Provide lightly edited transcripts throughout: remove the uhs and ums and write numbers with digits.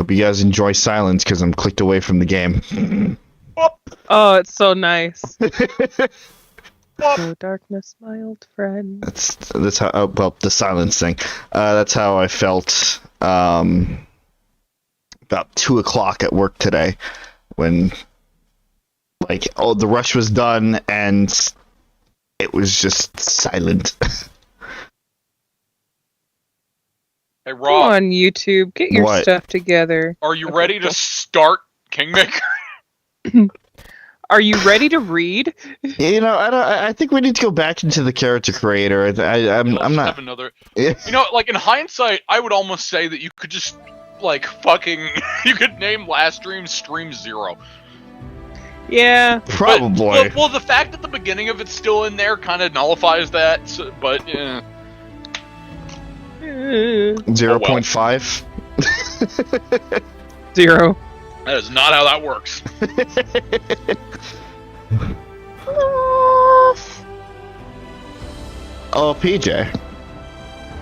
Hope you guys enjoy silence because I'm clicked away from the game. Oh, it's so nice. Oh, darkness, my old friend. That's how. Oh, well, the silence thing. That's how I felt. About 2 o'clock at work today, when the rush was done and it was just silent. Hey, Rob. Come on, YouTube. Get your stuff together. Are you ready to start Kingmaker? Are you ready to read? You know, I think we need to go back into the character creator. I'm not. Have another. You know, like in hindsight, I would almost say that you could just you could name last stream 0. Yeah, probably. Well, the fact that the beginning of it's still in there kind of nullifies that. So, but yeah. 0.5. 0. That is not how that works. Oh, PJ.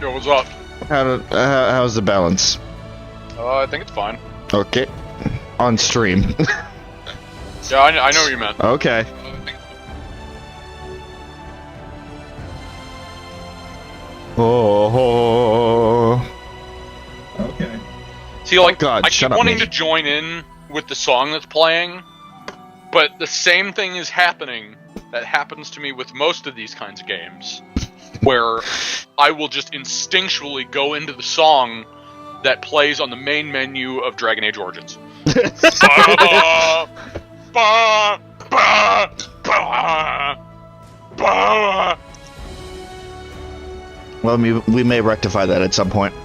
Yo, what's up? How's the balance? I think it's fine. Okay. On stream. Yeah, I know what you meant. Okay. Oh. Okay. See, like, God, I keep wanting to join in with the song that's playing, but the same thing is happening that happens to me with most of these kinds of games, where I will just instinctually go into the song that plays on the main menu of Dragon Age Origins. Well, we may rectify that at some point.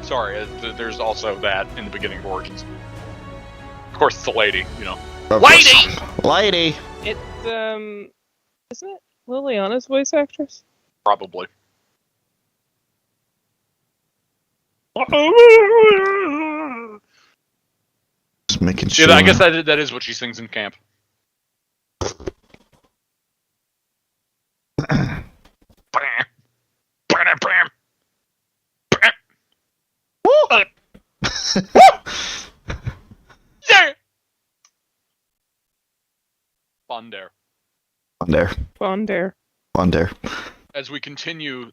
Sorry, there's also that in the beginning of Origins. Of course, it's a lady, you know. Lady! It's, isn't it Liliana's voice actress? Probably. Just making sure. Yeah, I guess that is what she sings in camp. Fonder. As we continue,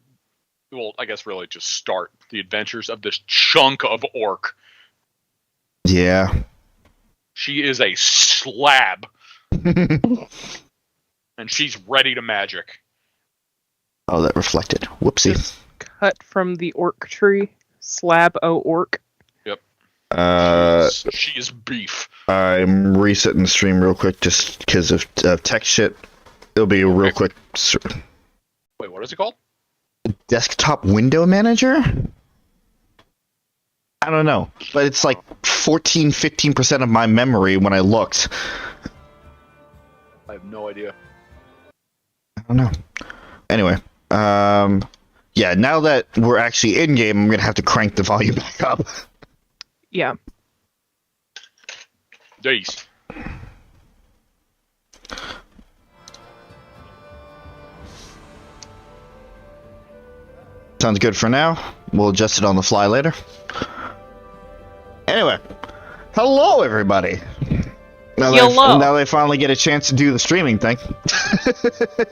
well, I guess really just start the adventures of this chunk of orc. Yeah. She is a slab. And she's ready to magic. Oh, that reflected. Whoopsie. Just cut from the orc tree. Slab o orc. Yep. She is beef. I'm resetting the stream real quick just because of tech shit. It'll be a real quick. Wait, what is it called? Desktop window manager? I don't know, but it's like 14-15% of my memory when I looked. I have no idea. I don't know. Anyway, yeah, now that we're actually in game, I'm gonna have to crank the volume back up. Yeah. Days. Sounds good for now. We'll adjust it on the fly later. Anyway, hello everybody. Now they finally get a chance to do the streaming thing.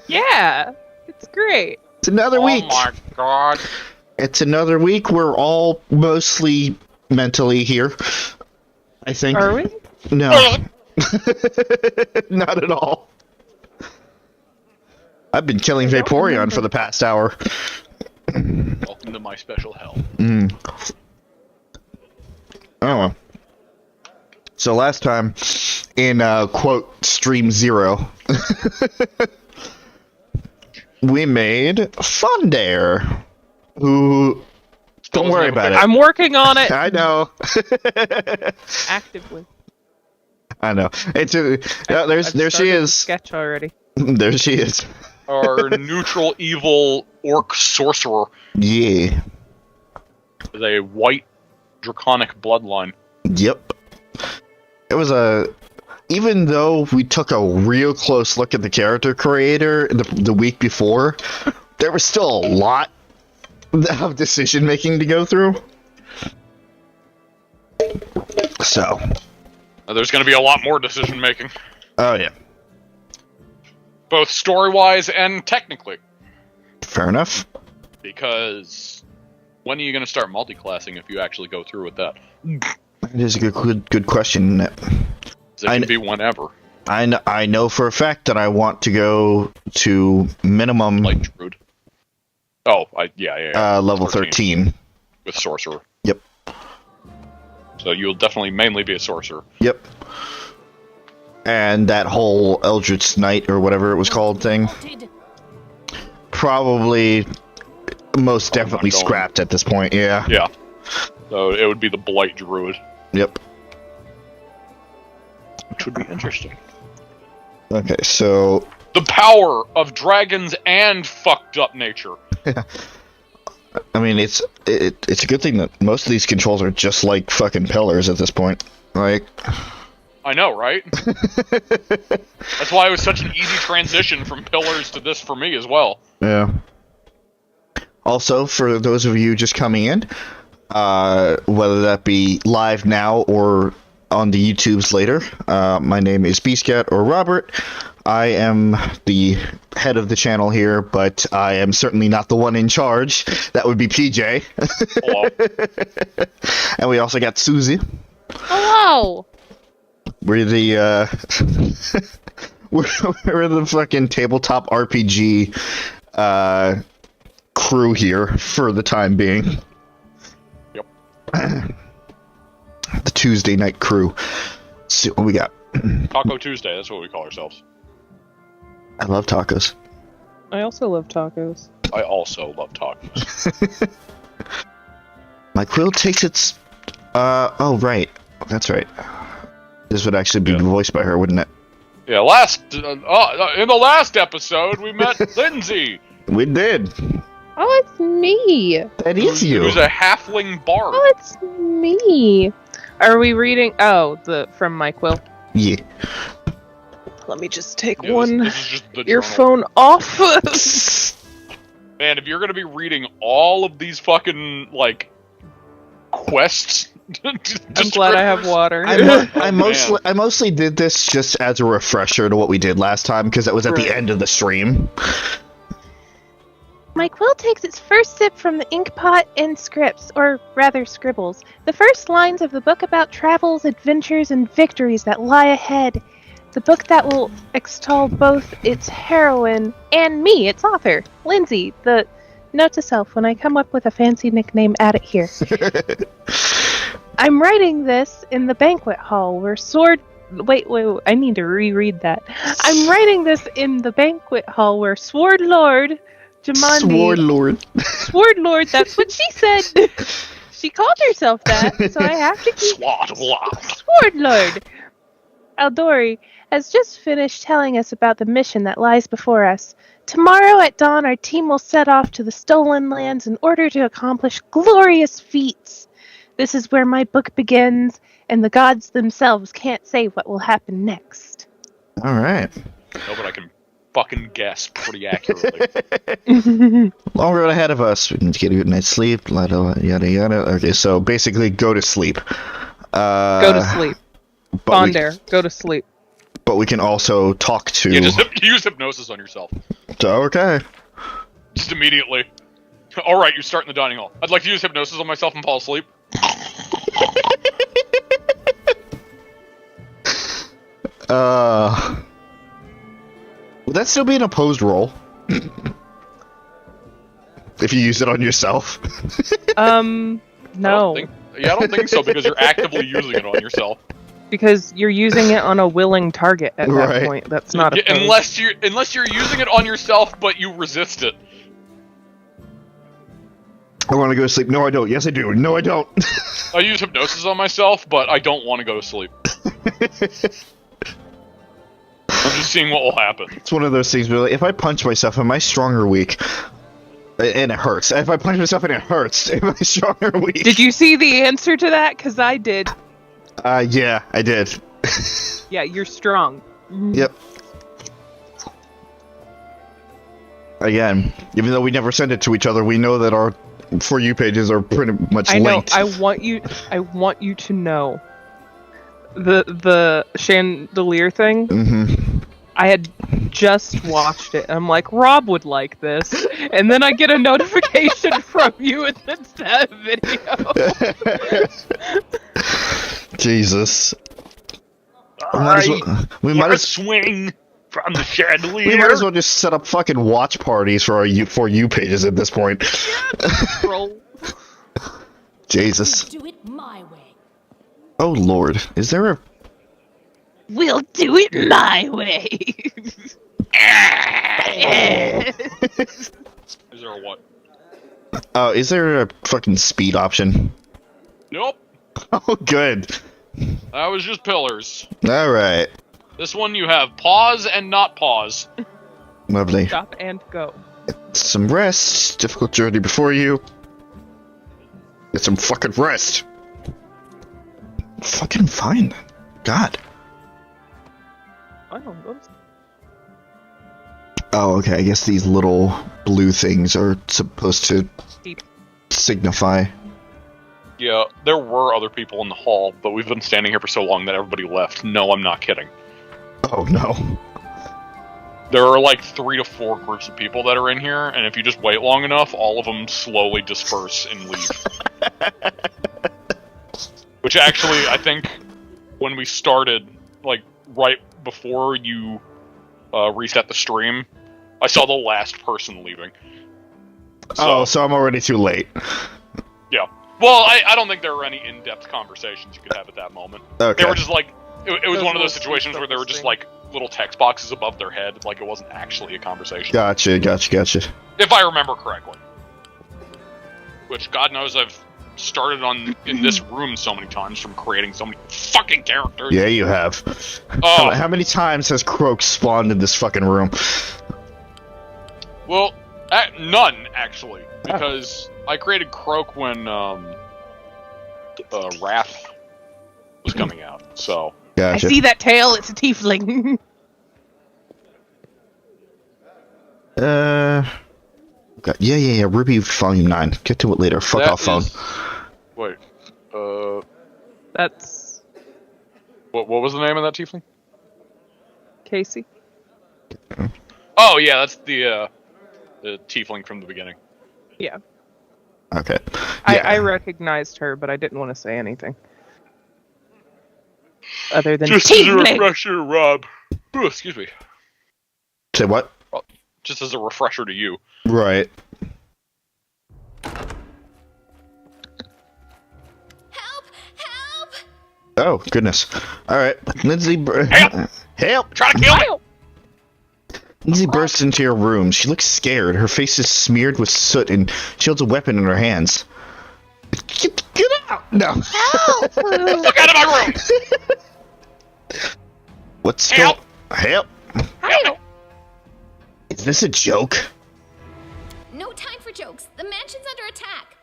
Yeah, it's great. It's another week. Oh my god. It's another week. We're all mostly mentally here, I think. Are we? No. Not at all. I've been killing Vaporeon for the past hour. Welcome to my special hell. Oh. So last time, in quote stream 0, we made Fonder, who don't worry about it. I'm working on it. I know. Actively. I know. It's there she is. Sketch already. There she is. Our neutral evil orc sorcerer. Yeah. With a white draconic bloodline. Yep. It was even though we took a real close look at the character creator the week before, there was still a lot of decision making to go through. So. There's going to be a lot more decision making. Oh yeah. Both story-wise and technically. Fair enough. Because when are you going to start multi-classing if you actually go through with that? That is a good question. It can be whenever. I know for a fact that I want to go to minimum Light Druid. Oh, yeah. Level 13. With Sorcerer. Yep. So you'll definitely mainly be a Sorcerer. Yep. And that whole Eldritch Knight or whatever it was called thing, probably most definitely scrapped at this point. Yeah. Yeah. So it would be the Blight Druid. Yep. Which would be interesting. Okay, so the power of dragons and fucked up nature. I mean, it's a good thing that most of these controls are just like fucking pillars at this point. Like, I know, right? That's why it was such an easy transition from pillars to this for me as well. Yeah. Also, for those of you just coming in, whether that be live now or on the YouTubes later, my name is Beastcat or Robert. I am the head of the channel here, but I am certainly not the one in charge. That would be PJ. Hello. And we also got Suzie. Hello. We're the we're the fucking tabletop RPG crew here for the time being. Yep. The Tuesday night crew. Let's see what we got. Taco Tuesday, that's what we call ourselves. I love tacos. I also love tacos. I also love tacos. My quill takes its... oh, right. That's right. This would actually be voiced by her, wouldn't it? Yeah, in the last episode, we met Lindsay. We did. Oh, it's me. That is you. Who's a halfling bard. Oh, it's me. Are we reading? Oh, from my quill. Yeah. Let me just take Yeah, one this is just the earphone off. Man, if you're gonna be reading all of these fucking, like, quests... I'm glad I have water. I mostly did this just as a refresher to what we did last time, because that was at the end of the stream. My quill takes its first sip from the ink pot and scripts, or rather scribbles, the first lines of the book about travels, adventures, and victories that lie ahead. The book that will extol both its heroine and me, its author, Lindsay. The note to self, when I come up with a fancy nickname, add it here. I'm writing this in the banquet hall where Wait, I need to reread that. I'm writing this in the banquet hall where Sword Lord Jamandi... Sword Lord, that's what she said! She called herself that, so I have to keep... Sword Lord! Aldori has just finished telling us about the mission that lies before us. Tomorrow at dawn, our team will set off to the Stolen Lands in order to accomplish glorious feats. This is where my book begins, and the gods themselves can't say what will happen next. Alright. No, but I can fucking guess pretty accurately. Long road ahead of us. We need to get a good night's sleep. Yada, yada. Okay, so basically, go to sleep. Go to sleep. Pathfinder, go to sleep. But we can also talk to... Yeah, just use hypnosis on yourself. Okay. Just immediately. Alright, you start in the dining hall. I'd like to use hypnosis on myself and fall asleep. Would that still be an opposed roll? If you use it on yourself? No. I don't think so, because you're actively using it on yourself. Because you're using it on a willing target at that point. That's not a unless you're using it on yourself, but you resist it. I want to go to sleep. No, I don't. Yes, I do. No, I don't. I use hypnosis on myself, but I don't want to go to sleep. I'm just seeing what will happen. It's one of those things where, like, if I punch myself, am I strong or weak? And it hurts. If I punch myself and it hurts, am I strong or weak? Did you see the answer to that? Because I did. Yeah, I did. Yeah, you're strong. Yep. Again, even though we never send it to each other, we know that our For You pages are pretty much linked. I want you to know the chandelier thing. Mm-hmm. I had just watched it. I'm like, Rob would like this, and then I get a notification from you, and it's that video. Jesus. We Let might us as swing from the chandelier. we might as well just set up fucking watch parties for our For You pages at this point. Roll. Jesus. Do it my way. Oh Lord, is there a? We'll do it my way. Is there a what? Is there a fucking speed option? Nope. Oh, good. That was just pillars. All right. This one you have pause and not pause. Lovely. Stop and go. Some rest. Difficult journey before you. Get some fucking rest. Fucking fine. God. I don't know. Oh, okay. I guess these little blue things are supposed to Deep. signify. Yeah, there were other people in the hall, but we've been standing here for so long that everybody left. No, I'm not kidding. Oh no. There are like 3 to 4 groups of people that are in here, and if you just wait long enough, all of them slowly disperse and leave. Which actually, I think, when we started, like, right before you reset the stream, I saw the last person leaving. So I'm already too late. Yeah. Well, I don't think there were any in-depth conversations you could have at that moment. Okay. They were just like, it was Those one of those little situations where there were just thing. like little text boxes above their head, like it wasn't actually a conversation. Gotcha. If I remember correctly. Which, God knows, I've started on in this room so many times from creating so many fucking characters. Yeah, you have. Oh. How many times has Croak spawned in this fucking room? Well, none, actually. Because I created Croak when Wrath was coming out, so... I Gotcha. see that tail. It's a tiefling. Yeah. Ruby Volume 9. Get to it later. Fuck That off, phone. is- Wait, That's what was the name of that tiefling? Casey. Oh, yeah, that's the tiefling from the beginning. Yeah. Okay. I recognized her, but I didn't want to say anything. Other than Just as a tiefling. refresher, Rob. Ooh, excuse me. Say what? Just as a refresher to you. Right. Help! Help! Oh, goodness. Alright. Lindsay... Help! Try to kill me! Lindsay bursts into your room. She looks scared. Her face is smeared with soot and she holds a weapon in her hands. Get out! No. Help! Look out of my room! What's Help! Help! Help me! Is this a joke? No time for jokes. The mansion's under attack.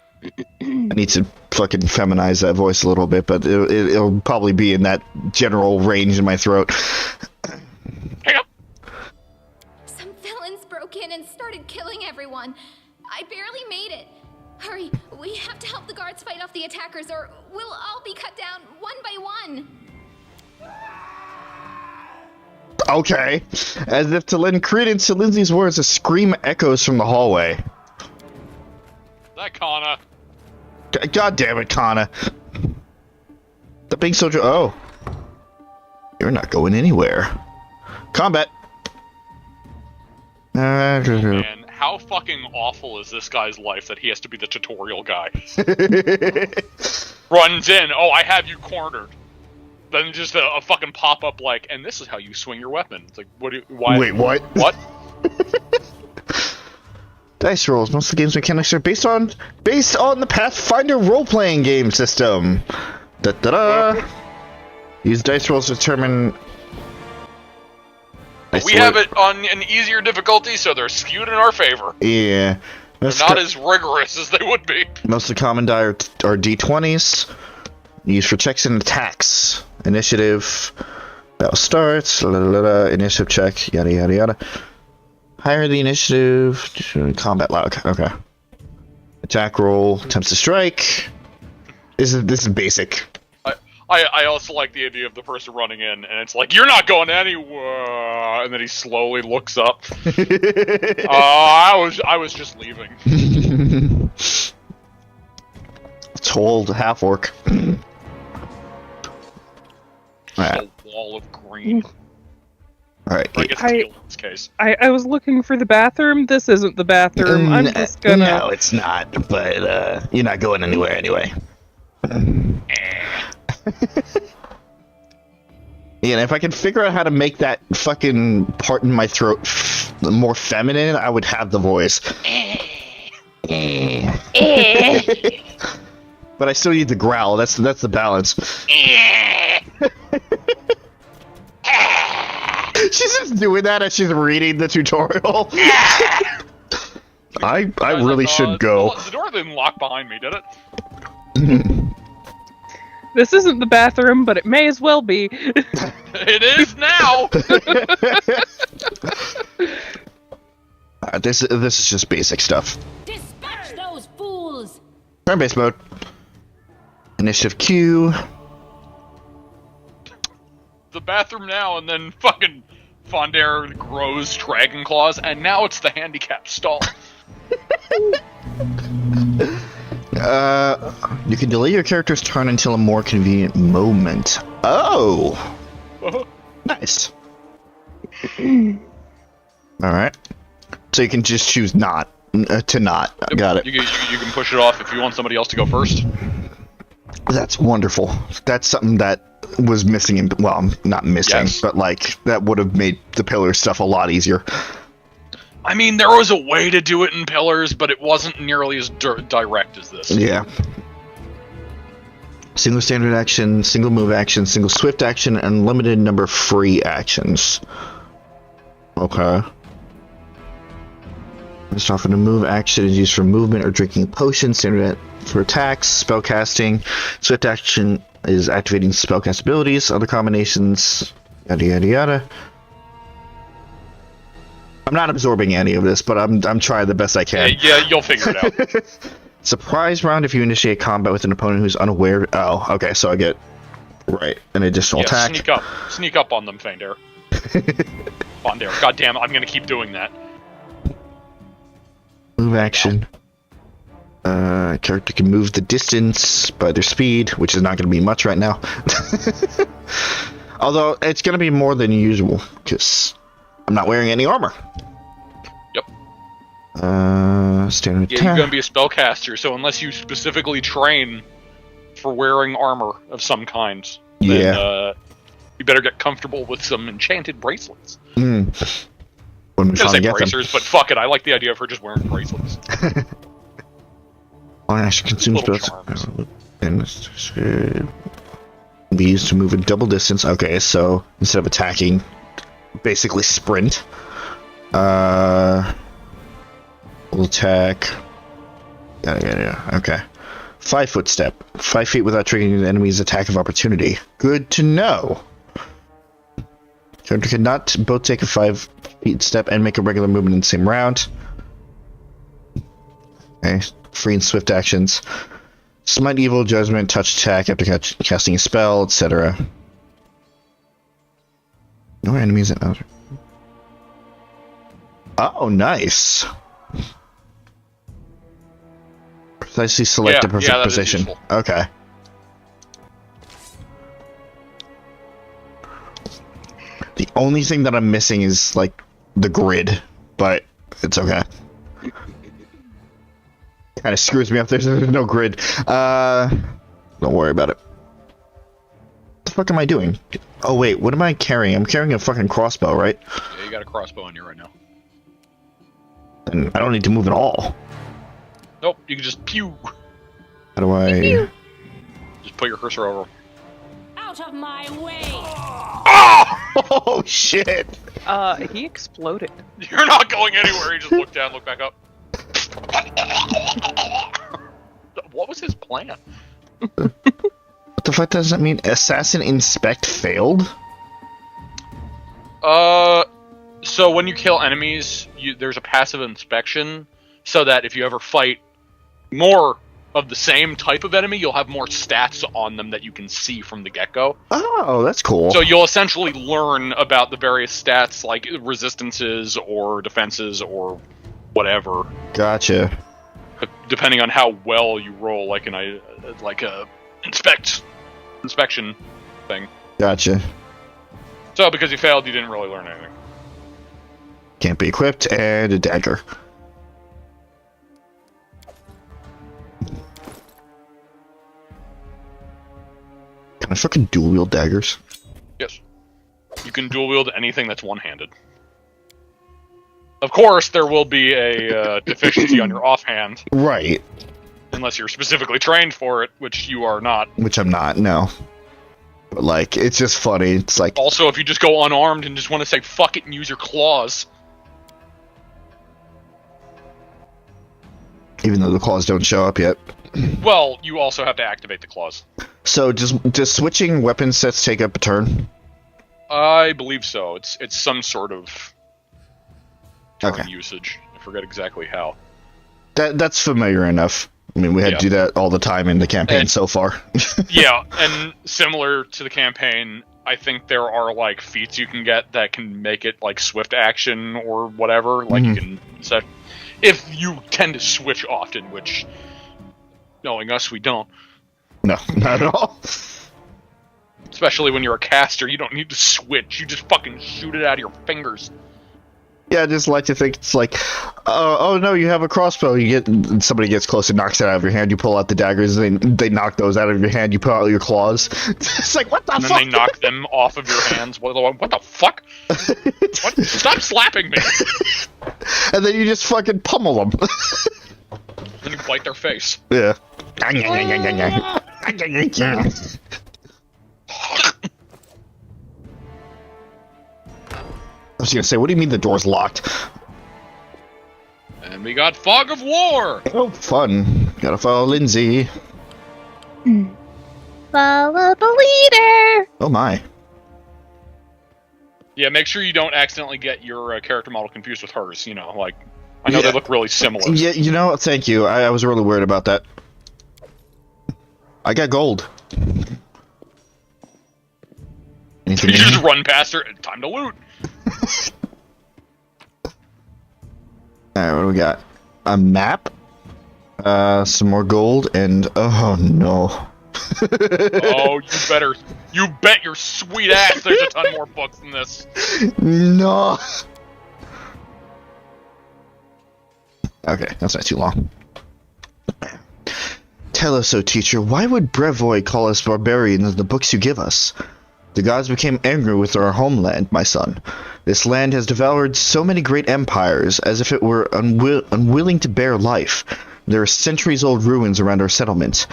I need to fucking feminize that voice a little bit, but it'll probably be in that general range in my throat. Help! Some villains broke in and started killing everyone. I barely made it. Hurry, we have to help the guards fight off the attackers or we'll all be cut down one by one. Okay. As if to lend credence to Lindsay's words, a scream echoes from the hallway. That Kana. God damn it, Kana. The big soldier. Oh. You're not going anywhere. Combat. Man, how fucking awful is this guy's life that he has to be the tutorial guy? Runs in, oh, I have you cornered. Then just a fucking pop-up like, and this is how you swing your weapon. It's like, why? Wait, what? What? Dice rolls. Most of the game's mechanics are based on the Pathfinder role-playing game system. Da-da-da. Use dice rolls to determine... We have it on an easier difficulty, so they're skewed in our favor. Yeah. They're not as rigorous as they would be. Most of the common die are D20s. Used for checks and attacks. Initiative. Battle starts. Initiative check. Yada yada yada. Higher the initiative. Combat log. Okay. Attack roll. Attempts to strike. This is basic. I also like the idea of the person running in, and it's like, you're not going anywhere, and then he slowly looks up. I was just leaving. Told half orc. Alright. A wall of green. Alright. I guess teal in this case. I was looking for the bathroom. This isn't the bathroom. I'm just gonna... No, it's not, but you're not going anywhere anyway. Yeah, and if I could figure out how to make that fucking part in my throat more feminine, I would have the voice. But I still need the growl. That's the balance. She's just doing that as she's reading the tutorial. I really should go. The door didn't lock behind me, did it? This isn't the bathroom, but it may as well be. It is now. This is just basic stuff. Dispatch those fools! Turn-based mode. Initiative Q. The bathroom now, and then fucking Pathfinder grows dragon claws, and now it's the handicap stall. You can delay your character's turn until a more convenient moment. Oh! Nice. Alright. So you can just choose not. To not. Got it. You can push it off if you want somebody else to go first. That's wonderful. That's something that was missing in... Well, not missing, Yes. but like, that would have made the pillar stuff a lot easier. I mean, there was a way to do it in Pillars, but it wasn't nearly as direct as this. Yeah. Single standard action, single move action, single swift action, and limited number of free actions. Okay. Most often a move action is used for movement or drinking a potion. Standard for attacks, spellcasting. Swift action is activating spellcast abilities. Other combinations, yada yada yada. I'm not absorbing any of this, but I'm trying the best I can. Yeah, you'll figure it out. Surprise round if you initiate combat with an opponent who's unaware. Oh, okay, so I get an additional attack. Sneak up on them, Pathfinder. Pathfinder, goddamn, I'm gonna keep doing that. Move action. Character can move the distance by their speed, which is not going to be much right now. Although it's going to be more than usual because I'm not wearing any armor. Yep. Standard Yeah, attack. you're gonna be a spellcaster, so unless you specifically train for wearing armor of some kind, then you better get comfortable with some enchanted bracelets. When we I was gonna finally say get them. bracers, but fuck it, I like the idea of her just wearing bracelets. Well, actually consumes Little spells. charms. And be used to move a double distance. Okay, so instead of attacking, basically sprint. Will attack. Yeah. Okay. 5 foot step. 5 feet without triggering the enemy's attack of opportunity. Good to know. Character cannot both take a 5 feet step and make a regular movement in the same round. Okay. Free and swift actions. Smite, evil, judgment, touch attack after casting a spell, etc. No enemies at other. Oh, nice. Precisely select the perfect that is position. useful. Okay. The only thing that I'm missing is like the grid, but it's okay. Kind of screws me up. There's no grid. Don't worry about it. What the fuck am I doing? Oh wait, what am I carrying? I'm carrying a fucking crossbow, right? Yeah, you got a crossbow on you right now. And I don't need to move at all. Nope, you can just pew. How do I? Just put your cursor over. Out of my way! Oh shit! He exploded. You're not going anywhere. He just looked down, looked back up. What was his plan? What the fuck does that mean? Assassin inspect failed? So when you kill enemies, there's a passive inspection, so that if you ever fight more of the same type of enemy, you'll have more stats on them that you can see from the get-go. Oh, that's cool. So you'll essentially learn about the various stats, like resistances or defenses or whatever. Gotcha. Depending on how well you roll, like a inspection thing. Gotcha. So because you failed, you didn't really learn anything. Can't be equipped, and a dagger. Can I fucking dual wield daggers? Yes. You can dual wield anything that's one-handed. Of course, there will be a deficiency on your offhand. Right. Unless you're specifically trained for it, which you are not. Which I'm not, no. But, like, it's just funny. It's like... Also, if you just go unarmed and just want to say fuck it and use your claws. Even though the claws don't show up yet. Well, you also have to activate the claws. So, does switching weapon sets take up a turn? I believe so. It's some sort of turn usage. I forget exactly how. That's familiar enough. I mean, we had to do that all the time in the campaign so far. Yeah, and similar to the campaign, I think there are, like, feats you can get that can make it, like, swift action or whatever. Like, you can set... If you tend to switch often, which, knowing us, we don't. No, not at all. Especially when you're a caster, you don't need to switch. You just fucking shoot it out of your fingers. Yeah, I just like to think it's like, oh no, you have a crossbow. Somebody gets close and knocks it out of your hand. You pull out the daggers. They knock those out of your hand. You pull out your claws. It's like, what the fuck? And then they knock them off of your hands. What the fuck? What? Stop slapping me! And then you just fucking pummel them. Then you bite their face. Yeah. I was gonna say, what do you mean the door's locked? And we got Fog of War! Oh, fun. Gotta follow Lindsay. Follow the leader! Oh my. Yeah, make sure you don't accidentally get your character model confused with hers, you know, like... I know they look really similar. Yeah, you know, thank you. I was really worried about that. I got gold. Anything You just run past her, time to loot! Alright, what do we got? A map? Some more gold, and... Oh, no. Oh, you bet your sweet ass there's a ton more books than this. No! Okay, that's not too long. Tell us, O teacher, why would Brevoy call us barbarians in the books you give us? The gods became angry with our homeland, my son. This land has devoured so many great empires, as if it were unwilling to bear life. There are centuries-old ruins around our settlement.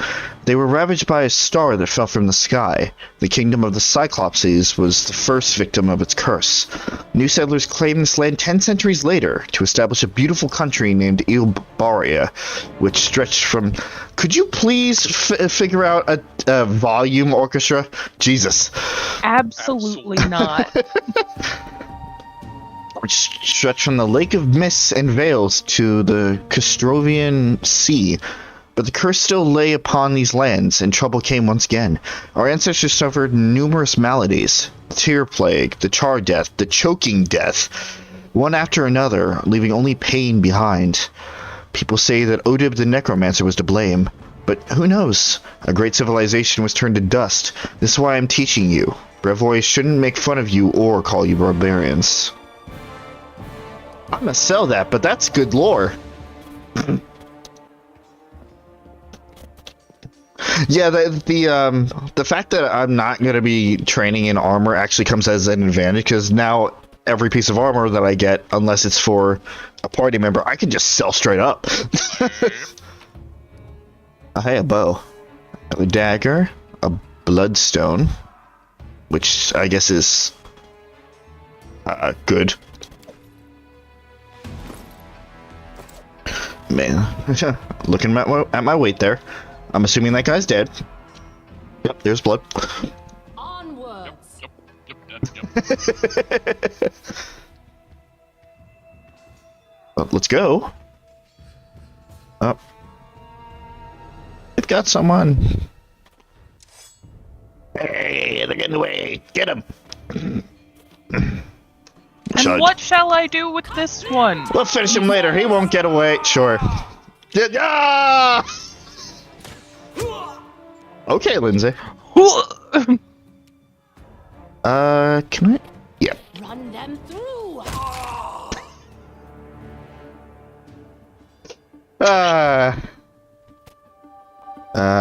They were ravaged by a star that fell from the sky. The kingdom of the Cyclopses was the first victim of its curse. New settlers claimed this land 10 centuries later to establish a beautiful country named Ilbaria, which stretched from... Could you please figure out a volume orchestra? Jesus. Absolutely not. Which stretched from the Lake of Mists and Veils to the Castrovian Sea. But the curse still lay upon these lands, and trouble came once again. Our ancestors suffered numerous maladies. The tear plague, the char death, the choking death. One after another, leaving only pain behind. People say that Odib the Necromancer was to blame. But who knows? A great civilization was turned to dust. This is why I'm teaching you. Brevoy shouldn't make fun of you or call you barbarians. I'm gonna sell that, but that's good lore. Yeah, the fact that I'm not gonna be training in armor actually comes as an advantage, because now every piece of armor that I get, unless it's for a party member, I can just sell straight up. Hey, a bow, a dagger, a bloodstone, which I guess is good. Man, looking at my weight there, I'm assuming that guy's dead. Yep, there's blood. Onwards. Yep. Well, let's go. Up. They've got someone. Hey, they're getting away. Get him. And what shall I do with this one? We'll finish him later. He won't get away. Sure. Ah! Okay, Lindsay. Can I? Yeah. Run them through.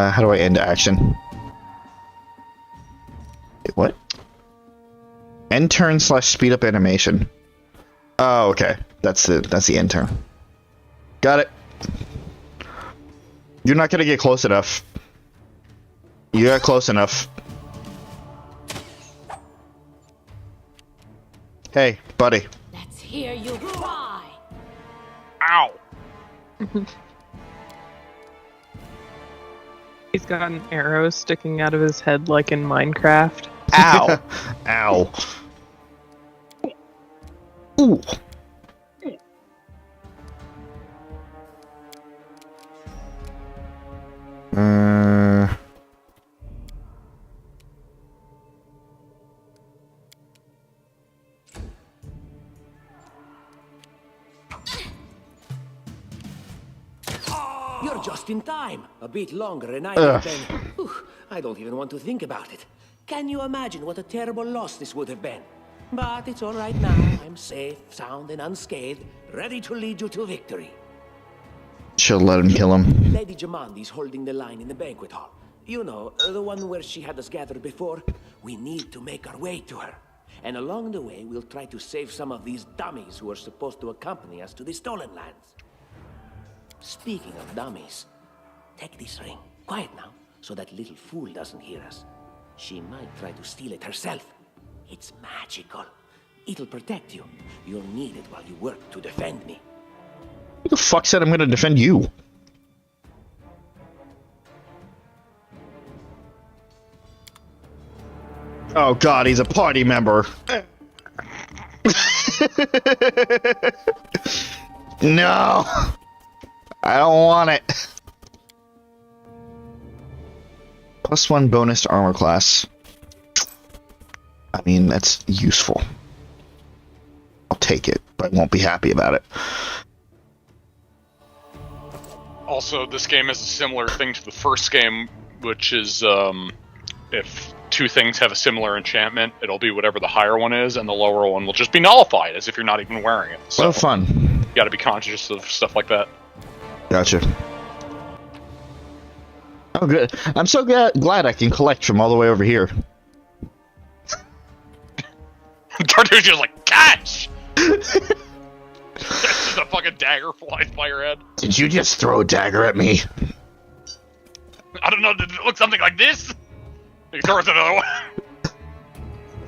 How do I end action? Wait, what? End turn / speed up animation. Oh, okay. That's the end turn. Got it. You're not gonna get close enough. You got close enough. Hey, buddy. Let's hear you cry. Ow! He's got an arrow sticking out of his head like in Minecraft. Ow. Ow. Ooh. You're just in time. A bit longer and I would have been... Whew, I don't even want to think about it. Can you imagine what a terrible loss this would have been? But it's all right now. I'm safe, sound, and unscathed, ready to lead you to victory. Should let him kill him. Lady Jamandi's holding the line in the banquet hall. You know, the one where she had us gathered before. We need to make our way to her. And along the way, we'll try to save some of these dummies who are supposed to accompany us to the stolen lands. Speaking of dummies, take this ring. Quiet now, so that little fool doesn't hear us. She might try to steal it herself. It's magical. It'll protect you. You'll need it while you work to defend me. Who the fuck said I'm gonna defend you? Oh god, he's a party member. No! I don't want it. +1 bonus to armor class. I mean, that's useful. I'll take it, but I won't be happy about it. Also, this game has a similar thing to the first game, which is if two things have a similar enchantment, it'll be whatever the higher one is, and the lower one will just be nullified, as if you're not even wearing it. So, Oh, fun. you gotta be conscious of stuff like that. Gotcha. Oh, good. I'm so glad I can collect from all the way over here. Tartar's just like, catch! Just a fucking dagger flies by your head. Did you just throw a dagger at me? I don't know, did it look something like this? He throws another one.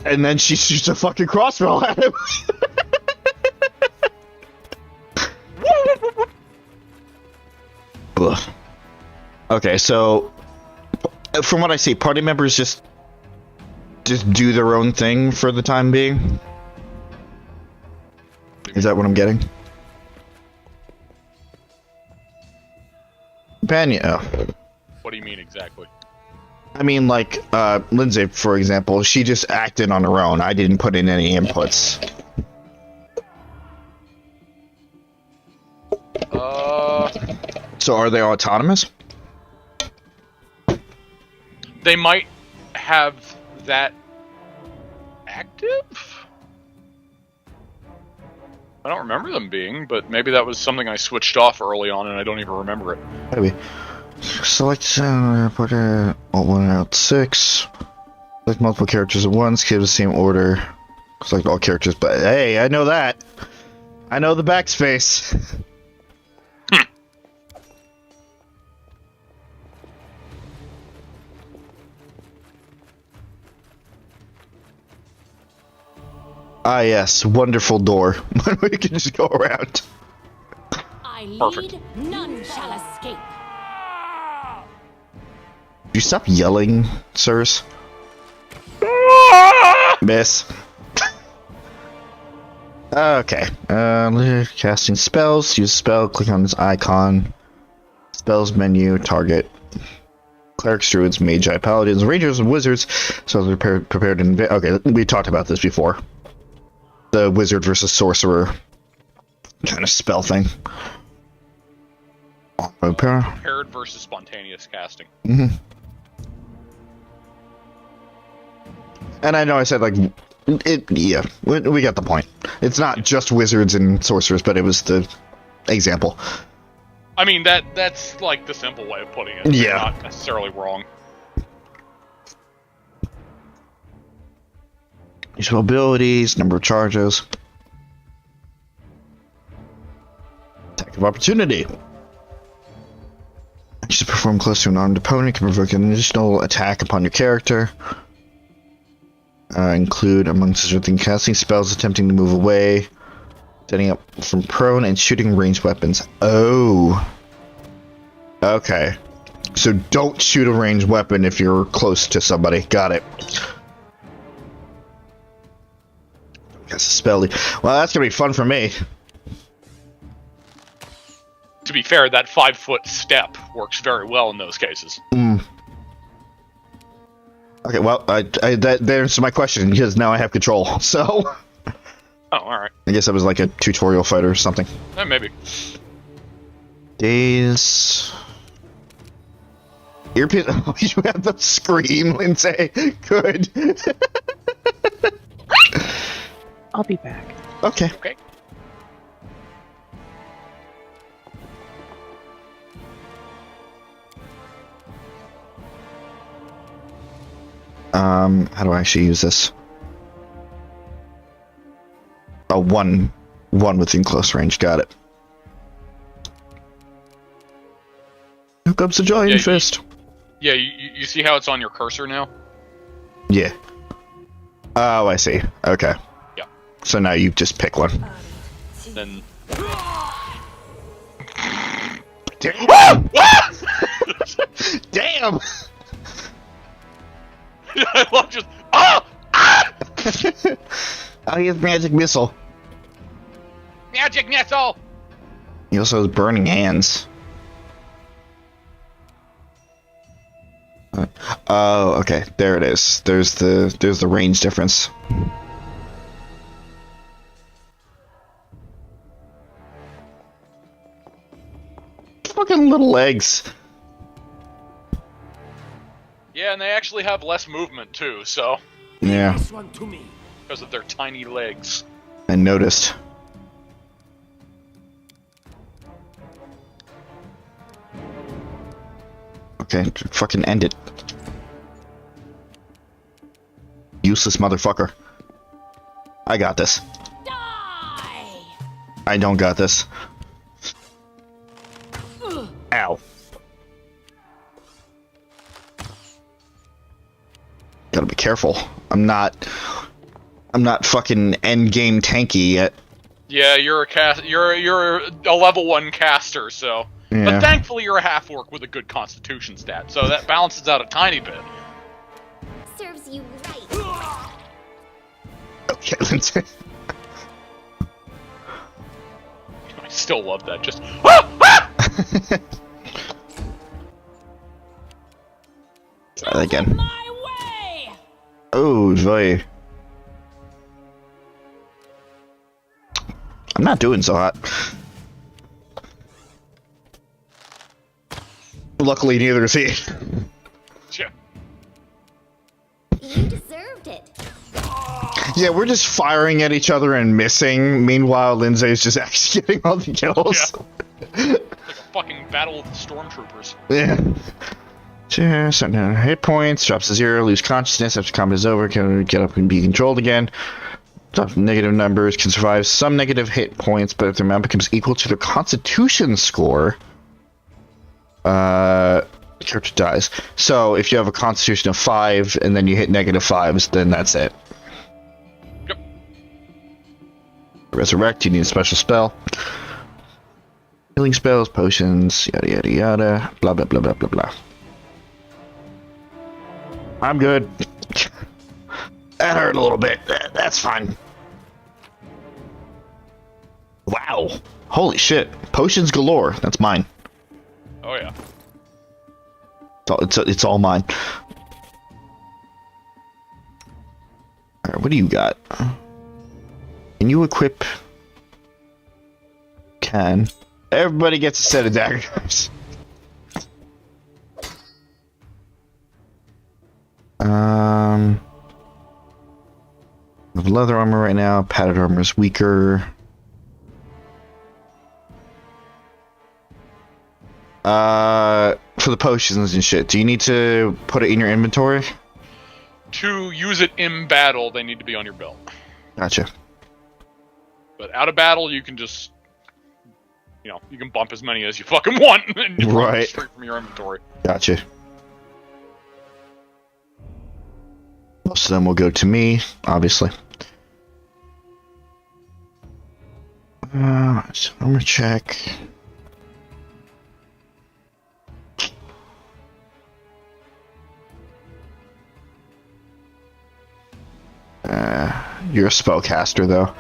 And then she shoots a fucking crossbow at him. Ugh. Okay, so from what I see, party members just do their own thing for the time being. Is that what I'm getting? Companion. Oh. What do you mean exactly? I mean, like, Lindsay, for example, she just acted on her own. I didn't put in any inputs. So are they autonomous? They might have that active? I don't remember them being, but maybe that was something I switched off early on and I don't even remember it. Maybe. Select put alt 1 out 6. Select multiple characters at once, keep the same order. Select all characters, but hey, I know that. I know the backspace. Ah yes, wonderful door. We can just go around. I lead, Perfect. none shall escape. You stop yelling, sirs? Miss. Okay. Casting spells. Use spell. Click on this icon. Spells menu. Target. Clerics, druids, magi, paladins, rangers, and wizards. So they're prepared in... Okay, we talked about this before. The wizard versus sorcerer kind of spell thing. Prepared versus spontaneous casting. Mm-hmm. And I know I said, like, yeah, we got the point. It's not just wizards and sorcerers, but it was the example. I mean, that's like the simple way of putting it. Yeah. Not necessarily wrong. Useful abilities, number of charges. Attack of opportunity. Just perform close to an armed opponent can provoke an additional attack upon your character. Include, amongst other things, casting spells, attempting to move away, standing up from prone, and shooting ranged weapons. Oh. Okay. So don't shoot a ranged weapon if you're close to somebody. Got it. That's a spell. Well, that's going to be fun for me. To be fair, that 5-foot step works very well in those cases. Okay, well, that answers my question, because now I have control, so... Oh, alright. I guess that was like a tutorial fight or something. Maybe. Days... Earpiece... Oh, you have the scream, Lindsay. Good. I'll be back. Okay. Okay. How do I actually use this? Oh, one within close range. Got it. Here comes the giant fist. You see how it's on your cursor now? Yeah. Oh, I see. Okay. Yeah. So now you just pick one. Then... Damn! Damn! I love just... Oh! Ah! Oh, he has magic missile. Magic missile! He also has burning hands. Oh, okay. There it is. There's the range difference. Fucking little legs. Yeah, and they actually have less movement too, so... Yeah. This one to me. Because of their tiny legs. I noticed. Okay, fucking end it. Useless motherfucker. I got this. Die! I don't got this. Ow. Gotta be careful. I'm not fucking endgame tanky yet. Yeah, you're a level 1 caster, so... Yeah. But thankfully you're a half-orc with a good constitution stat, so that balances out a tiny bit. Serves you right. Okay, Lindsay. I still love that, just... Ah! Ah! Try that again. My way! Oh, joy. I'm not doing so hot. Luckily, neither is he. Yeah. You deserved it. Yeah, we're just firing at each other and missing. Meanwhile, Lindsay's just actually getting all the kills. Yeah. Like a fucking battle of the stormtroopers. Yeah. Sure, certain hit points, drops to 0, lose consciousness after combat is over, can get up and be controlled again. Negative numbers, can survive some negative hit points, but if their amount becomes equal to their constitution score, the character dies. So if you have a constitution of 5 and then you hit negative 5s, then that's it. Yep. Resurrect, you need a special spell. Healing spells, potions, yada yada yada, blah blah blah blah blah blah. I'm good. That hurt a little bit. That's fine. Wow. Holy shit. Potions galore. That's mine. Oh yeah. It's all mine. Alright, what do you got? Can you equip... Can. Everybody gets a set of daggers. I have leather armor right now. Padded armor is weaker. For the potions and shit, do you need to put it in your inventory? To use it in battle, they need to be on your belt. Gotcha. But out of battle, you can just, you know, you can bump as many as you fucking want, and you run Right. straight from your inventory. Gotcha. Most of them will go to me, obviously. Armor check. You're a spellcaster, though.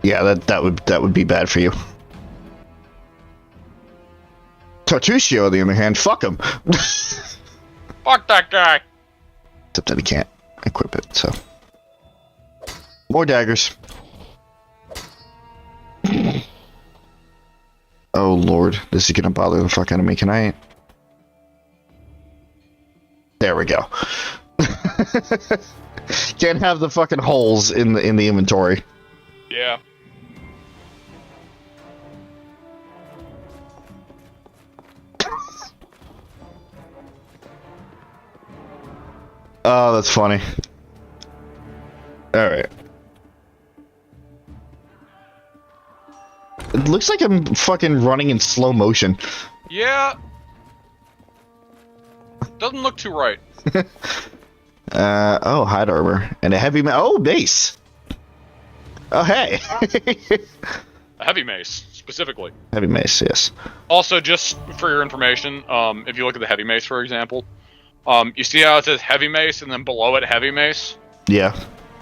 Yeah, that would be bad for you. Tartusio, on the other hand, fuck him. Fuck that guy! Except that he can't equip it, so. More daggers. Oh lord, this is gonna bother the fuck out of me. Can I? There we go. Can't have the fucking holes in the inventory. Yeah. Oh, that's funny. Alright. It looks like I'm fucking running in slow motion. Yeah. Doesn't look too right. Oh, hide armor. And a heavy oh, base! Oh, hey! A heavy mace, specifically. Heavy mace, yes. Also, just for your information, if you look at the heavy mace, for example, you see how it says heavy mace and then below it heavy mace? Yeah.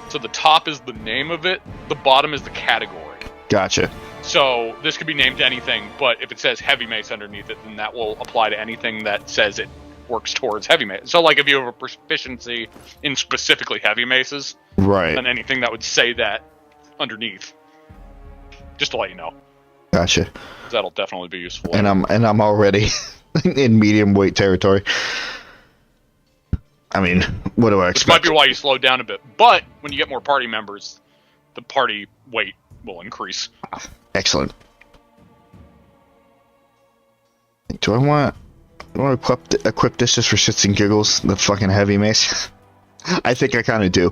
So the top is the name of it, the bottom is the category. Gotcha. So this could be named anything, but if it says heavy mace underneath it, then that will apply to anything that says it works towards heavy mace. So like if you have a proficiency in specifically heavy maces, Right. then anything that would say that underneath. Just to let you know. Gotcha. That'll definitely be useful. And I'm already in medium weight territory. I mean, what do I Which might expect? be why you slowed down a bit. But when you get more party members, the party weight will increase. Excellent. Do I want to equip this just for shits and giggles? The fucking heavy mace? I think I kind of do.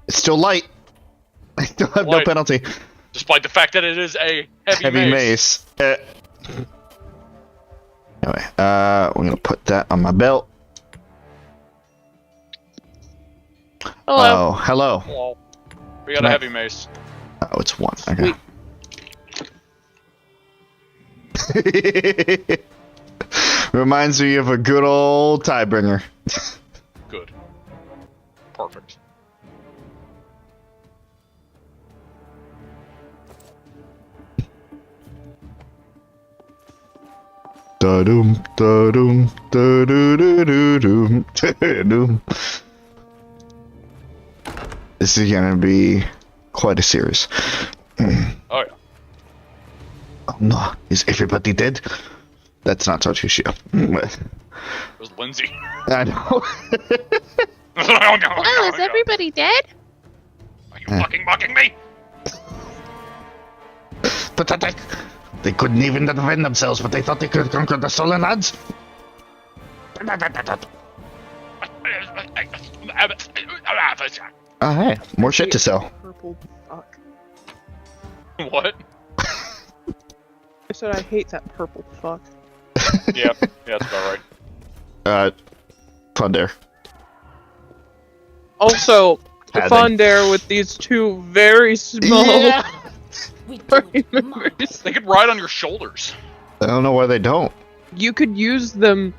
It's still light. I still have no Light. penalty. Despite the fact that it is a heavy, Heavy mace. mace. Anyway, we're gonna put that on my belt. Hello. Oh, hello. Well, we got Can a I- heavy mace. Oh, it's one. Okay. Reminds me of a good old Tiebringer. Good. Perfect. Da-dum, da-dum, da-do-do-do-dum, da-dum. This is gonna be quite a series. Oh yeah. Oh no, is everybody dead? That's not Tartusio. It was Lindsay. I know. Wow, is everybody dead? Are you fucking mocking me? Pathetic. They couldn't even defend themselves, but they thought they could conquer the Stolen Lands. Oh, hey, more shit to sell. Purple fuck. What? I said I hate that purple fuck. Yeah, that's about right. Pathfinder. Also, the Padding. Pathfinder with these two very small We party don't mind. members. They could ride on your shoulders. I don't know why they don't. You could use them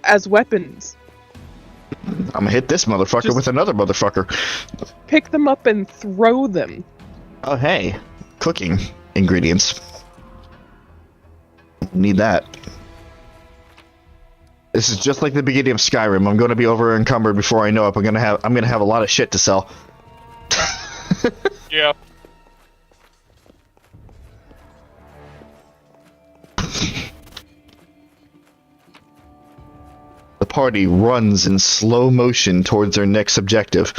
as weapons. I'm gonna hit this motherfucker Just- with another motherfucker. Pick them up and throw them. Oh, hey. Cooking ingredients. Need that. This is just like the beginning of Skyrim. I'm going to be over encumbered before I know it. I'm gonna have a lot of shit to sell. Yeah. The party runs in slow motion towards their next objective.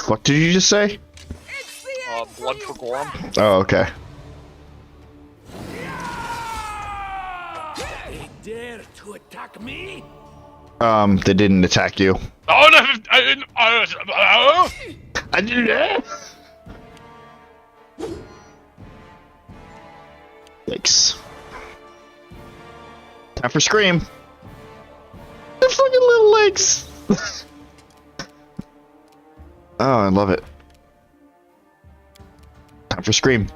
What did you just say? Blood for Gorham. Oh, okay. They dare to attack me? They didn't attack you. Oh no! I did that. Yikes. Time for Scream. The fucking little legs. Oh, I love it. Time for Scream.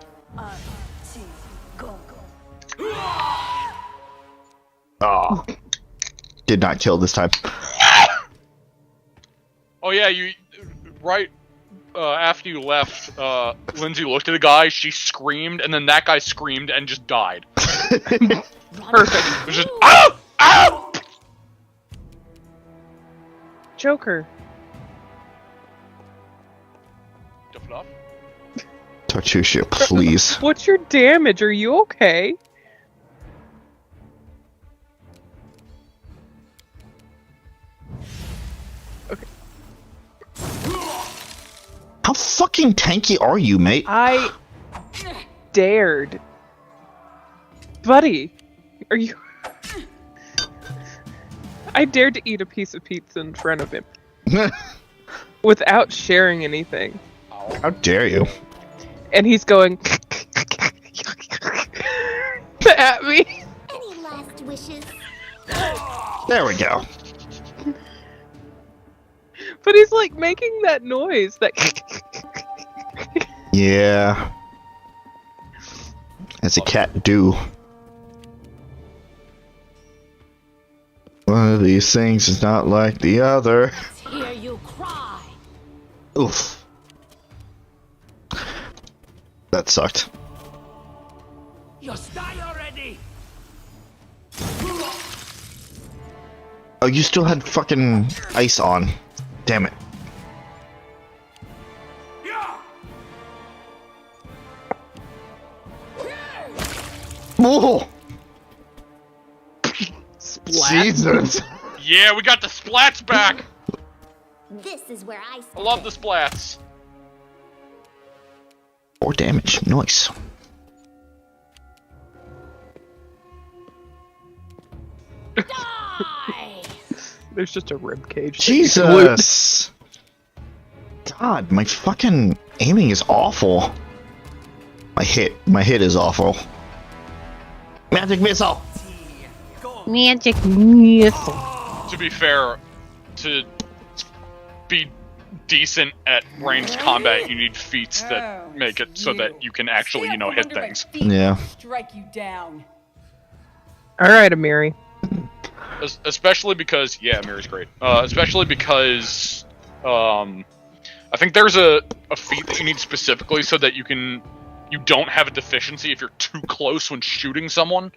Oh. Did not kill this time. Oh yeah, you right after you left, Lindsay looked at the guy, she screamed, and then that guy screamed and just died. Perfect. It was just ow! Ow! Joker. Tough enough. Tartusha, please. What's your damage? Are you okay? How fucking tanky are you, mate? I dared. Buddy, are you... I dared to eat a piece of pizza in front of him. Without sharing anything. How dare you? And he's going... at me. Any last wishes? There we go. But he's like making that noise. That... Yeah. As a cat do. One of these things is not like the other. Hear you cry. Oof. That sucked. Just die already! Oh, you still had fucking ice on. Damn it. Whoa! Splat. Jesus! Yeah, we got the splats back! This is where I I love the splats. 4 damage. Nice. Die! There's just a rib cage. Jesus! God, my fucking aiming is awful. My hit is awful. Magic missile! Magic missile. To be fair, to be decent at ranged combat, you need feats that make it so that you can actually, you know, hit things. Yeah. Strike you down. All right, Amiri. Especially because, yeah, Miri's great. Especially because, I think there's a feat that you need specifically so that you don't have a deficiency if you're too close when shooting someone.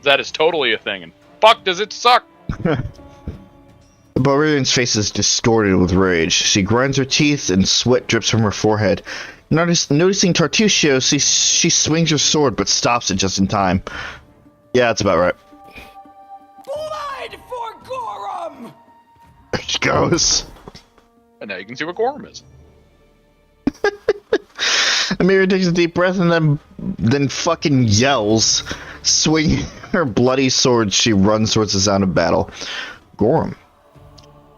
That is totally a thing, and fuck does it suck! The barbarian's face is distorted with rage. She grinds her teeth and sweat drips from her forehead. Noticing Tartusio, she swings her sword but stops it just in time. Yeah, that's about right. Blood for Gorham! There she goes. And now you can see what Gorham is. Amira takes a deep breath and then fucking yells. Swinging her bloody sword, she runs towards the sound of battle. Gorham.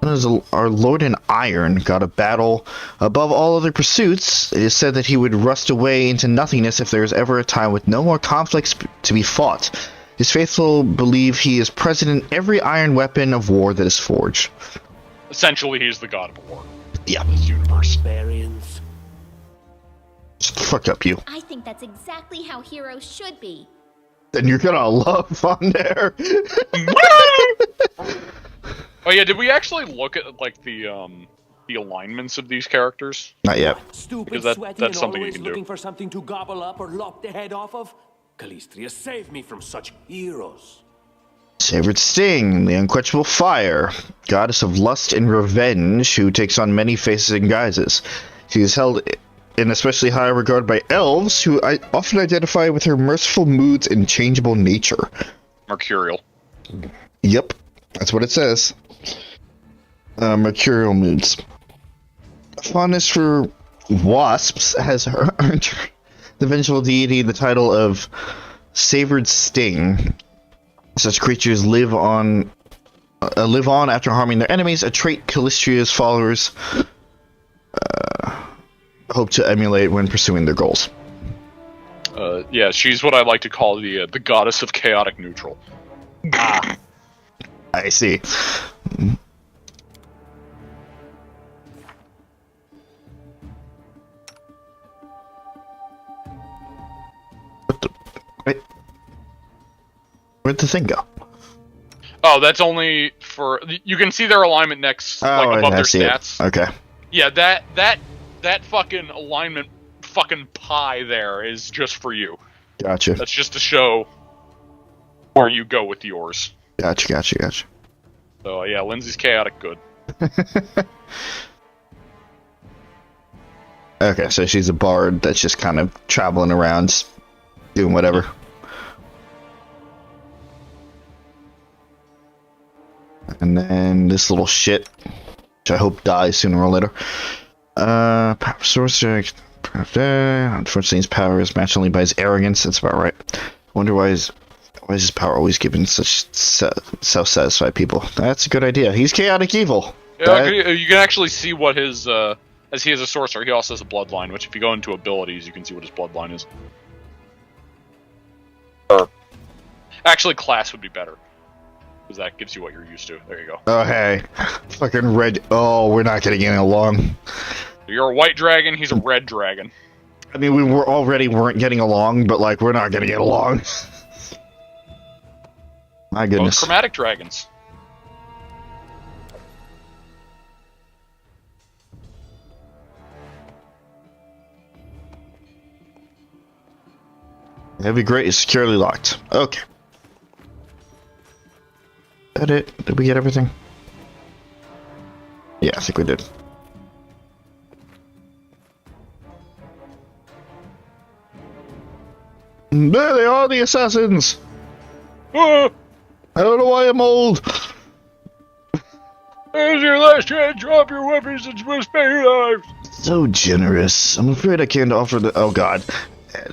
Our Lord in Iron got a battle above all other pursuits. It is said that he would rust away into nothingness if there is ever a time with no more conflicts to be fought. His faithful believe he is present in every iron weapon of war that is forged. Essentially, he's the god of war. Yeah. This universe. Barbarians. Just fuck up, you. I think that's exactly how heroes should be. Then you're gonna love Pathfinder. Oh yeah, did we actually look at like the alignments of these characters? Not yet. Stupid, Because that's sweaty, and something you always can do. looking for something to gobble up or lop the head off of? Calistria, save me from such heroes. Sacred Sting, the unquenchable fire, goddess of lust and revenge, who takes on many faces and guises. She is held in especially high regard by elves, who often identify with her merciful moods and changeable nature. Mercurial. Yep, that's what it says. Mercurial moods. Fondness for wasps has earned the vengeful deity the title of Sacred Sting. Such creatures live on after harming their enemies, a trait Calistria's followers hope to emulate when pursuing their goals. Yeah, she's what I like to call the goddess of chaotic neutral. Ah, I see. What the? Wait. Where'd the thing go? Oh, that's only for you can see their alignment next, like above their stats. Okay. Yeah, that fucking alignment, fucking pie there is just for you. Gotcha. That's just to show where you go with yours. Gotcha. So yeah, Lindsay's chaotic good. Okay, so she's a bard that's just kind of traveling around, doing whatever. And then this little shit, which I hope dies sooner or later. Power sorcerer. Unfortunately, his power is matched only by his arrogance. That's about right. I wonder why is his power always given such self-satisfied people? That's a good idea. He's chaotic evil. Yeah, you can actually see what his as he is a sorcerer, he also has a bloodline. Which, if you go into abilities, you can see what his bloodline is. Or actually, class would be better. Because that gives you what you're used to. There you go. Oh, hey. Fucking red. Oh, we're not getting along. You're a white dragon, he's a red dragon. I mean, we weren't getting along, but, like, we're not gonna get along. My goodness. Both chromatic dragons. Heavy grate is securely locked. Okay. Is that it? Did we get everything? Yeah, I think we did. There they are, the assassins! Ah! I don't know why I'm old. There's your last chance, drop your weapons and spare your lives! So generous. I'm afraid I can't offer the... Oh, God.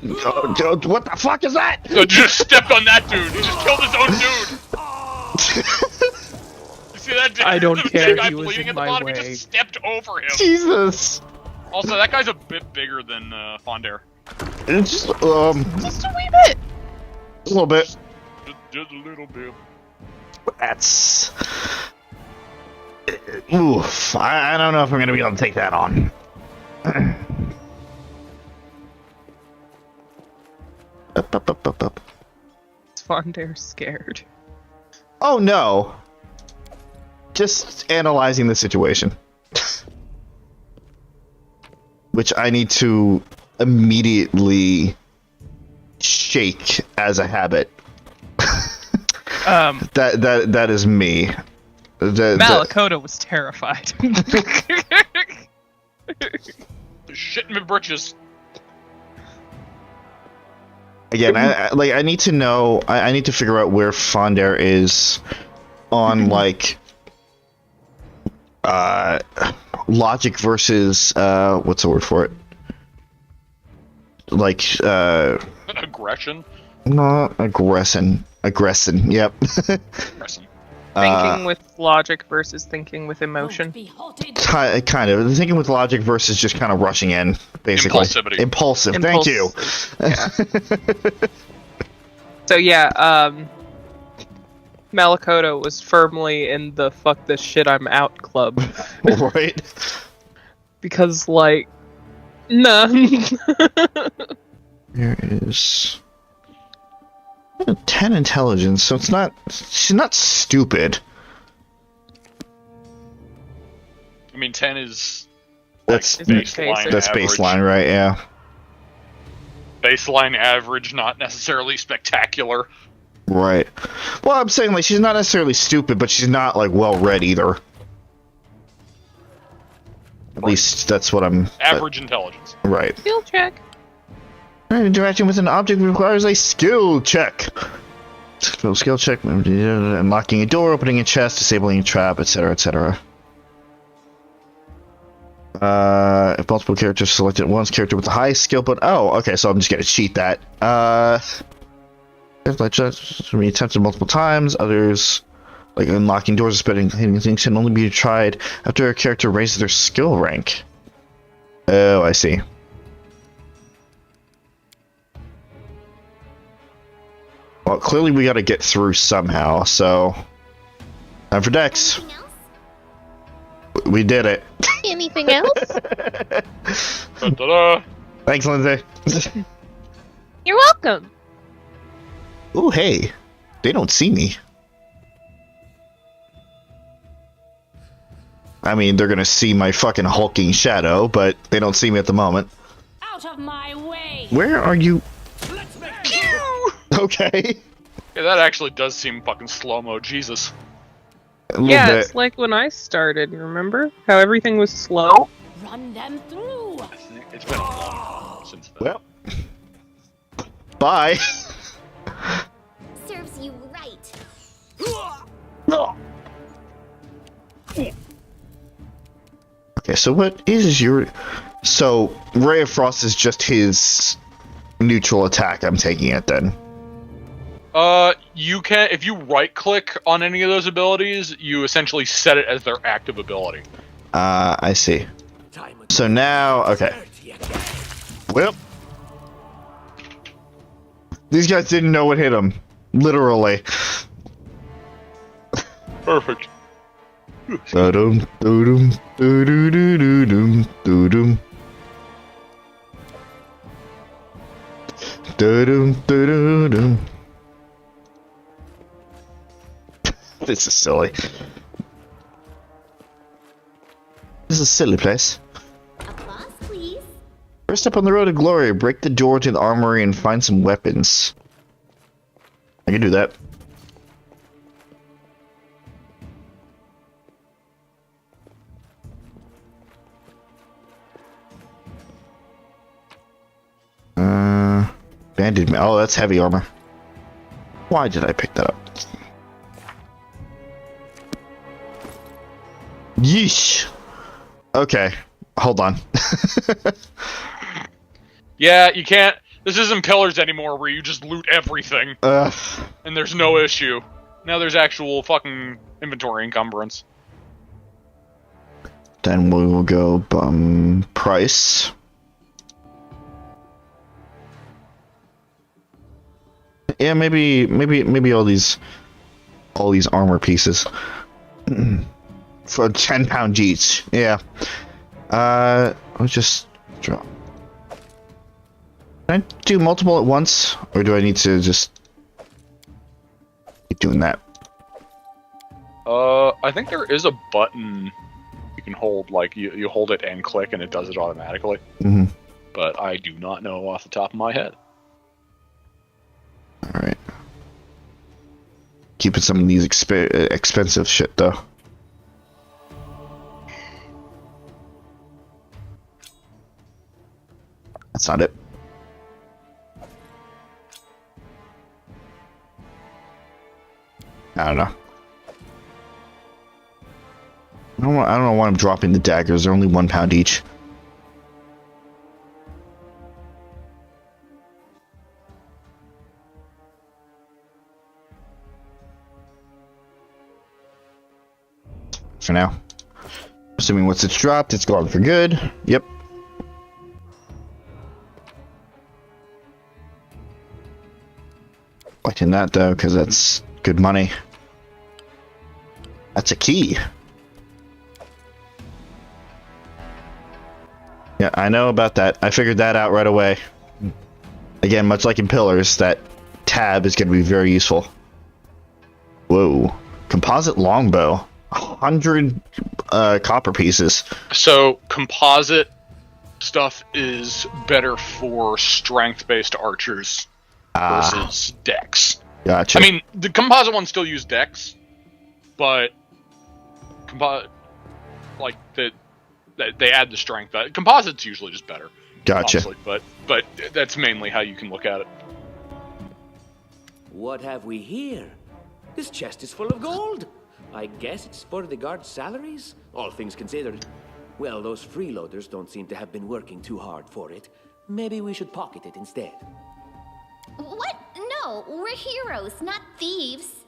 What the fuck is that? You just stepped on that dude. He just killed his own dude. You see that dude? I don't The care, guy he was bleeding in at the my bottom, He way. just stepped over him. Jesus. Also, that guy's a bit bigger than Fonder. It's just, Just a wee bit. a little bit. Just a little bit. That's... Oof. I don't know if I'm gonna be able to take that on. Up. Fondair's scared. Oh no. Just analyzing the situation. Which I need to immediately shake as a habit. That is me. Malakota was terrified. Shit in my britches. Again, I need to know. I need to figure out where Fondair is on like logic versus what's the word for it? Like Aggression. not aggression. Yep. Aggression. Thinking with logic versus thinking with emotion. Be halted. Kind of thinking with logic versus just kind of rushing in, basically. Impulsivity. Impulsive. Thank you. Yeah. So yeah, Malakoto was firmly in the fuck this shit I'm out club. Right? Because, like, nah. There is 10 intelligence, so it's not. She's not stupid. I mean, 10 is That's baseline. that's average. baseline, right? Yeah. Baseline average, not necessarily spectacular. Right. Well, I'm saying like she's not necessarily stupid, but she's not like well read either. At least that's what I'm. Average intelligence. Right. Skill check. Interacting with an object requires a skill check. Skill check. Unlocking a door, opening a chest, disabling a trap, etc., etc. If multiple characters selected at once, character with the highest skill, but okay, so I'm just gonna cheat that. Be attempted multiple times. Others, like unlocking doors or spinning hitting things, can only be tried after a character raises their skill rank. Oh, I see. Well, clearly we gotta get through somehow, so... Time for Dex. Anything else? We did it. Anything else? Da-da-da. Thanks, Lindsay. You're welcome. Oh, hey. They don't see me. I mean, they're gonna see my fucking hulking shadow, but they don't see me at the moment. Out of my way! Where are you? Let's make Okay. Yeah, that actually does seem fucking slow-mo, Jesus. A little Yeah, bit. it's like when I started, remember? How everything was slow? run them through! I think it's been a long since then. Well. Bye. Serves you right. Okay, so what is your... So, Ray of Frost is just his neutral attack, I'm taking it then. You can, if you right-click on any of those abilities, you essentially set it as their active ability. I see. So now, okay. Well. These guys didn't know what hit them. Literally. Perfect. Da-dum, doo-dum, doo-doo-doo-doo-dum, doo-dum. Da-dum, doo-doo-dum. This is silly. This is a silly place. Applause, please. First up on the road to glory, break the door to the armory and find some weapons. I can do that. Banded me. Oh, that's heavy armor. Why did I pick that up? Yeesh. Okay, hold on. Yeah, you can't... This isn't Pillars anymore where you just loot everything, and there's no issue. Now there's actual fucking inventory encumbrance. Then we will go price. Yeah, maybe all these armor pieces for 10 pounds each. Yeah. Let's just drop. Can I do multiple at once, or do I need to just keep doing that? I think there is a button you can hold, like, you hold it and click and it does it automatically. Mm-hmm. But I do not know off the top of my head. Alright. Keeping some of these expensive shit, though. That's not it. I don't know. I don't know why I'm dropping the daggers. They're only 1 pound each. For now. Assuming once it's dropped, it's gone for good. Yep. Liking that though, because that's good money. That's a key. Yeah, I know about that. I figured that out right away. Again, much like in Pillars, that tab is going to be very useful. Whoa. Composite longbow. 100 copper pieces. So composite stuff is better for strength-based archers versus dex. Gotcha. I mean, the composite ones still use dex, but they add the strength. Composite's usually just better. Gotcha. Honestly, but that's mainly how you can look at it. What have we here? This chest is full of gold. I guess it's for the guards' salaries, all things considered. Well, those freeloaders don't seem to have been working too hard for it. Maybe we should pocket it instead. What? No, we're heroes, not thieves.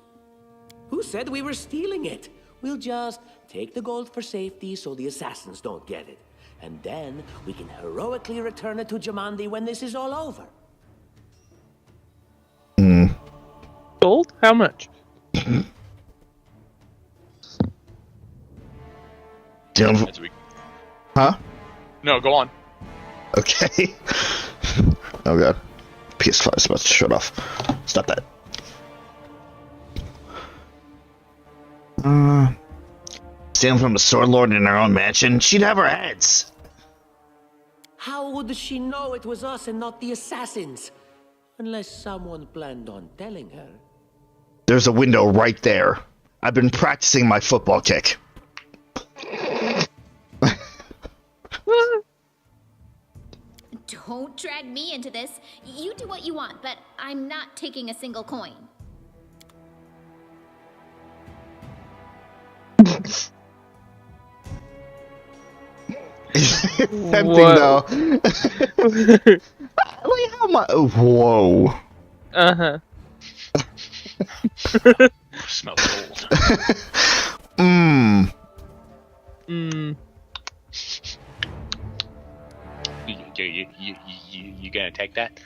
Who said we were stealing it? We'll just take the gold for safety so the assassins don't get it. And then we can heroically return it to Jamandi when this is all over. Gold? How much? As we... Huh? No, go on. Okay. Oh god. PS5 is about to shut off. Stop that. Stealing from the sword lord in our own mansion? She'd have our heads. How would she know it was us and not the assassins? Unless someone planned on telling her. There's a window right there. I've been practicing my football kick. Don't drag me into this. You do what you want, but I'm not taking a single coin. Tempting Whoa. though. Like how much? Whoa. Uh-huh. Smells gold. Mm. You gonna take that?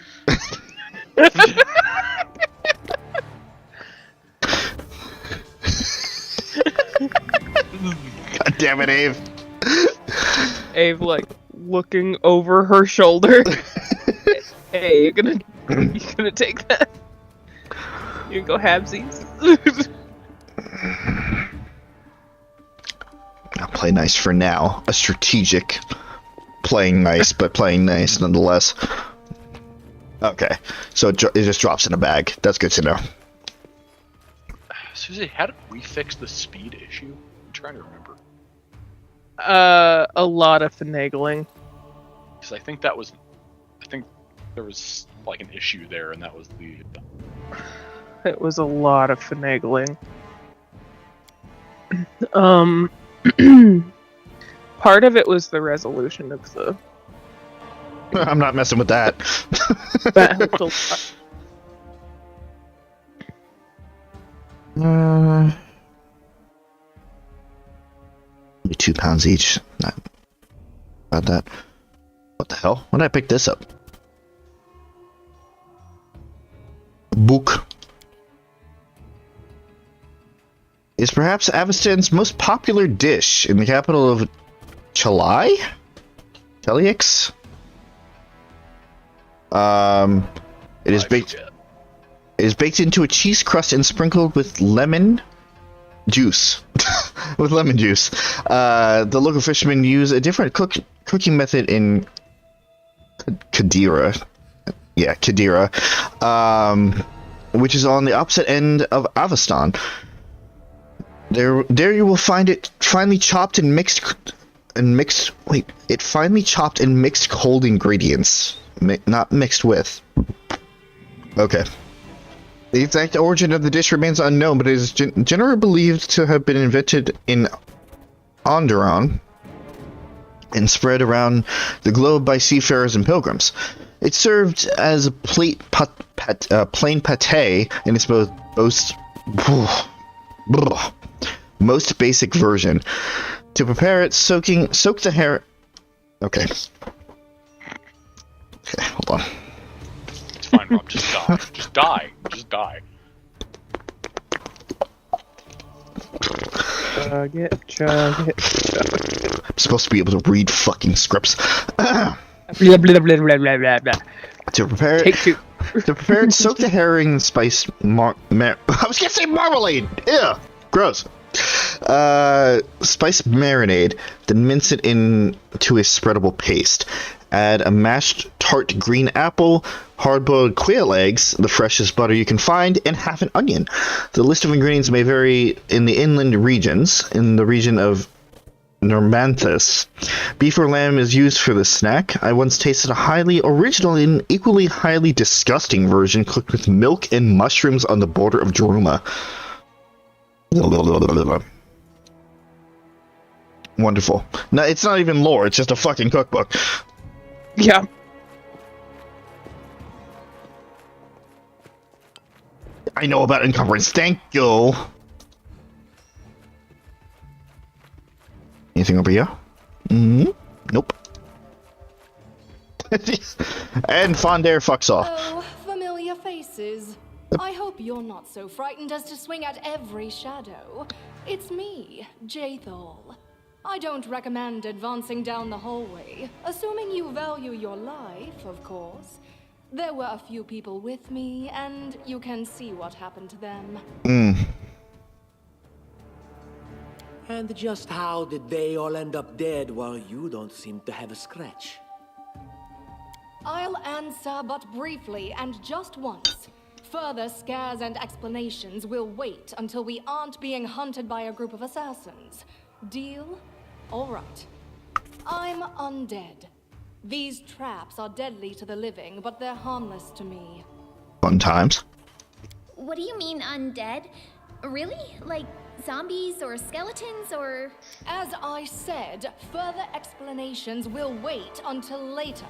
God damn it, Ave. Ave, like, looking over her shoulder. Hey, you gonna take that? You gonna go halvesies? I'll play nice for now. A strategic playing nice, but playing nice nonetheless. Okay, so it just drops in a bag. That's good to know. Suzie, how did we fix the speed issue? I'm trying to remember. A lot of finagling. Because I think there was like an issue there, and that was the. It was a lot of finagling. Part of it was the resolution of the I'm not messing with that. that helped a lot. Only 2 pounds each. Not about that. What the hell? When did I pick this up? A book. Is perhaps Avistan's most popular dish in the capital of Chalai? Chalix? It is baked. It is baked into a cheese crust and sprinkled with lemon juice. With lemon juice. The local fishermen use a different cooking method in Kadira. Yeah, Kadira. Which is on the opposite end of Avestan. There you will find it finely chopped and mixed. It finely chopped and mixed cold ingredients. Not mixed with. Okay. The exact origin of the dish remains unknown, but it is generally believed to have been invented in Onderon and spread around the globe by seafarers and pilgrims. It's served as a plain pate in its most basic version. To prepare it, soak the hair. Okay. Okay, hold on. It's fine, Rob. Just die. Just die. Just die. Chug it, chug it, chug it. I'm supposed to be able to read fucking scripts. Blah, blah, blah, blah, blah, blah, blah. To prepare Take two. To prepare it, soak the herring in spice I was gonna say marmalade! Ew! Gross. Spice marinade, then mince it into a spreadable paste. Add a mashed tart green apple, hard-boiled quail eggs, the freshest butter you can find, and half an onion. The list of ingredients may vary in the inland regions. In the region of Normanthus, beef or lamb is used for the snack. I once tasted a highly original and equally highly disgusting version cooked with milk and mushrooms on the border of Jaruma. Wonderful. No, it's not even lore, it's just a fucking cookbook. Yeah. I know about encumbrance, thank you. Anything over here? Nope. And Fondare fucks off. Oh, familiar faces. I hope you're not so frightened as to swing at every shadow. It's me, Jathal. I don't recommend advancing down the hallway, assuming you value your life, of course. There were a few people with me, and you can see what happened to them. And just how did they all end up dead while you don't seem to have a scratch? I'll answer but briefly and just once. Further scares and explanations will wait until we aren't being hunted by a group of assassins. Deal? All right. I'm undead. These traps are deadly to the living, but they're harmless to me. Fun times. What do you mean undead? Really? Like zombies or skeletons or... As I said, further explanations will wait until later.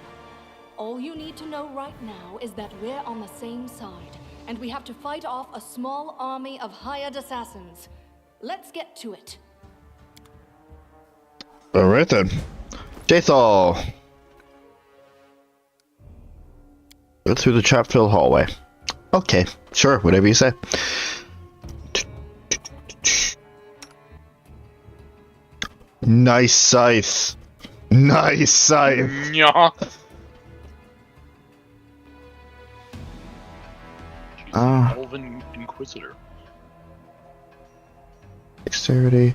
All you need to know right now is that we're on the same side, and we have to fight off a small army of hired assassins. Let's get to it. Alright then. Jathal. Go through the trap-filled hallway. Okay, sure, whatever you say. Nice scythe. Nice scythe. Yeah. Elven Inquisitor. Dexterity.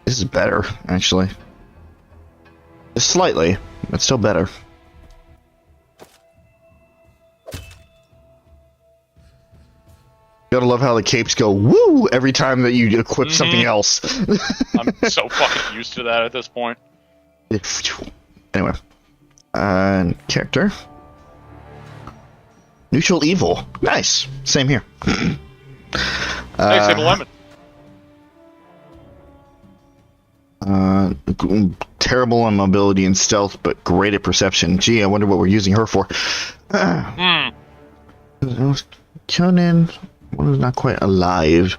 This is better, actually. Just slightly, but still better. Gotta love how the capes go woo every time that you equip something else. I'm so fucking used to that at this point. Anyway. Character. Neutral evil. Nice. Same here. Hey, save a lemon. Terrible on mobility and stealth, but great at perception. Gee, I wonder what we're using her for. Conan, one is not quite alive.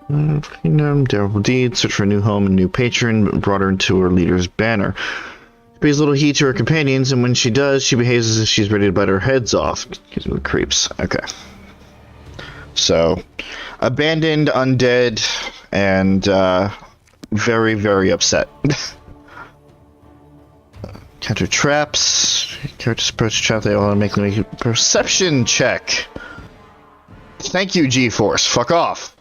Terrible deed, search for a new home and new patron, brought her into her leader's banner. She pays little heed to her companions, and when she does, she behaves as if she's ready to bite her heads off. Gives me the creeps. Okay. So, abandoned, undead, and very, very upset. Counter traps. Characters approach trap, they all make a perception check. Thank you, G-Force. Fuck off.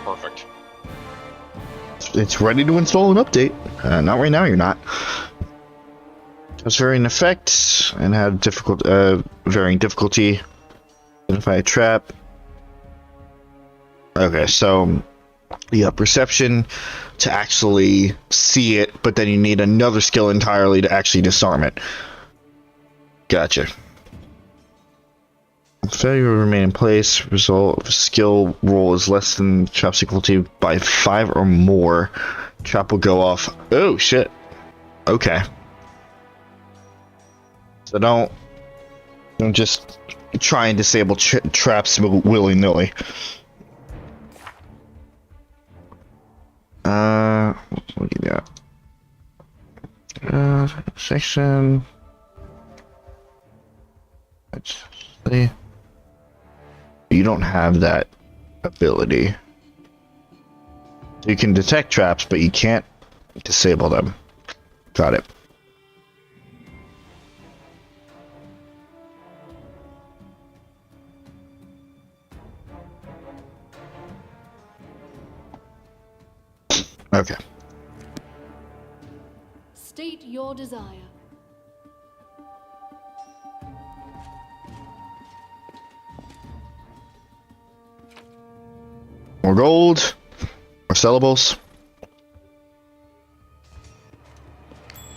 Perfect. It's ready to install an update. Not right now, you're not. It's varying effect and had varying difficulty. Identify a trap. Okay, so you have perception to actually see it, but then you need another skill entirely to actually disarm it. Gotcha. Failure will remain in place. Result of a skill roll is less than trap's difficulty by 5 or more. Trap will go off. Oh shit. Okay. So don't just try and disable traps willy-nilly. What do you got? Section. Let's see. You don't have that ability. You can detect traps, but you can't disable them. Got it. Okay. State your desire. More gold. More sellables.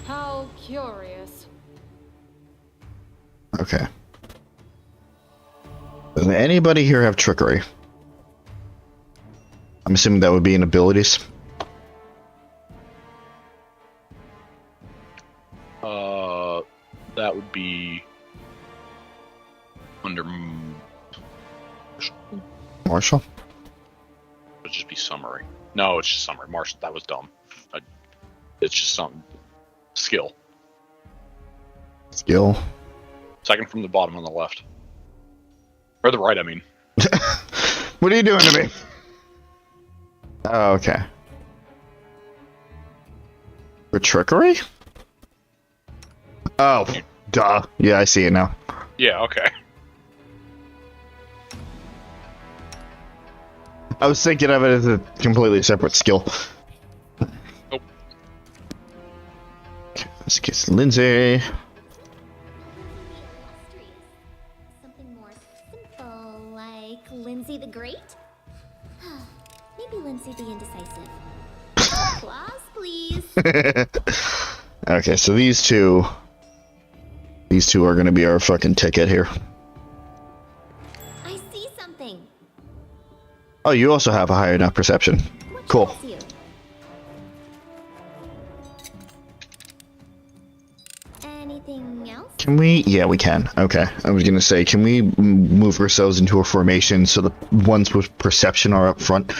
How curious. Okay. Does anybody here have trickery? I'm assuming that would be in abilities. That would be under Marshall? it would just be summary. No, it's just summary. Marshall, that was dumb. It's just some skill. Skill. Second from the bottom on the left. Or the right, I mean. What are you doing to me? Oh, okay. For trickery? Oh, duh. Yeah, I see it now. Yeah, okay. I was thinking of it as a completely separate skill. Nope. Okay, let's get Lindsay. Something more simple, like Lindsay the Great? Maybe Lindsay the Indecisive. Applause, please. Okay, so these two are gonna be our fucking ticket here. I see something. Oh, you also have a high enough perception. What Cool. troubles you? Anything else? Can we? Yeah, we can. Okay. I was gonna say, can we move ourselves into a formation so the ones with perception are up front?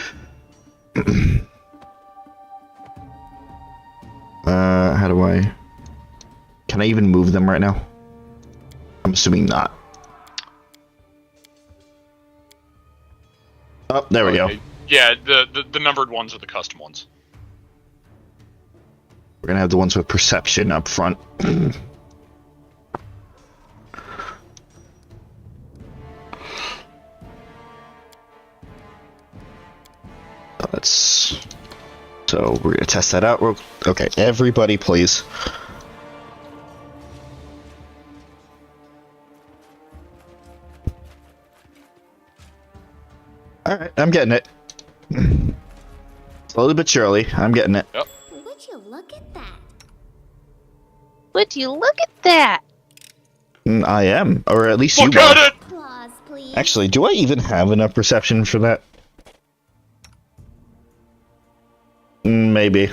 How do I... Can I even move them right now? I'm assuming not. Oh, there we go. Yeah, the numbered ones are the custom ones. We're gonna have the ones with perception up front. Let's... So we're gonna test that out. Okay, everybody, please. All right, I'm getting it. Slowly but surely, I'm getting it. Yep. Would you look at that? Would you look at that? I am, or at least Look you at are. it! Applause, please. Actually, do I even have enough perception for that? Maybe.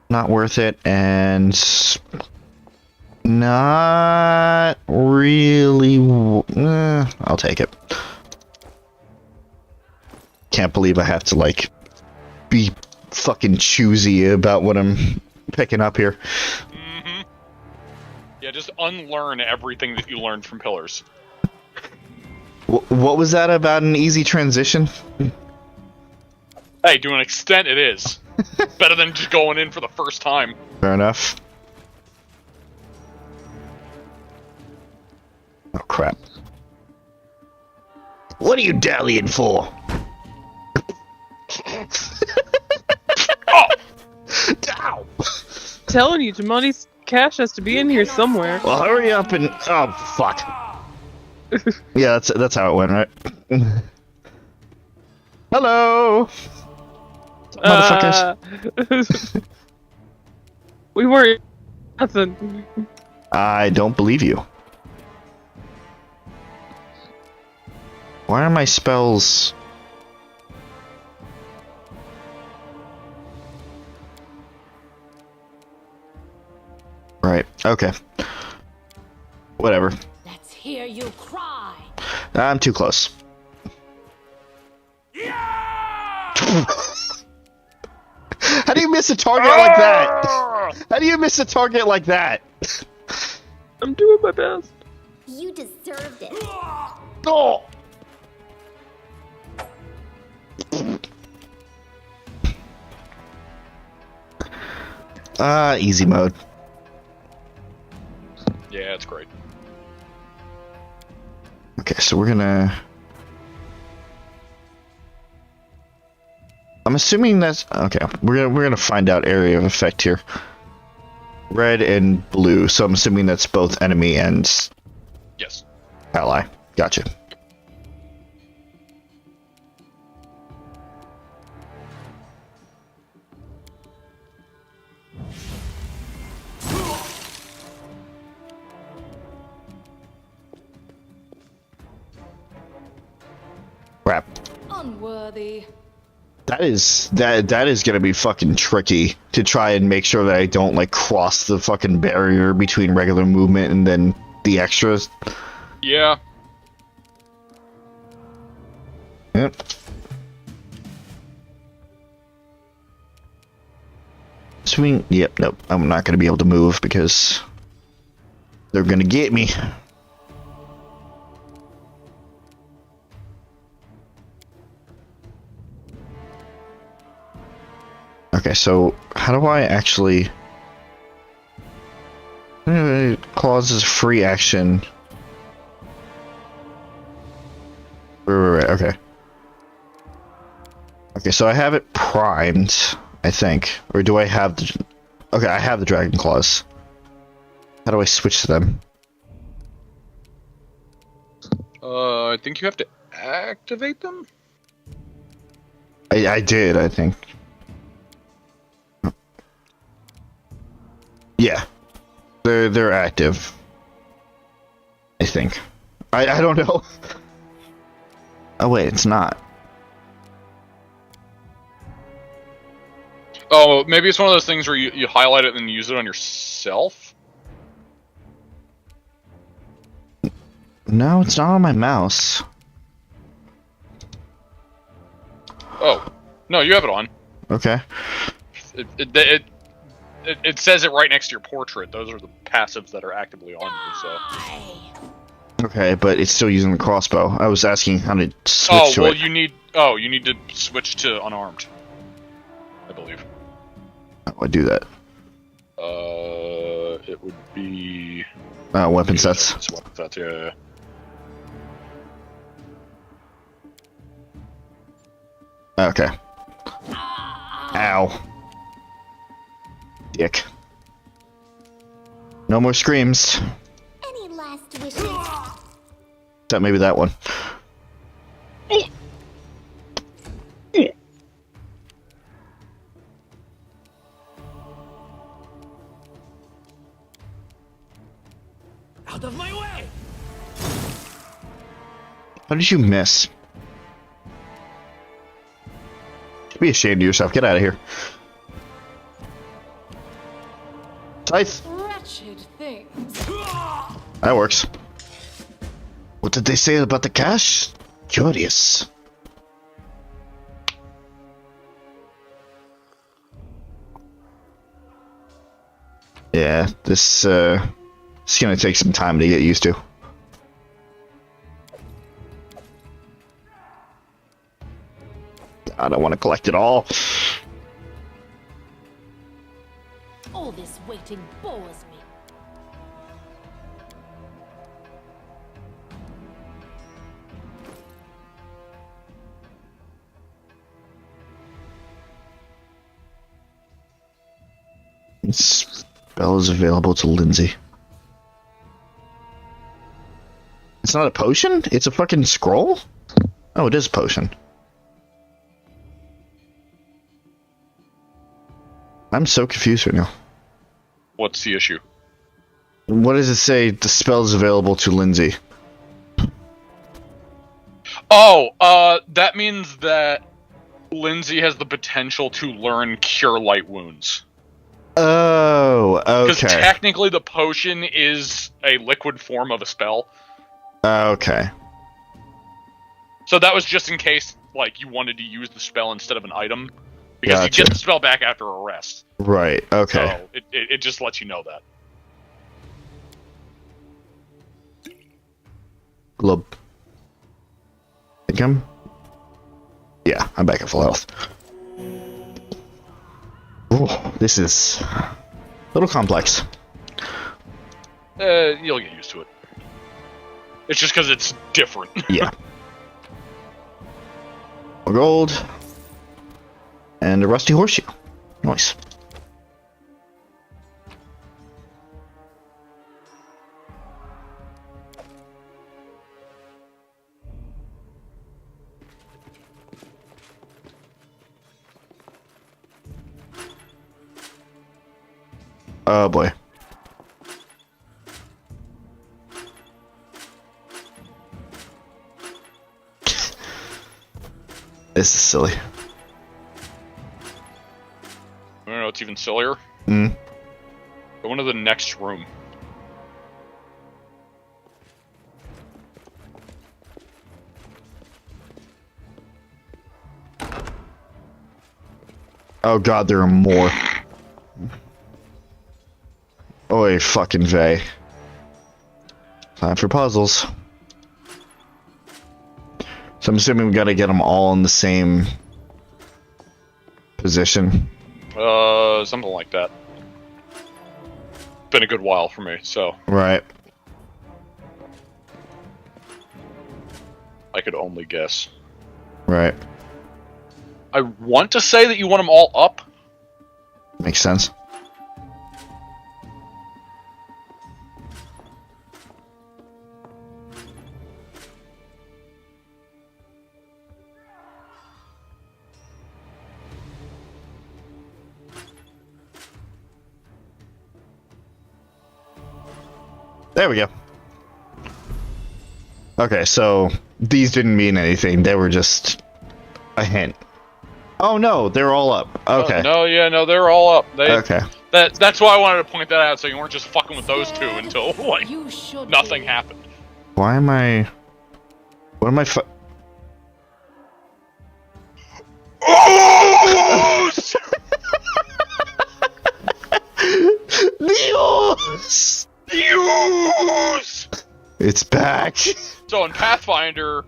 Not worth it, and not really. I'll take it. Can't believe I have to like be fucking choosy about what I'm picking up here. Mm-hmm. Yeah, just unlearn everything that you learned from Pillars. What was that about an easy transition? Hey, to an extent it is. Better than just going in for the first time. Fair enough. Oh crap. What are you dallying for? Oh! Ow! Telling you, Jamani's cash has to be in here somewhere. Well, hurry up and... Oh, fuck. Yeah, that's how it went, right? Hello! Motherfuckers. We weren't... Nothing. I don't believe you. Why are my spells... Right, okay. Whatever. Let's hear you cry. I'm too close. How do you miss a target like that? How do you miss a target like that? I'm doing my best. You deserved it. Oh! Easy mode. Yeah, it's great. Okay, so we're gonna... I'm assuming that's... Okay, we're gonna find out area of effect here. Red and blue, so I'm assuming that's both enemy and Yes. ally. Gotcha. Crap. Unworthy. That is gonna be fucking tricky to try and make sure that I don't like cross the fucking barrier between regular movement and then the extras. Yeah. Yep. Swing. Yep. Nope. I'm not gonna be able to move because they're gonna get me. Okay, so how do I actually... Clauses free action. Right, okay. Okay, so I have it primed, I think. Or do I have the... Okay, I have the Dragon Claws. How do I switch to them? I think you have to activate them? I did, I think. Yeah. They're active. I think. I don't know. Oh wait, it's not. Oh, maybe it's one of those things where you highlight it and then use it on yourself? No, it's not on my mouse. Oh. No, you have it on. Okay. It says it right next to your portrait. Those are the passives that are actively on you, so... Okay, but it's still using the crossbow. I was asking how to switch to it. you need to switch to unarmed. I believe. How do I do that? It would be... Weapon sets. It's weapon sets, yeah. Okay. Ow. Dick. No more screams. Any last wishes? That maybe that one. Out of my way! How did you miss? Be ashamed of yourself. Get out of here. Scythe. Wretched things. That works. What did they say about the cash? Curious. Yeah, this it's gonna take some time to get used to. I don't want to collect it all. All this waiting bores me. Spell is available to Lindsay. It's not a potion? It's a fucking scroll? Oh, it is a potion. I'm so confused right now. What's the issue? What does it say? The spell is available to Lindsay. Oh, that means that Lindsay has the potential to learn Cure Light Wounds. Oh, Because okay. technically the potion is a liquid form of a spell. Okay. So that was just in case, like, you wanted to use the spell instead of an item. Because Gotcha. you get the spell back after a rest. Right. Okay. So it just lets you know that. Glub. Think I'm. Yeah, I'm back at full health. Ooh, this is a little complex. You'll get used to it. It's just because it's different. Yeah. More gold. And a rusty horseshoe. Nice. Oh boy. This is silly. I don't know what's even sillier. Hmm. Go into the next room. Oh god, there are more. Oy fucking vey. Time for puzzles. So I'm assuming we gotta get them all in the same position. Something like that. Been a good while for me, so Right. I could only guess. Right. I want to say that you want them all up. Makes sense. There we go. Okay, so these didn't mean anything. They were just a hint. Oh no, they're all up. Okay. No, they're all up. Okay. That's why I wanted to point that out, so you weren't just fucking with those two until like You should nothing be. happened. Why am I? What am I? Dios! Use! It's back. So in Pathfinder,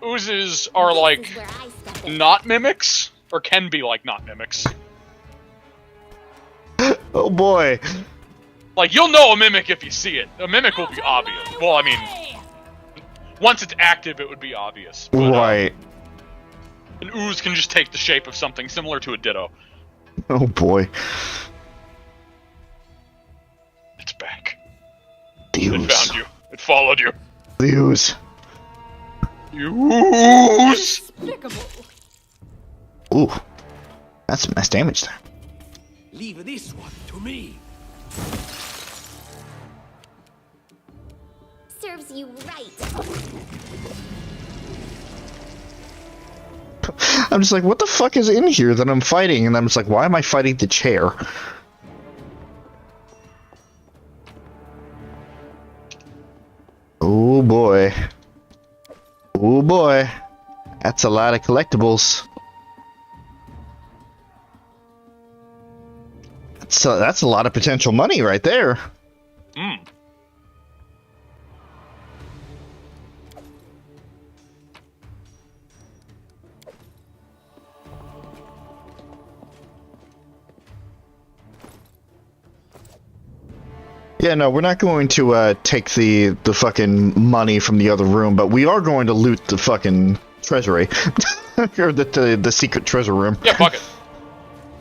oozes are This like is where I step in. not mimics, or can be like not mimics. Oh boy. Like, you'll know a mimic if you see it. A mimic will be obvious. Well, I mean, once it's active, it would be obvious. But, Right. an ooze can just take the shape of something similar to a ditto. Oh boy. It's back. The It ooze. found you. It followed you. The ooze. Ooze! Despicable. Ooh. That's some nice damage there. Leave this one to me. Serves you right. I'm just like, what the fuck is in here that I'm fighting? And I'm just like, why am I fighting the chair? Oh boy. Oh boy. That's a lot of collectibles. That's a lot of potential money right there. Hmm. Yeah, no, we're not going to take the fucking money from the other room, but we are going to loot the fucking treasury. Or the secret treasure room. Yeah, fuck it.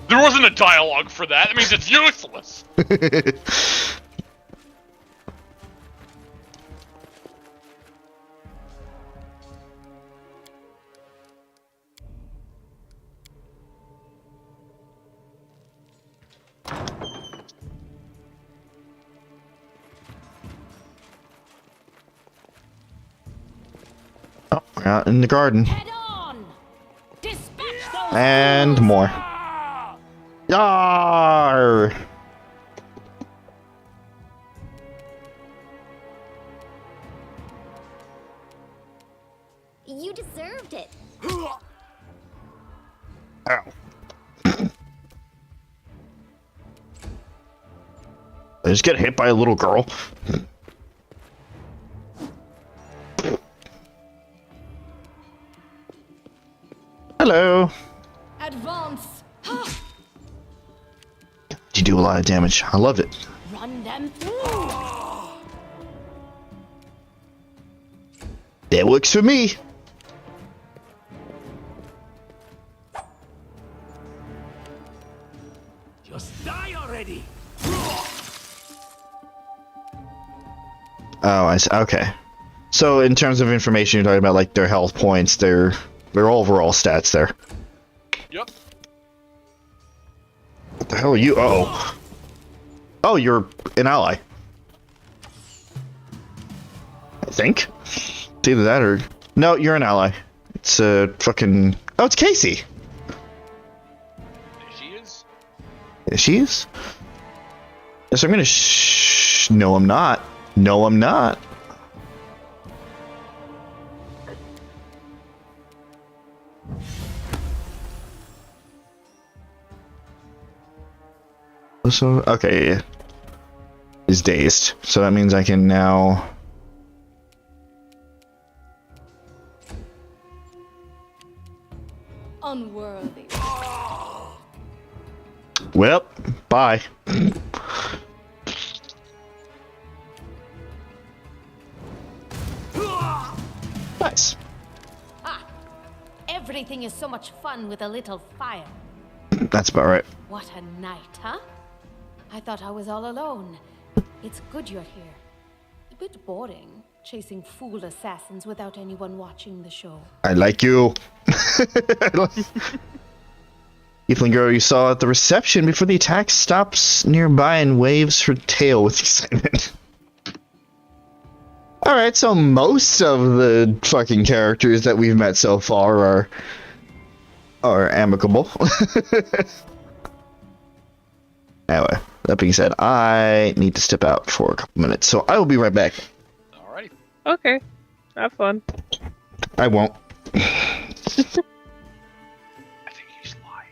There wasn't a dialogue for that. That means it's useless. Oh, we're out in the garden. Head on! Dispatch those And fools! more. Yarr! You deserved it. Ow. I just get hit by a little girl. Hello. Advance! You do a lot of damage. I love it. Run them through. That works for me. Just die already! Oh, I see. Okay. So in terms of information, you're talking about like their health points, their overall stats there. Yep. What the hell are you? Uh-oh. Oh, you're an ally. I think. It's either that or... No, you're an ally. It's fucking... Oh, it's Casey! She is. She is? Yes, I'm gonna No, I'm not. No, I'm not. So, okay. Is dazed. So that means I can now... Unworthy. Well, bye. Nice. Everything is so much fun with a little fire. That's about right. What a night, huh? I thought I was all alone. It's good you're here. A bit boring, chasing fool assassins without anyone watching the show. I like you. Evelyn girl you saw at the reception before the attack stops nearby and waves her tail with excitement. Alright, so most of the fucking characters that we've met so far are amicable. Anyway, that being said, I need to step out for a couple minutes, so I will be right back. Alrighty. Okay. Have fun. I won't. I think he's lying.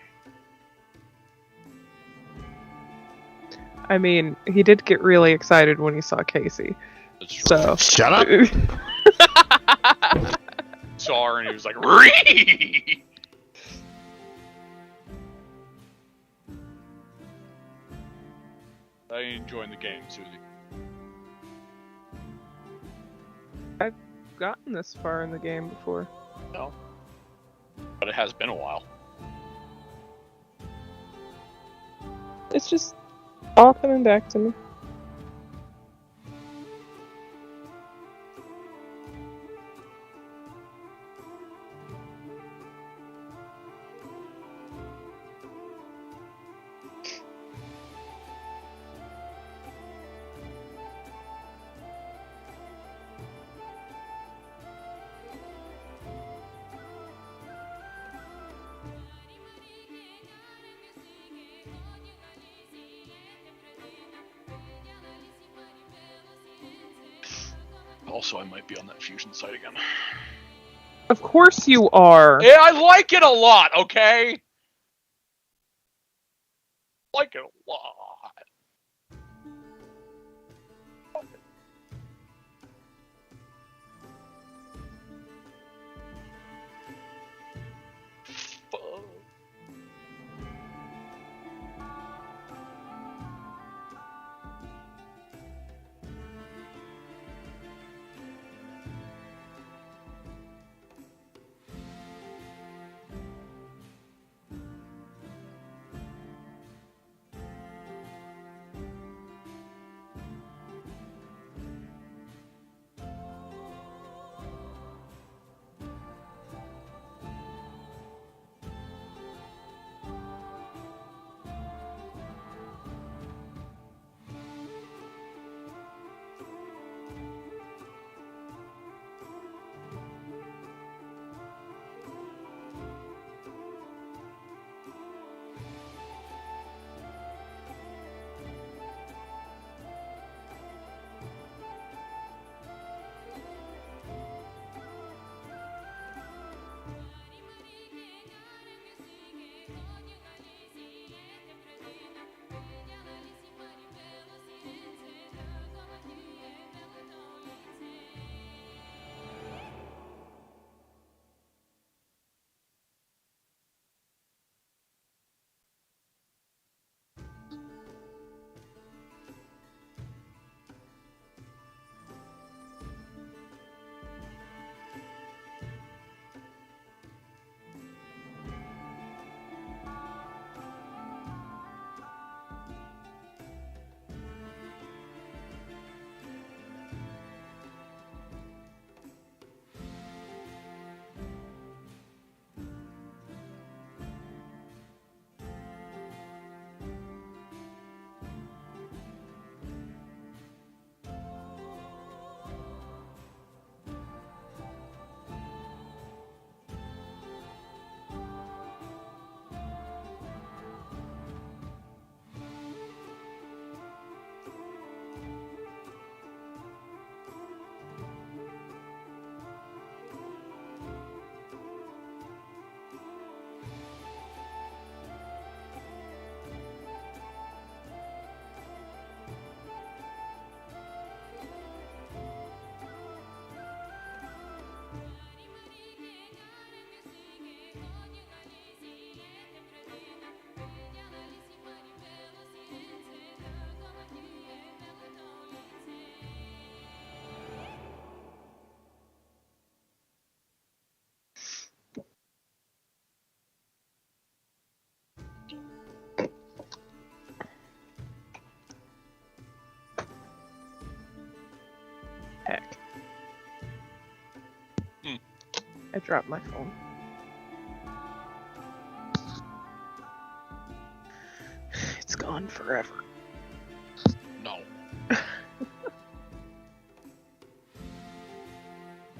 I mean, he did get really excited when he saw Casey. That's true. So. Shut up! Saw her and he was like, "Ree!" I enjoying the game, Suzie. I've gotten this far in the game before. No. But it has been a while. It's just all coming back to me. Also, I might be on that fusion site again. Of course you are. Yeah, I like it a lot, okay? Like it a lot. Fuck. I dropped my phone. It's gone forever. No.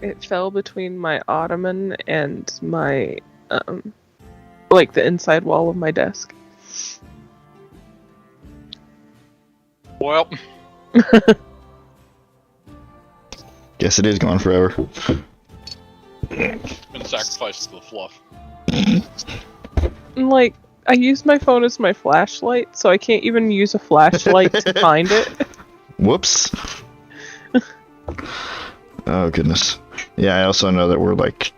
It fell between my ottoman and my, like the inside wall of my desk. Well, Guess it is gone forever. it's been sacrificed to the fluff. And, like, I use my phone as my flashlight, so I can't even use a flashlight to find it. Whoops. Oh, goodness. Yeah, I also know that we're, like,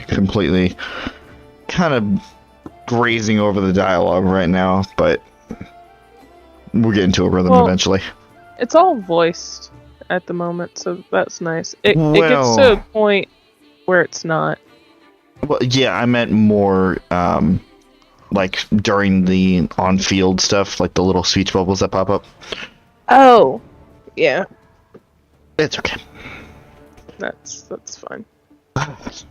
completely kind of grazing over the dialogue right now, but we'll get into a rhythm eventually. It's all voiced at the moment, so that's nice. It gets Well- to a point where it's not. Well, yeah, I meant more, like, during the on-field stuff, like the little speech bubbles that pop up. Oh, yeah, It's okay. that's fine. It's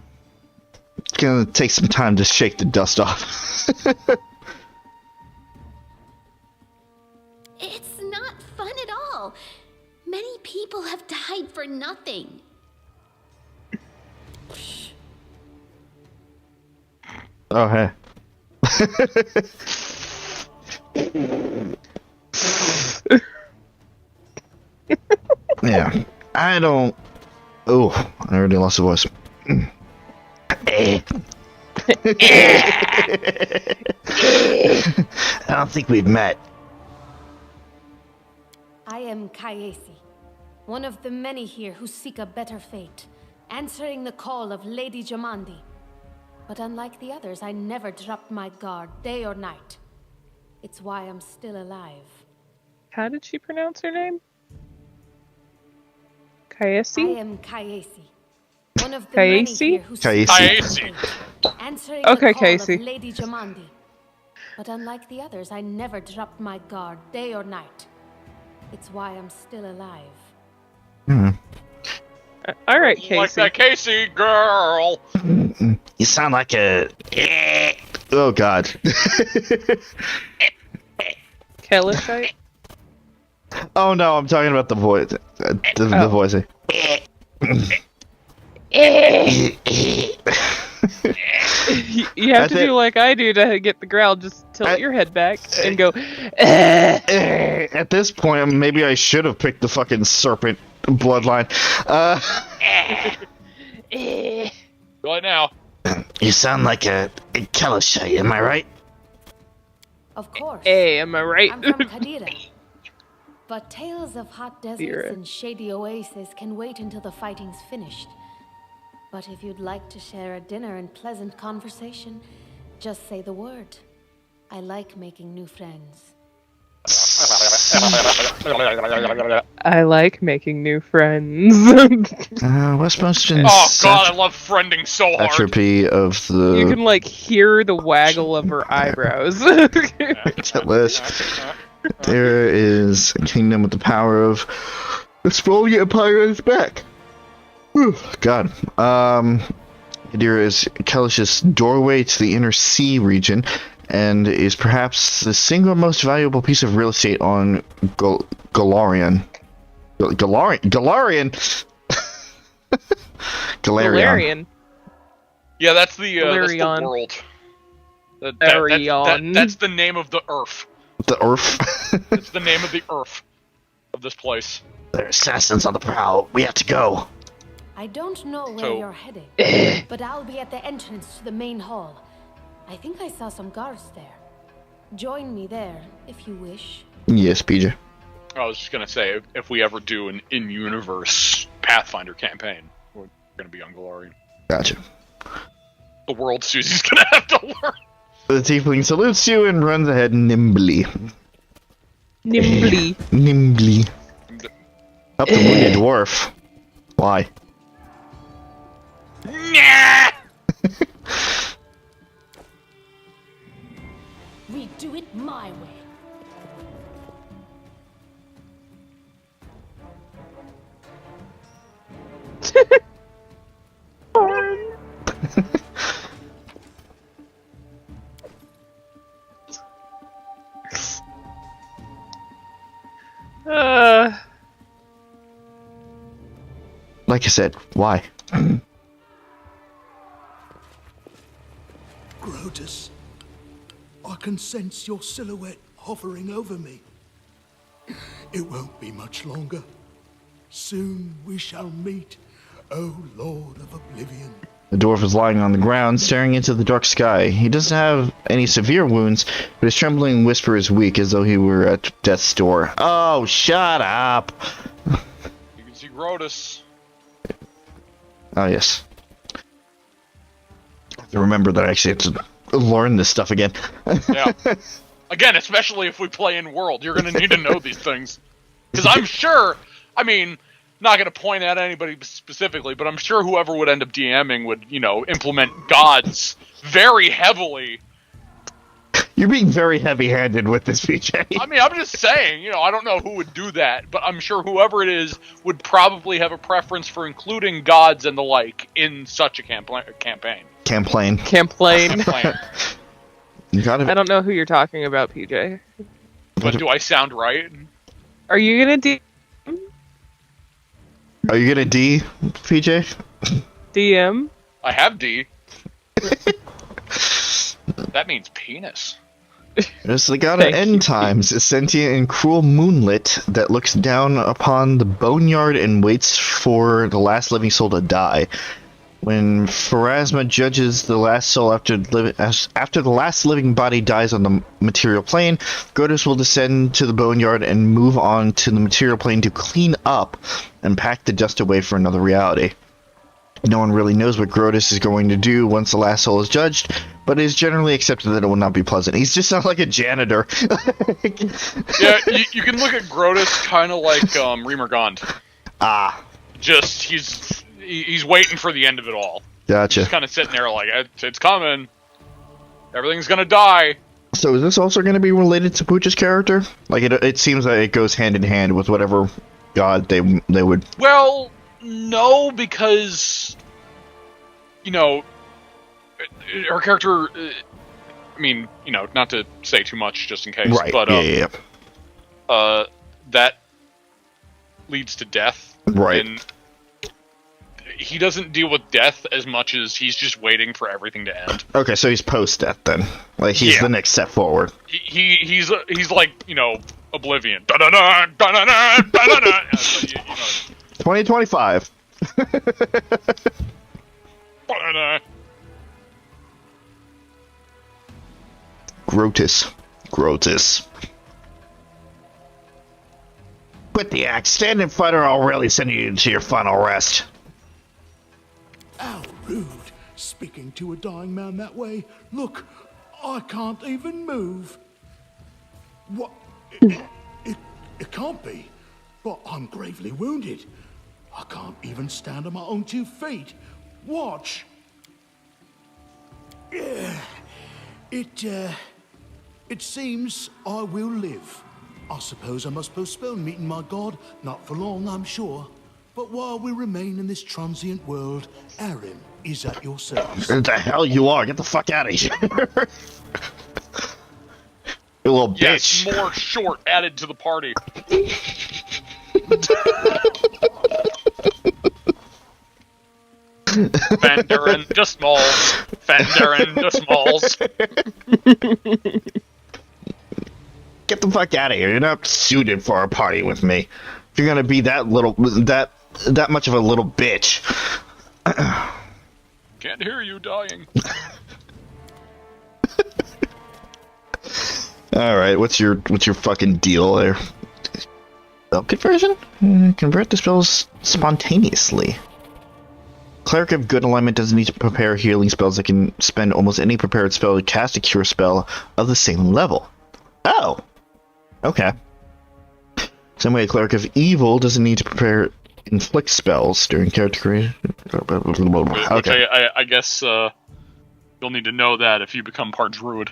gonna take some time to shake the dust off. It's not fun at all. Many people have died for nothing. Oh, hey. Yeah, I don't... Oh, I already lost the voice. I don't think we've met. I am Kayesi, one of the many here who seek a better fate, answering the call of Lady Jamandi. But unlike the others, I never dropped my guard, day or night. It's why I'm still alive. How did she pronounce her name? I Kayesi? am Kayesi, one of the many Kayesi? here who Kayesi. seek a better Kayesi. fate, answering Okay, the call Casey. of Lady Jamandi. But unlike the others, I never dropped my guard, day or night. It's why I'm still alive. All right, Like Casey. that Casey girl. You sound like a... Oh, God. Kelishite? Oh, no, I'm talking about the voice. The voice. You have I to think- do like I do to get the growl. Just tilt your head back and go. At this point, maybe I should have picked the fucking serpent bloodline. Right now. You sound like a Kalashite, am I right? Of course. Hey, am I right? I'm from Kadira. But tales of hot deserts Kadira. and shady oases can wait until the fighting's finished. But if you'd like to share a dinner and pleasant conversation, just say the word. I like making new friends. I like making new friends. What's most in Oh god, I love friending so hard. entropy of the You can like hear the waggle of her eyebrows. list? There is a kingdom with the power of the sprawling empire on its back. Whew, God. Kadira is Kalish's doorway to the inner sea region, and is perhaps the single most valuable piece of real estate on Galarian. Galarian. Galarian. Yeah, that's the Valerian. world. Valerian. That's the name of the Earth. The Earth. It's the name of the Earth of this place. There are assassins on the prowl. We have to go. I don't know where So- you're heading, but I'll be at the entrance to the main hall. I think I saw some guards there. Join me there, if you wish. Yes, PJ. I was just gonna say, if we ever do an in-universe Pathfinder campaign, we're gonna be on Galarian. Gotcha. The world Susie's gonna have to learn. The tiefling salutes you and runs ahead nimbly. Nimbly. Nimbly. Up the wounded dwarf. Why? Nah! We do it my way. Like I said, why? Grotus, I can sense your silhouette hovering over me. It won't be much longer. Soon we shall meet, O Lord of Oblivion. The dwarf is lying on the ground, staring into the dark sky. He doesn't have any severe wounds, but his trembling whisper is weak, as though he were at death's door. Oh, shut up! You can see Grotus. Oh, yes. I have to remember that I actually have to learn this stuff again. Yeah. Again, especially if we play in World, you're going to need to know these things. Because I'm sure, I mean, not going to point at anybody specifically, but I'm sure whoever would end up DMing would, you know, implement gods very heavily. You're being very heavy-handed with this, PJ. I mean, I'm just saying, you know, I don't know who would do that, but I'm sure whoever it is would probably have a preference for including gods and the like in such a campaign. Camplain. You gotta... I don't know who you're talking about, PJ. But do I sound right? Are you gonna Are you gonna D, PJ? DM? I have D. That means penis. There's the god of end times, a sentient and cruel moonlit that looks down upon the boneyard and waits for the last living soul to die. When Pharasma judges the last soul after the last living body dies on the material plane, Grotus will descend to the boneyard and move on to the material plane to clean up and pack the dust away for another reality. No one really knows what Grotus is going to do once the last soul is judged, but it is generally accepted that it will not be pleasant. He's just not like a janitor. Yeah, you can look at Grotus kind of like Remergond. Ah. Just, he's waiting for the end of it all. Gotcha. He's kind of sitting there like, it's coming. Everything's gonna die. So is this also going to be related to Pooch's character? Like, it seems that it goes hand in hand with whatever god they would... Well, no, because, you know, her character, I mean, you know, not to say too much just in case, right. But yeah. That leads to death. Right. And he doesn't deal with death as much as he's just waiting for everything to end. Okay, so he's post-death then. Like, he's the next step forward. He's like, you know, Oblivion. Da-da-da, da-da-da, da-da-da. 2025. Grotus. Quit the act. Stand and fight, or I'll really send you to your final rest. How rude, speaking to a dying man that way. Look, I can't even move. What? It can't be. But I'm gravely wounded. I can't even stand on my own 2 feet. Watch. It seems I will live. I suppose I must postpone meeting my god. Not for long, I'm sure. But while we remain in this transient world, Aaron is at your service. What the hell you are? Get the fuck out of here. You little bitch. Yes, more short added to the party. Fender and the Smalls. Fender and the Smalls. Get the fuck out of here. You're not suited for a party with me. If you're gonna be that much of a little bitch. Can't hear you dying. Alright, what's your fucking deal there? Spell conversion? Convert the spells spontaneously. Cleric of good alignment doesn't need to prepare healing spells. That can spend almost any prepared spell to cast a cure spell of the same level. Oh! Okay. Same way, Cleric of Evil doesn't need to prepare inflict spells during character creation. Okay. I guess you'll need to know that if you become part druid.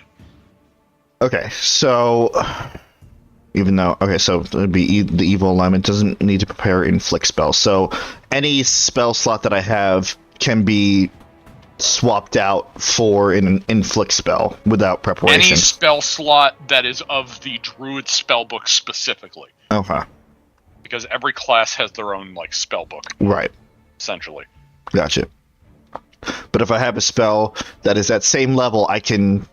Okay, so even though so it would be the evil alignment doesn't need to prepare inflict spells. So any spell slot that I have can be swapped out for an inflict spell without preparation. Any spell slot that is of the druid spellbook specifically. Okay. Because every class has their own like spellbook. Right. Essentially. Gotcha. But if I have a spell that is at same level, I can,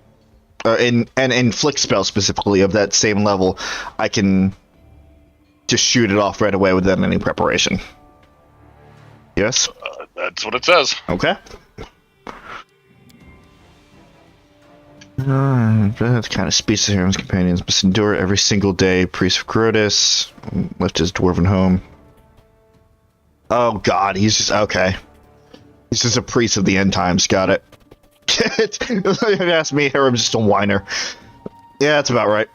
an inflict spell specifically of that same level, I can just shoot it off right away without any preparation. Yes? That's what it says. Okay. That kind of speaks to his companions must endure every single day. Priest of Grotus left his dwarven home. Oh god, he's just okay. He's just a priest of the end times. Got it. If you ask me, I'm just a whiner. Yeah, that's about right.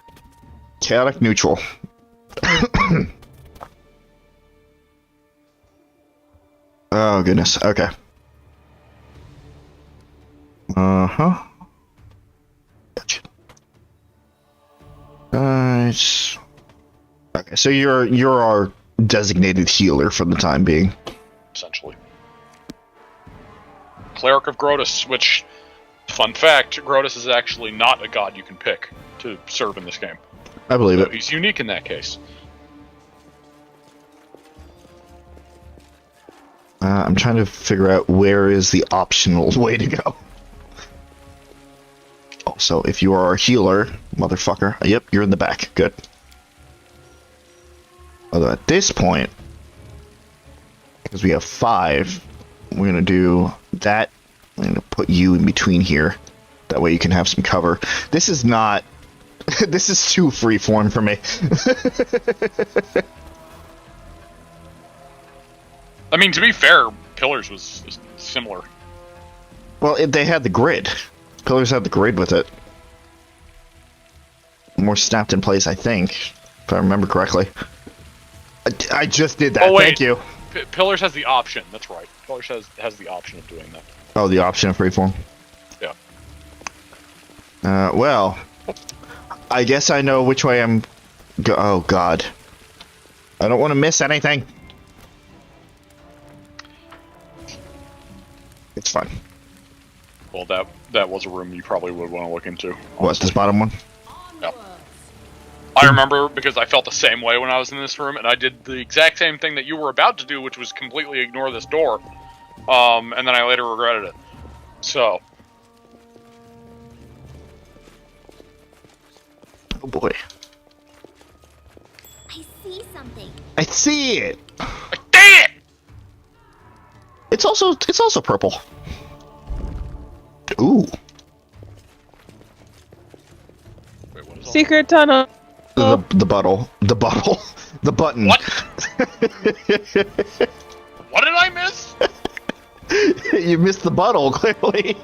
Chaotic neutral. Oh goodness. Okay. Uh-huh. Gotcha. Nice. Okay, so you're our designated healer for the time being. Essentially. Cleric of Grotus, which, fun fact, Grotus is actually not a god you can pick to serve in this game. I believe So it. he's unique in that case. I'm trying to figure out where is the optional way to go. Oh, so if you are a healer, motherfucker, yep, you're in the back. Good. Although at this point, because we have 5, we're gonna do that. I'm gonna put you in between here. That way you can have some cover. This is not. This is too freeform for me. I mean, to be fair, Pillars was similar. Well, they had the grid. Pillars had the grid with it. More snapped in place, I think, if I remember correctly. I just did that. Oh, wait. Thank you. Pillars has the option. That's right. Pillars has the option of doing that. Oh, the option of freeform. Yeah. Well, I guess I know which way I'm. Oh God. I don't want to miss anything. It's fine. Well, that was a room you probably would want to look into. What's this bottom one? Yeah. I remember because I felt the same way when I was in this room, and I did the exact same thing that you were about to do, which was completely ignore this door. And then I later regretted it. So. Oh boy. I see something. I see it. Dang it! It's also purple. Ooh. Wait, what is all Secret tunnel. The bottle. The bottle. The button. What? What did I miss? You missed the bottle, clearly.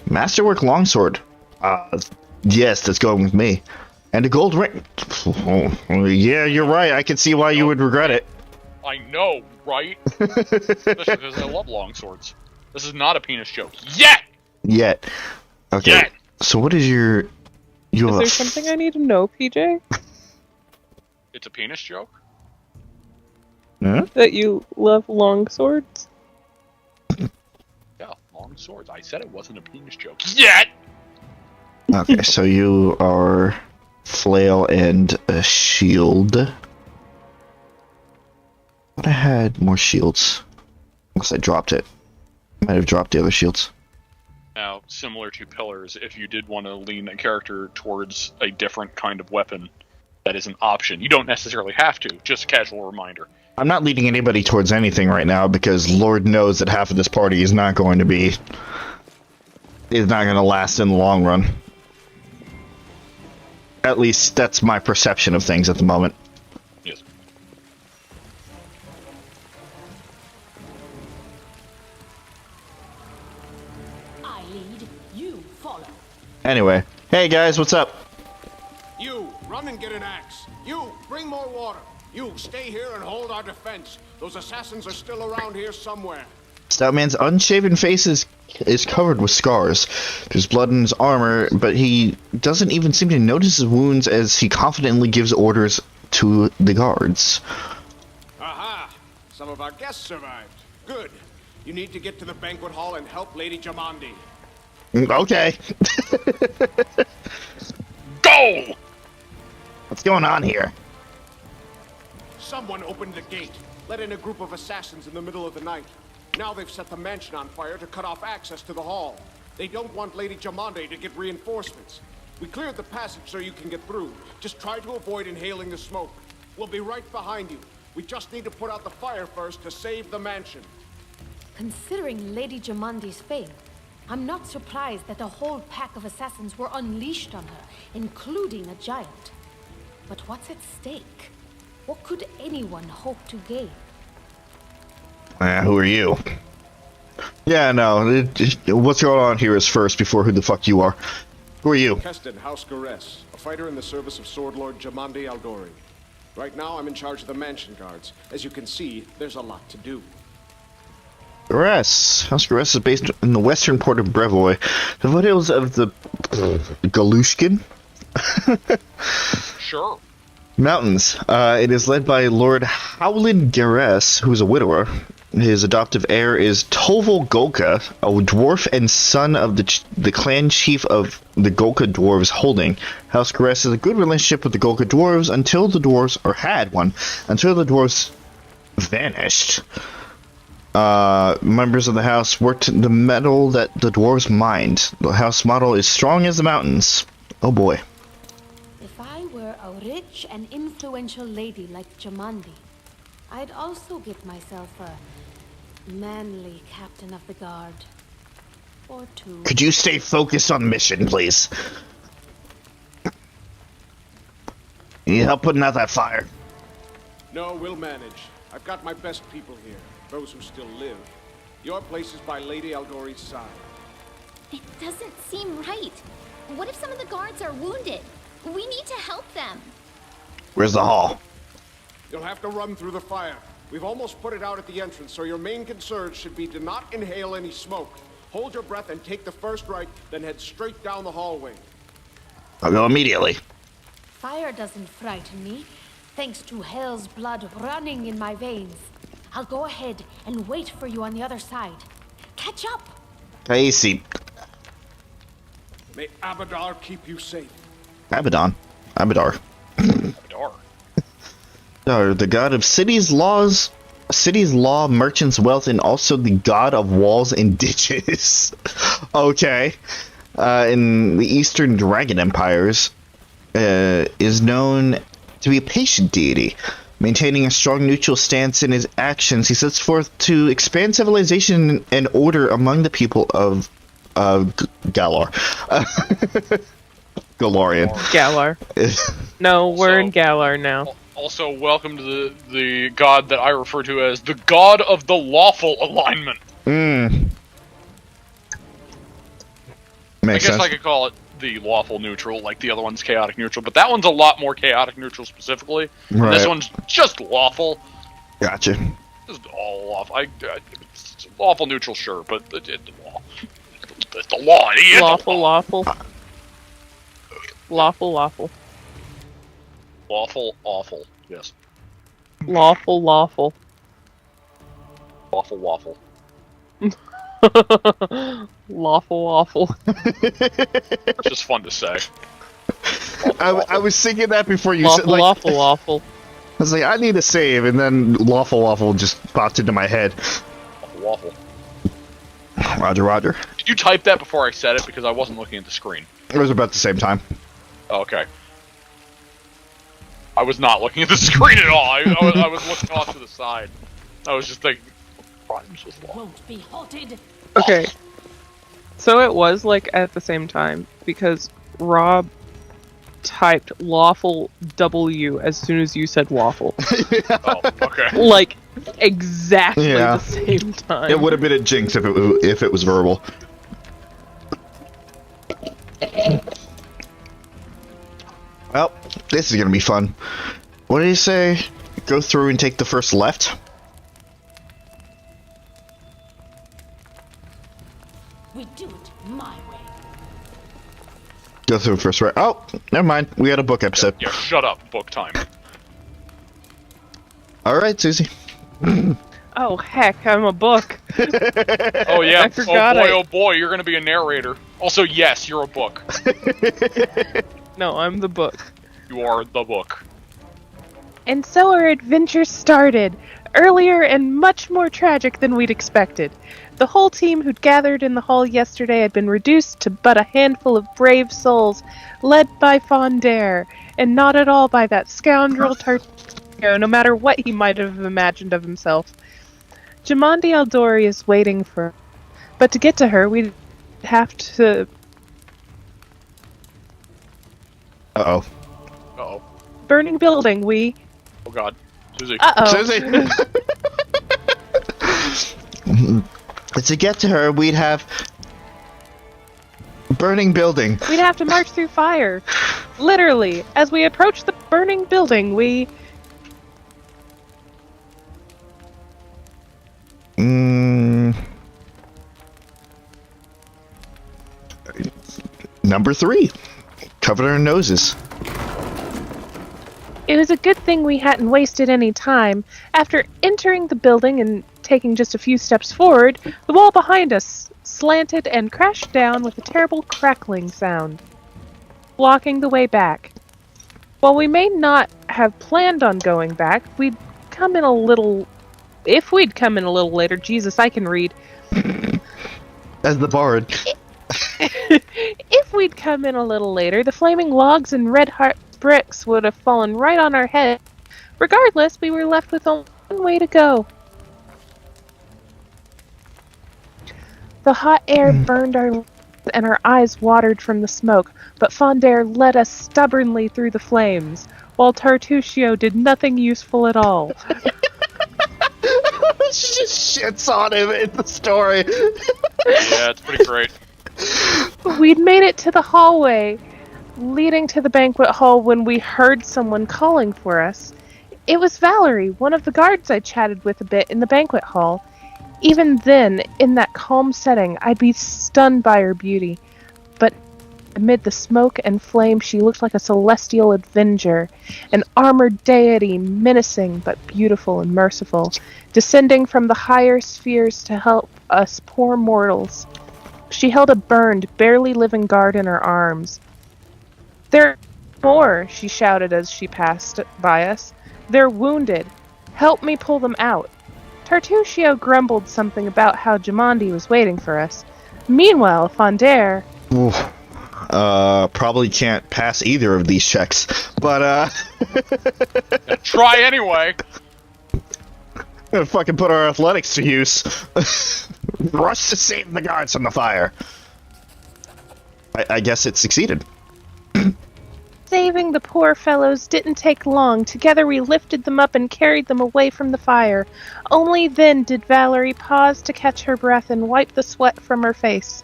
Masterwork longsword. Yes, that's going with me. And a gold ring. Oh, yeah, you're right. I can see why you would regret it. I know, right? Especially because I love longswords. This is not a penis joke. Yet! Yet. Okay. Yet! So what is your... You Is have there a something I need to know, PJ? It's a penis joke? Huh? That you love long swords? Yeah, long swords. I said it wasn't a penis joke. Yet! Okay, so you are flail and a shield. But I had more shields. Unless I dropped it. Might have dropped the other shields. Now, similar to Pillars, if you did want to lean a character towards a different kind of weapon, that is an option. You don't necessarily have to, just a casual reminder. I'm not leading anybody towards anything right now because Lord knows that half of this party is not going to be... is not going to last in the long run. At least that's my perception of things at the moment. Yes. I lead, you follow. Anyway, hey guys, what's up? You, run and get an axe. You, bring more water. You, stay here and hold our defense. Those assassins are still around here somewhere. Stoutman's unshaven face is covered with scars. There's blood in his armor, but he doesn't even seem to notice his wounds as he confidently gives orders to the guards. Aha! Some of our guests survived. Good. You need to get to the banquet hall and help Lady Jamandi. Okay. Go! What's going on here? Someone opened the gate, let in a group of assassins in the middle of the night. Now they've set the mansion on fire to cut off access to the hall. They don't want Lady Jamandi to get reinforcements. We cleared the passage so you can get through. Just try to avoid inhaling the smoke. We'll be right behind you. We just need to put out the fire first to save the mansion. Considering Lady Jamandi's fame, I'm not surprised that a whole pack of assassins were unleashed on her, including a giant. But what's at stake? What could anyone hope to gain? Who are you? Yeah, no. What's going on here is first before who the fuck you are. Who are you? Keston, House Gares, a fighter in the service of Sword Lord Jamandi Aldori. Right now, I'm in charge of the mansion guards. As you can see, there's a lot to do. Gares. House Gares is based in the western port of Brevoy, the foothills of the Galushkin Sure. Mountains. It is led by Lord Howland Gares, who is a widower. His adoptive heir is Toval Golka, a dwarf and son of the clan chief of the Golka dwarves holding. House Gares has a good relationship with the Golka dwarves until the dwarves, or had one, until the dwarves vanished. Members of the house worked the metal that the dwarves mined. The house model is strong as the mountains. Oh boy. If I were a rich and influential lady like Jamandi, I'd also get myself a manly captain of the guard. Or two. Could you stay focused on mission, please? You need help putting out that fire. No, we'll manage. I've got my best people here, those who still live. Your place is by Lady Aldori's side. It doesn't seem right. What if some of the guards are wounded? We need to help them. Where's the hall? You'll have to run through the fire. We've almost put it out at the entrance, so your main concern should be to not inhale any smoke. Hold your breath and take the first right, then head straight down the hallway. I'll go immediately. Fire doesn't frighten me, thanks to hell's blood running in my veins. I'll go ahead and wait for you on the other side. Catch up! Easy. May Abadar keep you safe. Abadar. Door. The god of cities, laws, law, merchants, wealth, and also the god of walls and ditches. Okay. In the Eastern Dragon Empires, is known to be a patient deity. Maintaining a strong neutral stance in his actions, he sets forth to expand civilization and order among the people of Galar. Galarian. Galar. No, we're in Galar now. Also, welcome to the god that I refer to as the god of the lawful alignment. Makes I guess sense. I could call it the lawful neutral, like the other one's chaotic neutral, but that one's a lot more chaotic neutral specifically. Right. This one's just lawful. Gotcha. This is all lawful. It's lawful neutral, sure, but it's the law. It's the law. It is Lawful, the law. lawful. Lawful, lawful. Lawful, awful. Yes. Lawful, lawful. Lawful, waffle. Lawful, awful. It's just fun to say. I was thinking that before you said, Lawful, like, lawful, lawful. I was like, I need a save, and then lawful waffle just popped into my head. Lawful, waffle. Roger, roger. Did you type that before I said it? Because I wasn't looking at the screen. It was about the same time. Oh, okay. I was not looking at the screen at all. I was looking off to the side. I was just thinking, rhymes with law. Won't be halted. Okay. So it was like at the same time because Rob typed lawful W as soon as you said waffle. Oh, okay. Like exactly Yeah. the same time. It would have been a jinx if it was verbal. Well, this is gonna be fun. What did he say? Go through and take the first left? We do it my way. Go through first right. Oh, never mind. We had a book episode. Yeah, shut up. Book time. Alright, Susie. Oh heck, I'm a book. Oh yeah. I forgot Oh boy, you're gonna be a narrator. Also, yes, you're a book. No, I'm the book. You are the book. And so our adventure started, earlier and much more tragic than we'd expected. The whole team who'd gathered in the hall yesterday had been reduced to but a handful of brave souls, led by Pathfinder, and not at all by that scoundrel Tartino, no matter what he might have imagined of himself. Jamandi Aldori is waiting for us, but to get to her, we'd have to... Uh-oh. Uh-oh. Burning building, we... Oh god. Suzie. Uh-oh. Suzie! To get to her, we'd have... Burning building. We'd have to march through fire. Literally, as we approach the burning building, we... Number 3. Covered our noses. It was a good thing we hadn't wasted any time. After entering the building and taking just a few steps forward, the wall behind us slanted and crashed down with a terrible crackling sound, blocking the way back. While we may not have planned on going back, we'd come in a little... If we'd come in a little later, Jesus, I can read. As the bard. If we'd come in a little later, the flaming logs and red-hot bricks would have fallen right on our head. Regardless, we were left with only one way to go. The hot air burned our lungs and our eyes watered from the smoke, but Pathfinder led us stubbornly through the flames, while Tartuccio did nothing useful at all. She just shits on him in the story. Yeah, it's pretty great. We'd made it to the hallway leading to the banquet hall when we heard someone calling for us. It was Valerie, one of the guards I chatted with a bit in the banquet hall. Even then, in that calm setting, I'd be stunned by her beauty. But amid the smoke and flame, she looked like a celestial avenger, an armored deity, menacing but beautiful and merciful, descending from the higher spheres to help us poor mortals. She held a burned, barely living guard in her arms. "There are more," she shouted as she passed by us. "They're wounded. Help me pull them out." Tartuccio grumbled something about how Jamandi was waiting for us. Meanwhile, Pathfinder... Probably can't pass either of these checks, but, Try anyway! Gonna fucking put our athletics to use. Rush to save the guards from the fire. I guess it succeeded. Saving the poor fellows didn't take long. Together we lifted them up and carried them away from the fire. Only then did Valerie pause to catch her breath and wipe the sweat from her face.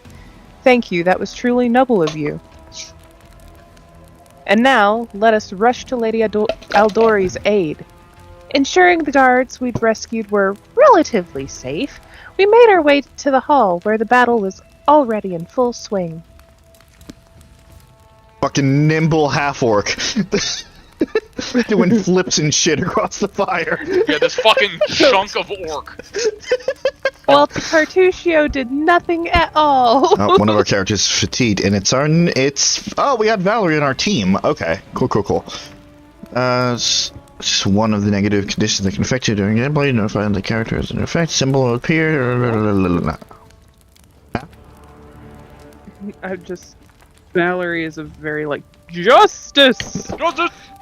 "Thank you, that was truly noble of you. And now, let us rush to Lady Aldori's aid." Ensuring the guards we'd rescued were relatively safe, we made our way to the hall where the battle was already in full swing. Fucking nimble half-orc. Doing flips and shit across the fire. Yeah, this fucking chunk of orc. While Tartuccio did nothing at all. Oh, one of our characters is fatigued, and oh, we had Valerie in our team. Okay, cool. Just one of the negative conditions that can affect you during gameplay. Notify the character as an effect. Symbol will appear. Valerie is a very, justice!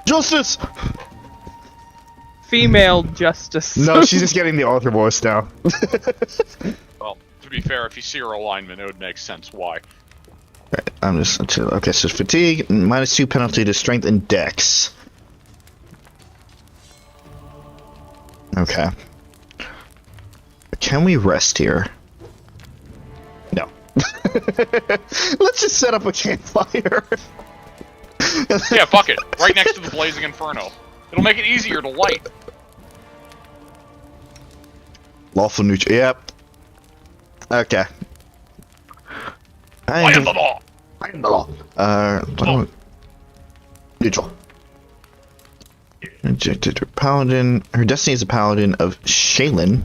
Justice! Female justice. No, she's just getting the author voice now. Well, to be fair, if you see her alignment, it would make sense why. Right, okay, so fatigue, -2 penalty to strength and dex. Okay. Can we rest here? No. Let's just set up a campfire. Yeah, fuck it. Right next to the blazing inferno. It'll make it easier to light. Lawful neutral. Yep. Okay. I am the law. I am the law. Neutral. Injected her paladin. Her destiny is a paladin of Shaylin.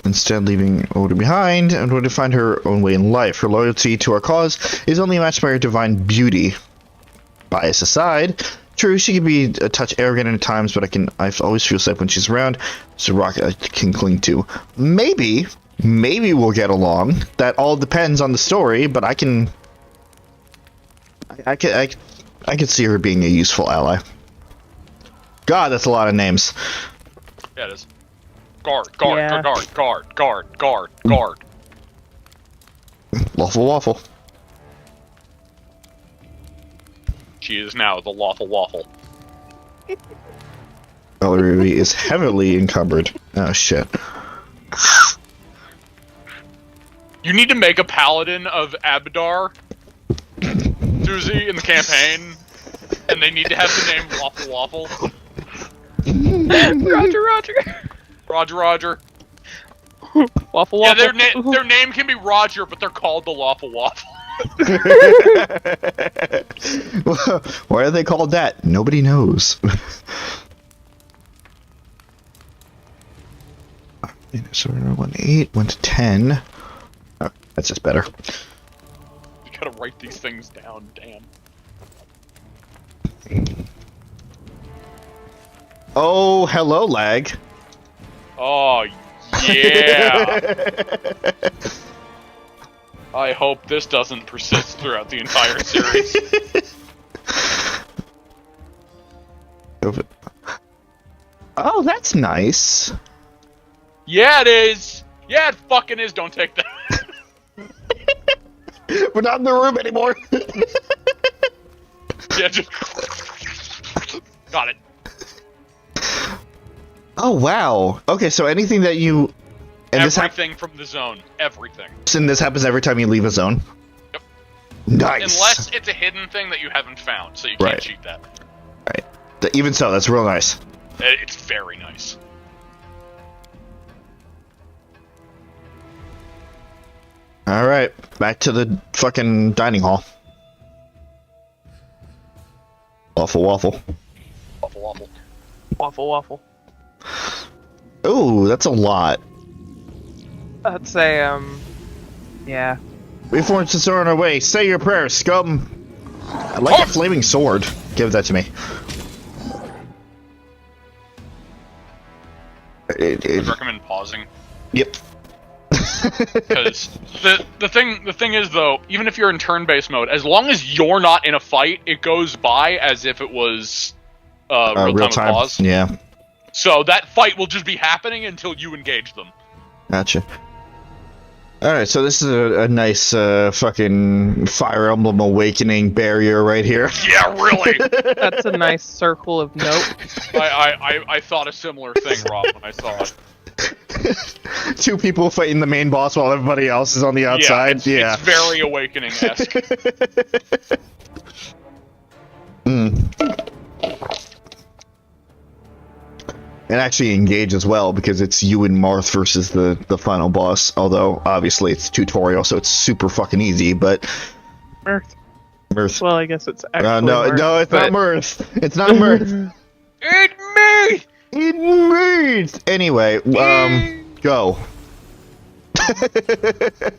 instead leaving Oda behind and going to find her own way in life. Her loyalty to our cause is only matched by her divine beauty. Bias aside, true, she can be a touch arrogant at times, but I always feel safe when she's around. It's a rock I can cling to. Maybe we'll get along. That all depends on the story, but I can see her being a useful ally. God, that's a lot of names. Yeah, it is. Guard. Yeah. Guard. Lawful waffle. She is now the lawful waffle. Valerie is heavily encumbered. Oh shit. You need to make a paladin of Abadar, Suzie, in the campaign, and they need to have the name Lawful Waffle. Roger. Waffle. Yeah, their name can be Roger, but they're called the Lawful Waffle. Why are they called that? Nobody knows. So we're 1-8, 1-10. Oh, that's just better. You gotta write these things down, damn. Oh, hello, lag. Oh, yeah. I hope this doesn't persist throughout the entire series. Oh, that's nice. Yeah, it is. Yeah, it fucking is. Don't take that. We're not in the room anymore. Yeah, just... Got it. Oh, wow. Okay, so anything that you... And everything from the zone. Everything. And this happens every time you leave a zone? Yep. Nice. Unless it's a hidden thing that you haven't found, so you can't cheat that. Right. Even so, that's real nice. It's very nice. Alright, back to the fucking dining hall. Waffle. Waffle. Ooh, that's a lot. I'd say, yeah. We forged the sword on our way. Say your prayers, scum. I like a flaming sword. Give that to me. I'd recommend pausing. Yep. Because the thing is though, even if you're in turn-based mode, as long as you're not in a fight, it goes by as if it was real time pause. Yeah. So that fight will just be happening until you engage them. Gotcha. Alright, so this is a nice fucking Fire Emblem Awakening barrier right here. Yeah, really! That's a nice circle of note. I thought a similar thing, Rob, when I saw it. Two people fighting the main boss while everybody else is on the outside. Yeah, it's very Awakening-esque. And actually engage as well, because it's you and Marth versus the final boss. Although, obviously, it's tutorial, so it's super fucking easy, but... Mirth. Well, I guess it's actually no, it's not Mirth. It's not Mirth. It's me! It Mirth! Anyway, go. To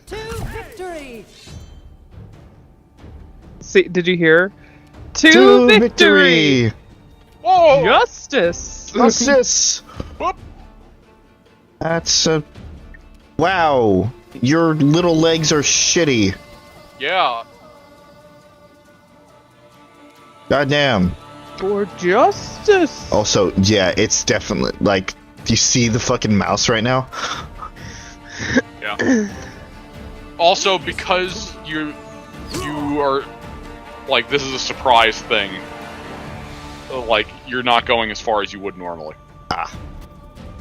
victory! See, did you hear? To victory! Whoa! Justice! Justice! That's a... Wow. Your little legs are shitty. Yeah. Goddamn. For justice! Also, yeah, it's definitely, like, do you see the fucking mouse right now? Yeah. Also, because you are, like, this is a surprise thing, like, you're not going as far as you would normally. Ah.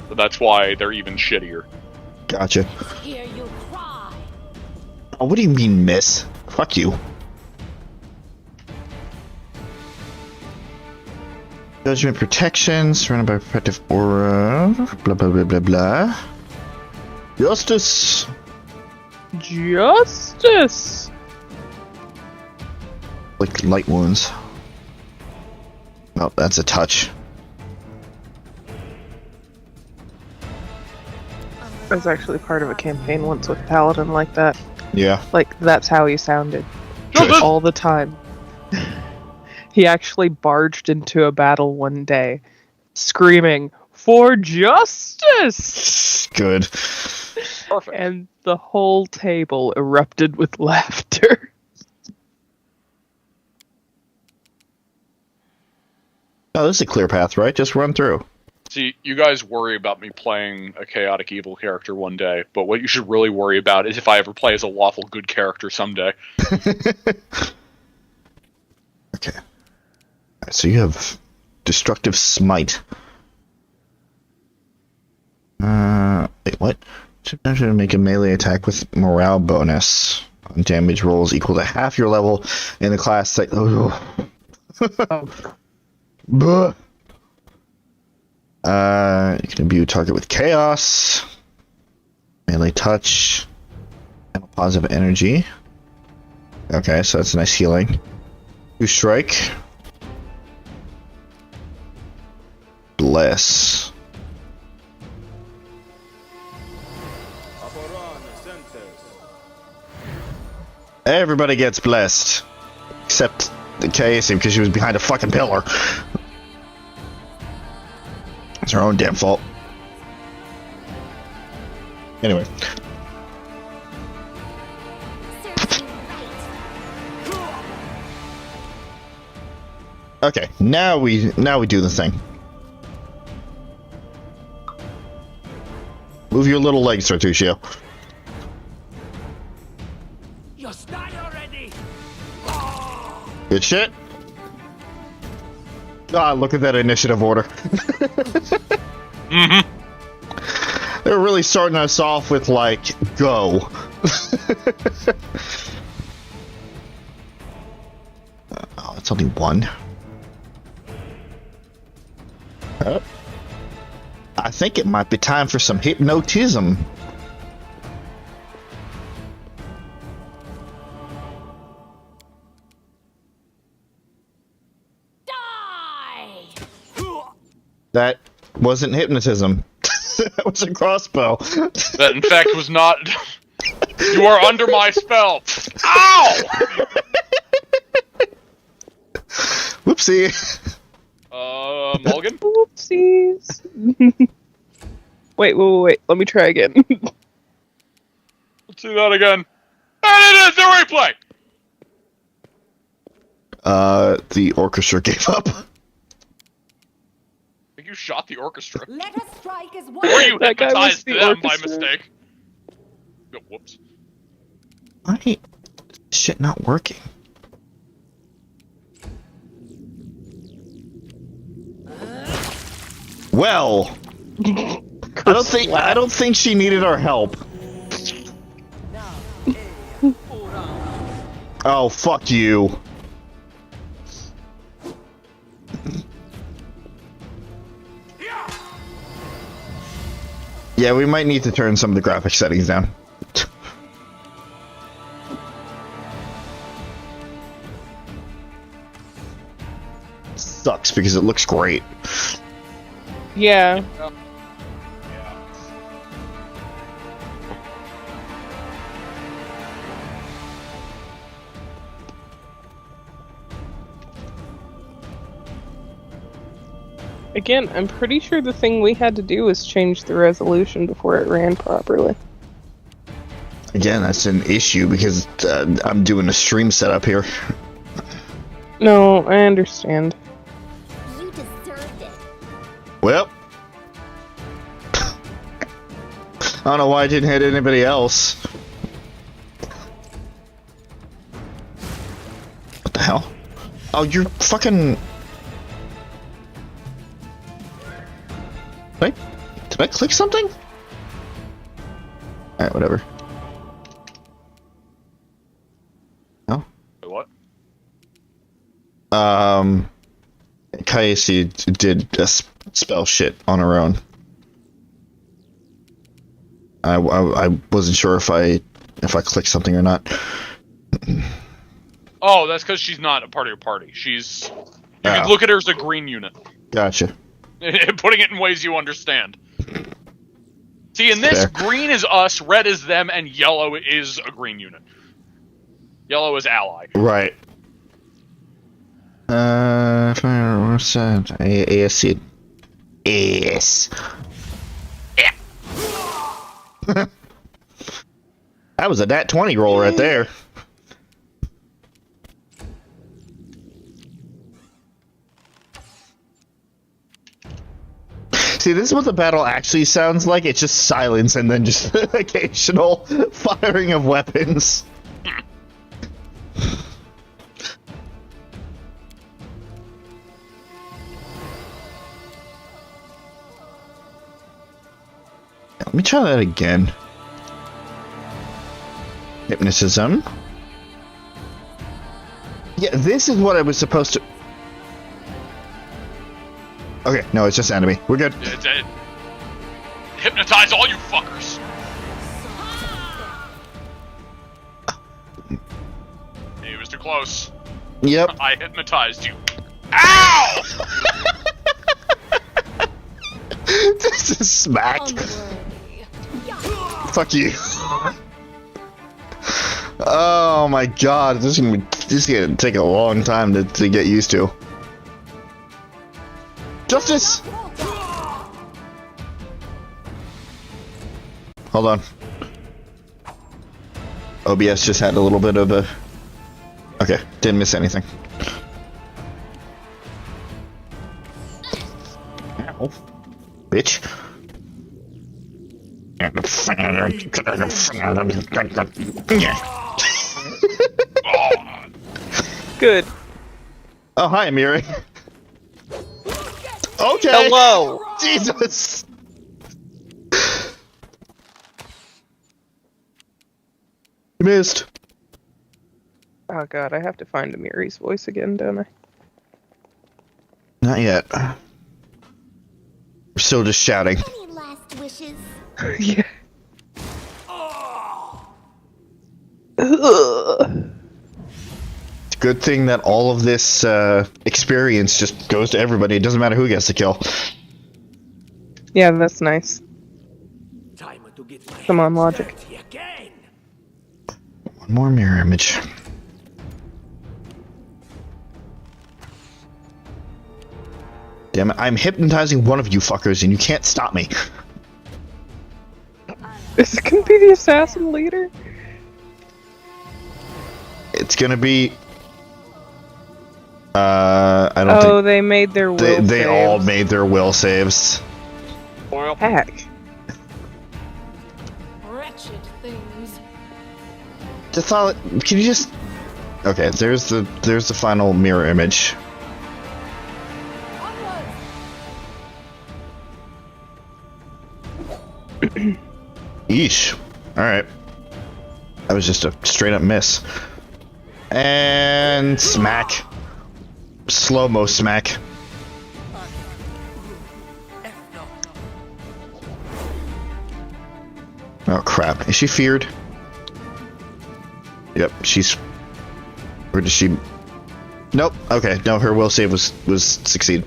So that's why they're even shittier. Gotcha. Hear you cry. Oh, what do you mean, miss? Fuck you. Judgment protection, surrounded by protective aura, blah blah blah blah blah. Justice! Justice! Like light wounds. Oh, that's a touch. I was actually part of a campaign once with Paladin like that. Yeah. Like, that's how he sounded. Good. All the time. He actually barged into a battle one day, screaming, "For justice!" Good. Perfect. And the whole table erupted with laughter. Oh, this is a clear path, right? Just run through. See, you guys worry about me playing a chaotic evil character one day, but what you should really worry about is if I ever play as a lawful good character someday. Okay. So you have destructive smite. Wait, what? Should make a melee attack with morale bonus on damage rolls equal to half your level in the class that. Buh. You can imbue target with chaos, melee touch, and positive energy. Okay, so that's a nice healing. 2 strike. Bless. Everybody gets blessed. Except the Casey, because she was behind a fucking pillar. It's her own damn fault. Anyway. Okay, now we do the thing. Move your little legs, Sartuccio. Just die already! Good shit. Ah, look at that initiative order. Mm-hmm. They were really starting us off with, like, go. Oh, it's only 1. I think it might be time for some hypnotism. Die! That wasn't hypnotism. That was a crossbow. That, in fact, was not... You are under my spell! Ow! Whoopsie. Mulligan? Oopsies. Wait. Let me try again. Let's do that again. And it is the replay! The orchestra gave up. I think you shot the orchestra. Let us strike as one. Or you That guy was hypnotized the them by orchestra. mistake. Oh, whoops. Why is shit not working? Well, I don't think she needed our help. Oh, fuck you. Yeah, we might need to turn some of the graphic settings down. Sucks because it looks great. Yeah. Again, I'm pretty sure the thing we had to do was change the resolution before it ran properly. Again, that's an issue because I'm doing a stream setup here. No, I understand. You deserved it. Well, I don't know why I didn't hit anybody else. What the hell? Oh, you're fucking... Did I click something? Alright, whatever. No? What? Kayesi did a spell shit on her own. I wasn't sure if I clicked something or not. Oh, that's because she's not a part of your party. She's... You could look at her as a green unit. Gotcha. Putting it in ways you understand. See, in this, Fair. green is us, red is them, and yellow is a green unit. Yellow is ally. Right. What's that? ASC. Yes. Yeah. That was a nat 20 roll right there. See, this is what the battle actually sounds like. It's just silence and then just occasional firing of weapons. Let me try that again. Hypnotism. Yeah, this is what I was supposed to... Okay, no, it's just enemy. We're good. Hypnotize all you fuckers. He was too close. Yep. I hypnotized you. Ow! This is smack. Fuck you. Oh my god, this is gonna take a long time to get used to. Justice! Hold on. OBS just had a little bit of a... Okay, didn't miss anything. Ow. Bitch. Good. Oh, hi, Amiri. Okay. Hello. Jesus. You missed. Oh god, I have to find Amiri's voice again, don't I? Not yet. We're still just shouting. Any last wishes? Yeah. It's a good thing that all of this experience just goes to everybody. It doesn't matter who gets the kill. Yeah, that's nice. Time to get my Come on, hands logic. dirty again. One more mirror image. Damn it, I'm hypnotizing one of you fuckers and you can't stop me. Is it gonna be the assassin leader? It's gonna be... I don't think... Oh, they made their will They all saves. made their will saves. Heck. Wretched things. Can you just... Okay, there's the final mirror image. Yeesh. Alright. That was just a straight up miss. And smack. Slow-mo smack. Oh crap. Is she feared? Yep, she's... Or does she... Nope. Okay, no, her will save was succeed.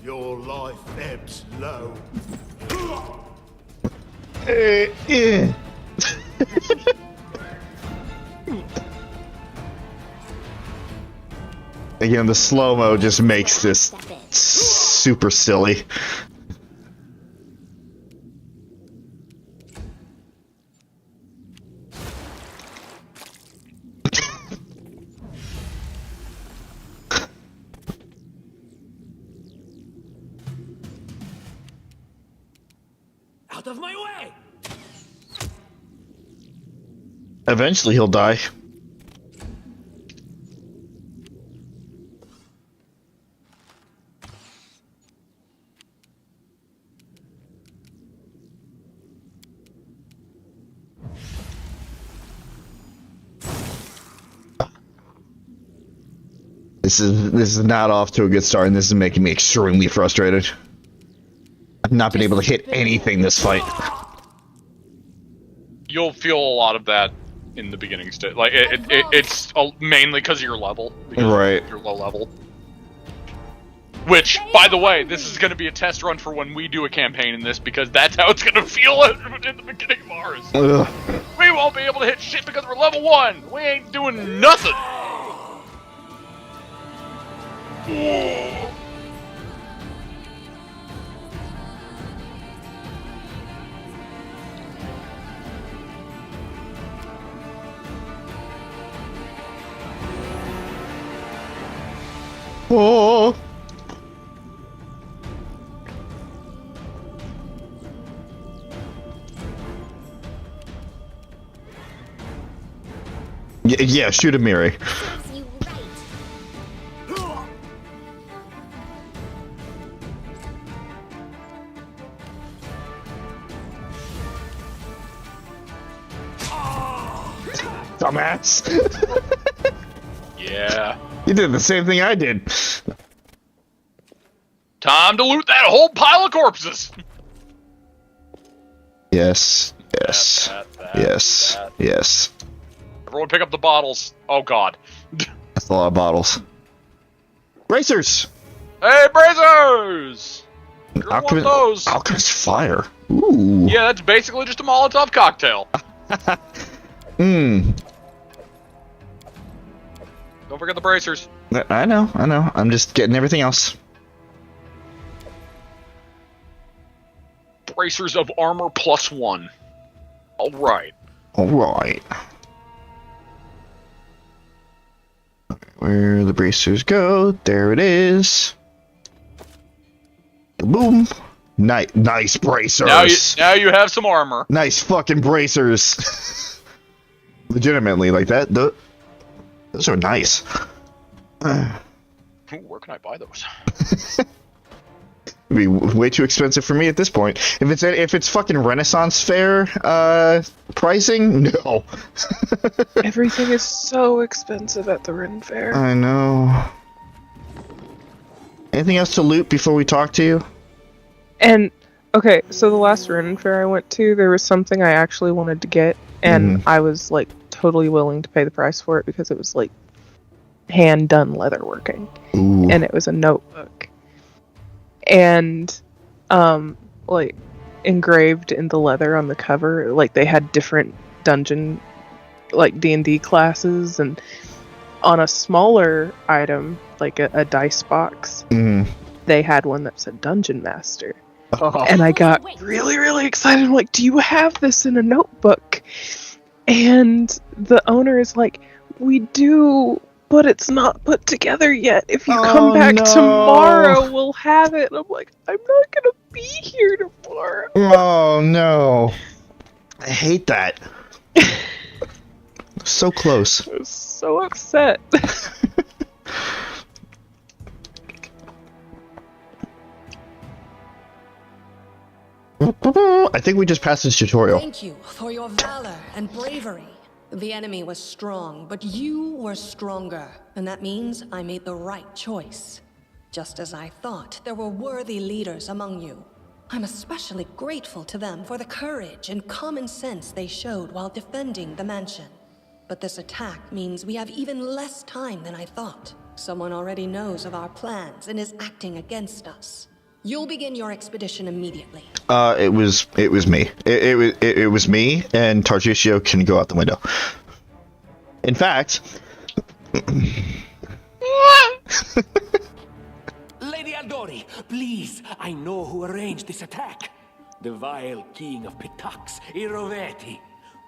Your life ebbs low. Again, the slow-mo just makes this super silly. Out of my way! Eventually he'll die. This is not off to a good start, and this is making me extremely frustrated. I've not been able to hit anything this fight. You'll feel a lot of that in the beginning stage. Like it's mainly because of your level. Because Right. You're low level. Which, by the way, this is going to be a test run for when we do a campaign in this, because that's how it's going to feel in the beginning of ours. Ugh. We won't be able to hit shit because we're level 1! We ain't doing nothing! Oh. Yeah, shoot him, Miri. Serves you right. Dumbass. Yeah. You did the same thing I did. Time to loot that whole pile of corpses! Yes. That. Yes. Everyone pick up the bottles. Oh god. That's a lot of bottles. Bracers! Hey, Brazos! You want those? Alchemist fire. Ooh. Yeah, that's basically just a Molotov cocktail. Mmm. Don't forget the bracers. I know. I'm just getting everything else. Bracers of armor +1. Alright. Alright. Where the bracers go, there it is. Boom. Nice bracers. Now you have some armor. Nice fucking bracers. Legitimately, like that. Those are nice. Where can I buy those? It'd be way too expensive for me at this point. If it's fucking Renaissance Fair pricing, no. Everything is so expensive at the Ren Fair. I know. Anything else to loot before we talk to you? And okay, so the last Ren Fair I went to, there was something I actually wanted to get, and I was like totally willing to pay the price for it because it was like hand done leatherworking, and it was a notebook, and like engraved in the leather on the cover, like they had different dungeon, like D&D classes, and on a smaller item, like a dice box, they had one that said Dungeon Master. And I got really, really excited. I'm like, do you have this in a notebook? And the owner is like, we do, but it's not put together yet. If you come back tomorrow, we'll have it. And I'm like, I'm not going to be here tomorrow. Oh, no. I hate that. So close. I was so upset. I think we just passed this tutorial. Thank you for your valor and bravery. The enemy was strong, but you were stronger. And that means I made the right choice. Just as I thought, there were worthy leaders among you. I'm especially grateful to them for the courage and common sense they showed while defending the mansion. But this attack means we have even less time than I thought. Someone already knows of our plans and is acting against us. You'll begin your expedition immediately. It was me. It was me, and Tartusio can go out the window. In fact, Lady Aldori, please, I know who arranged this attack. The vile king of Pitax, Iroveti.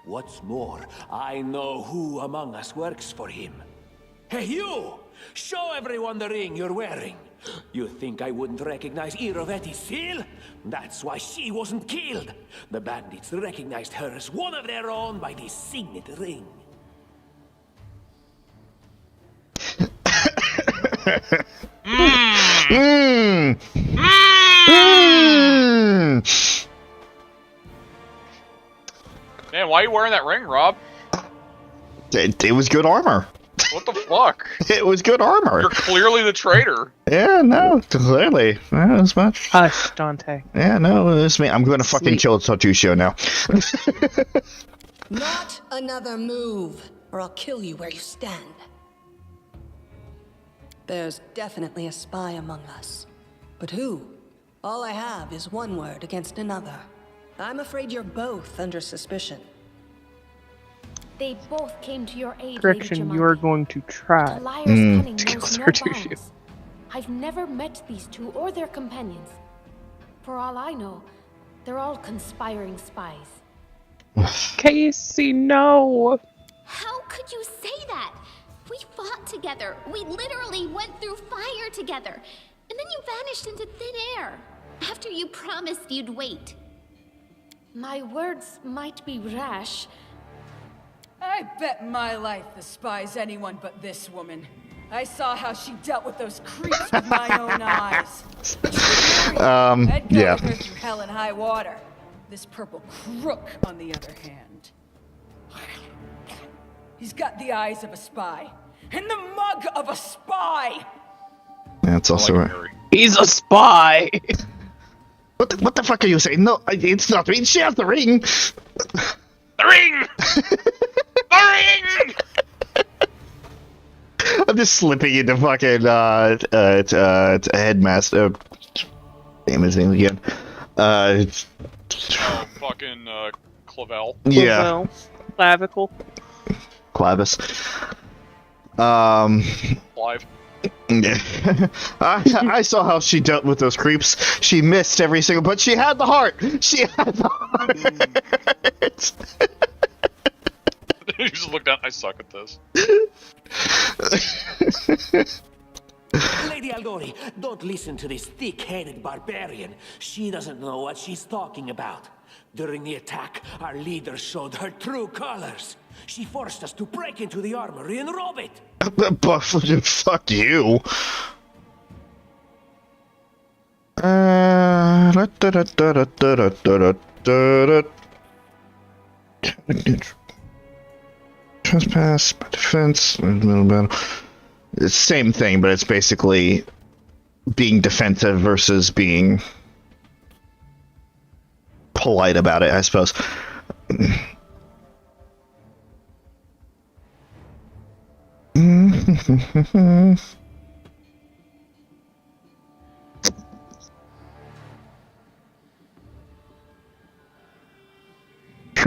What's more, I know who among us works for him. Hey, you! Show everyone the ring you're wearing. You think I wouldn't recognize Iroveti's seal? That's why she wasn't killed. The bandits recognized her as one of their own by this signet ring. Man, why are you wearing that ring, Rob? it was good armor. What the fuck? It was good armor. You're clearly the traitor. Yeah, no, clearly. Not as much. Hush, Dante. Yeah, no, it's me. I'm going to fucking kill Tartusio now. Not another move, or I'll kill you where you stand. There's definitely a spy among us. But who? All I have is one word against another. I'm afraid you're both under suspicion. They both came to your aid, Correction, Lady you're Jamandi. going to try. The liar's cunning to knows kill no Sarducci. bounds. I've never met these two or their companions. For all I know, they're all conspiring spies. Casey, no! How could you say that? We fought together. We literally went through fire together. And then you vanished into thin air. After you promised you'd wait. My words might be rash. I bet my life the spy's anyone but this woman. I saw how she dealt with those creeps with my own eyes. I'd go yeah. with her through hell and high water. This purple crook, on the other hand. He's got the eyes of a spy. And the mug of a spy! That's also right. He's a spy! What the fuck are you saying? No, it's not me. She has the ring! The ring! The ring! I'm just slipping into fucking, headmaster. Damn his name again. Fucking, Clavel. Yeah. Well, clavicle. Clavis. Clive. Yeah. I saw how she dealt with those creeps. She missed every single, but she had the heart. She had the heart. You just look down. I suck at this. Lady Algori, don't listen to this thick-headed barbarian. She doesn't know what she's talking about. During the attack, our leader showed her true colors. She forced us to break into the armory and rob it. But fuck you. Trespass by defense. It's the same thing, but it's basically being defensive versus being polite about it, I suppose.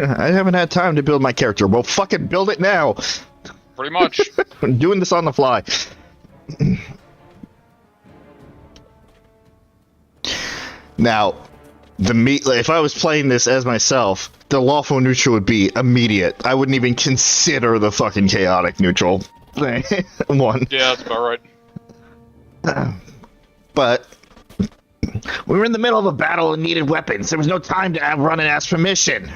I haven't had time to build my character. Well, fucking build it now. Pretty much. I'm doing this on the fly. Now, if I was playing this as myself, the lawful neutral would be immediate. I wouldn't even consider the fucking chaotic neutral one. Yeah, that's about right. But we were in the middle of a battle and needed weapons. There was no time to run and ask permission.